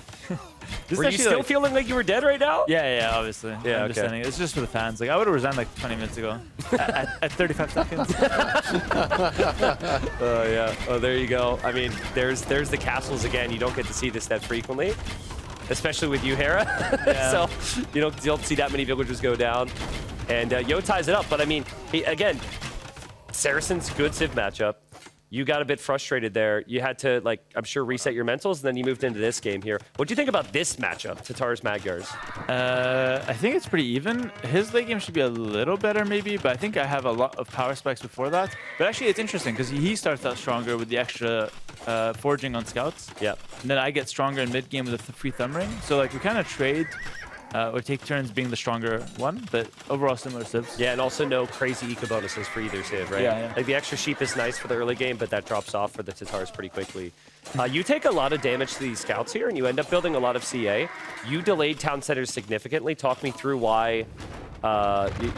This Were is you actually, still like- feeling like you were dead right now? Yeah, obviously. Yeah, I'm just okay. saying, it's just for the fans. Like I would have resigned like 20 minutes ago at 35 seconds. Oh yeah. Oh, there you go. I mean, there's the castles again. You don't get to see this that frequently, especially with you, Hera. Yeah. So you don't see that many villagers go down. And Yo ties it up. But I mean, again, Saracen's good Civ matchup. You got a bit frustrated there. You had to, like, I'm sure, reset your mentals, and then you moved into this game here. What do you think about this matchup, Tatars Magyars? I think it's pretty even. His late game should be a little better maybe, but I think I have a lot of power spikes before that. But actually it's interesting because he starts out stronger with the extra forging on scouts. Yeah. And then I get stronger in mid game with the free thumb ring. So like we kind of trade or take turns being the stronger one, but overall similar civs. Yeah, and also no crazy eco bonuses for either Civ, right? Yeah. Like the extra sheep is nice for the early game, but that drops off for the Tatars pretty quickly. You take a lot of damage to these scouts here, and you end up building a lot of CA. You delayed town centers significantly. Talk me through why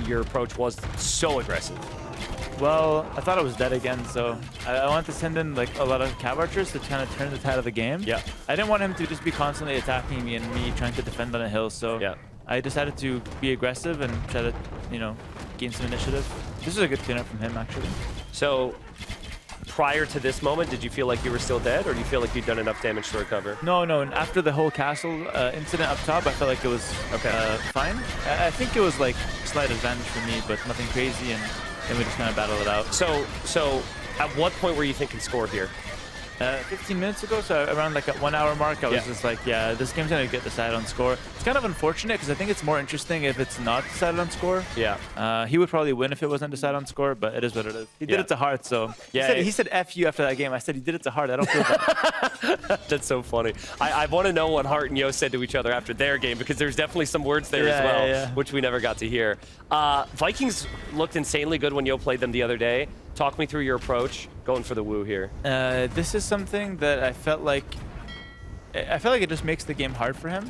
your approach was so aggressive. Well, I thought I was dead again, so I wanted to send in like a lot of cav archers to kind of turn the tide of the game. Yeah. I didn't want him to just be constantly attacking me and me trying to defend on a hill, so Yeah. I decided to be aggressive and try to, gain some initiative. This is a good cleanup from him, actually. So prior to this moment, did you feel like you were still dead, or do you feel like you'd done enough damage to recover? No, and after the whole castle incident up top, I felt like it was fine. I think it was like slight advantage for me, but nothing crazy, and then we just kind of battle it out. So at what point were you thinking score here? 15 minutes ago, so around like a 1 hour mark, I was Yeah. just like, yeah, this game's gonna get decided on score. It's kind of unfortunate because I think it's more interesting if it's not decided on score. Yeah. He would probably win if it wasn't decided on score, but it is what it is. He did Yeah. it to Heart, so Yeah, he said F you after that game. I said he did it to Heart. I don't feel bad. That's so funny. I want to know what Hart and Yo said to each other after their game, because there's definitely some words there as well, Yeah. which we never got to hear. Vikings looked insanely good when Yo played them the other day. Talk me through your approach going for the woo here. This is something that I felt like it just makes the game hard for him.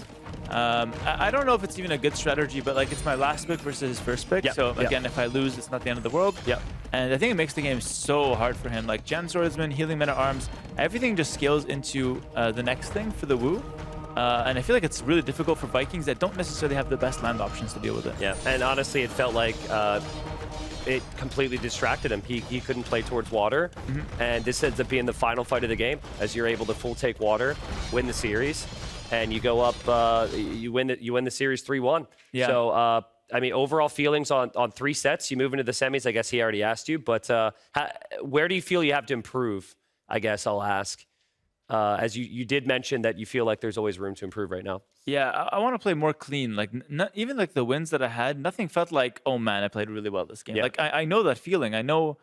I don't know if it's even a good strategy, but like it's my last pick versus his first pick. Yeah, So yeah. again, if I lose, it's not the end of the world. Yeah. And I think it makes the game so hard for him. Like Gem Swordsman, Healing Men at Arms, everything just scales into the next thing for the woo. And I feel like it's really difficult for Vikings that don't necessarily have the best land options to deal with it. Yeah, and honestly, it felt like it completely distracted him. He couldn't play towards water, and this ends up being the final fight of the game, as you're able to full take water, win the series, and you go up. You win the series 3-1. Yeah. So I mean, overall feelings on 3 sets. You move into the semis. I guess he already asked you, but where do you feel you have to improve? I guess I'll ask. As you did mention that you feel like there's always room to improve right now. Yeah, I want to play more clean. Like even like the wins that I had, nothing felt like, oh man, I played really well this game. Yeah. Like I know that feeling. I know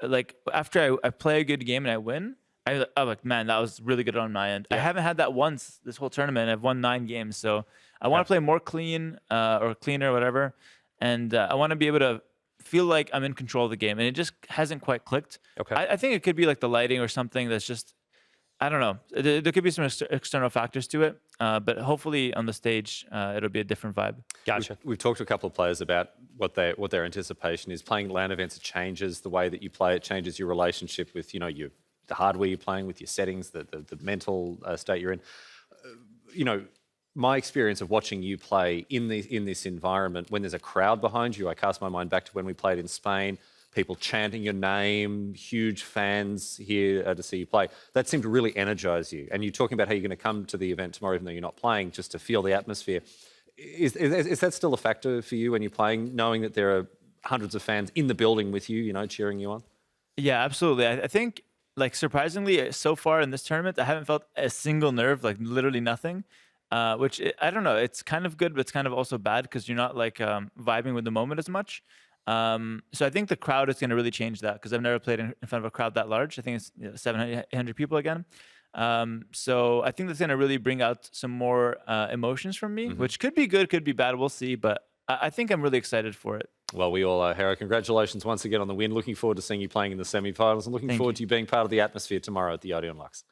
like after I play a good game and I win, I'm like, man, that was really good on my end. I haven't had that once this whole tournament. I've won 9 games, so I want to play more clean or cleaner, whatever, and I want to be able to feel like I'm in control of the game, and it just hasn't quite clicked. Okay. I think it could be like the lighting or something that's just, I don't know. There could be some external factors to it, but hopefully on the stage it'll be a different vibe. Gotcha. We've talked to a couple of players about what their anticipation is. Playing LAN events, it changes the way that you play. It changes your relationship with the hardware you're playing with, your settings, the mental state you're in. My experience of watching you play in this environment, when there's a crowd behind you, I cast my mind back to when we played in Spain, people chanting your name, huge fans here to see you play. That seemed to really energize you. And you're talking about how you're going to come to the event tomorrow, even though you're not playing, just to feel the atmosphere. Is that still a factor for you when you're playing, knowing that there are hundreds of fans in the building with you, cheering you on? Yeah, absolutely. I think, like, surprisingly, so far in this tournament, I haven't felt a single nerve, like literally nothing. Which I don't know. It's kind of good, but it's kind of also bad because you're not like vibing with the moment as much. So I think the crowd is going to really change that because I've never played in front of a crowd that large. I think it's 700, 800 people again. So I think that's going to really bring out some more emotions from me, which could be good, could be bad. We'll see. But I think I'm really excited for it. Well, we all are. Hera, congratulations once again on the win. Looking forward to seeing you playing in the semi-finals and looking forward to you being part of the atmosphere tomorrow at the Odeon Lux.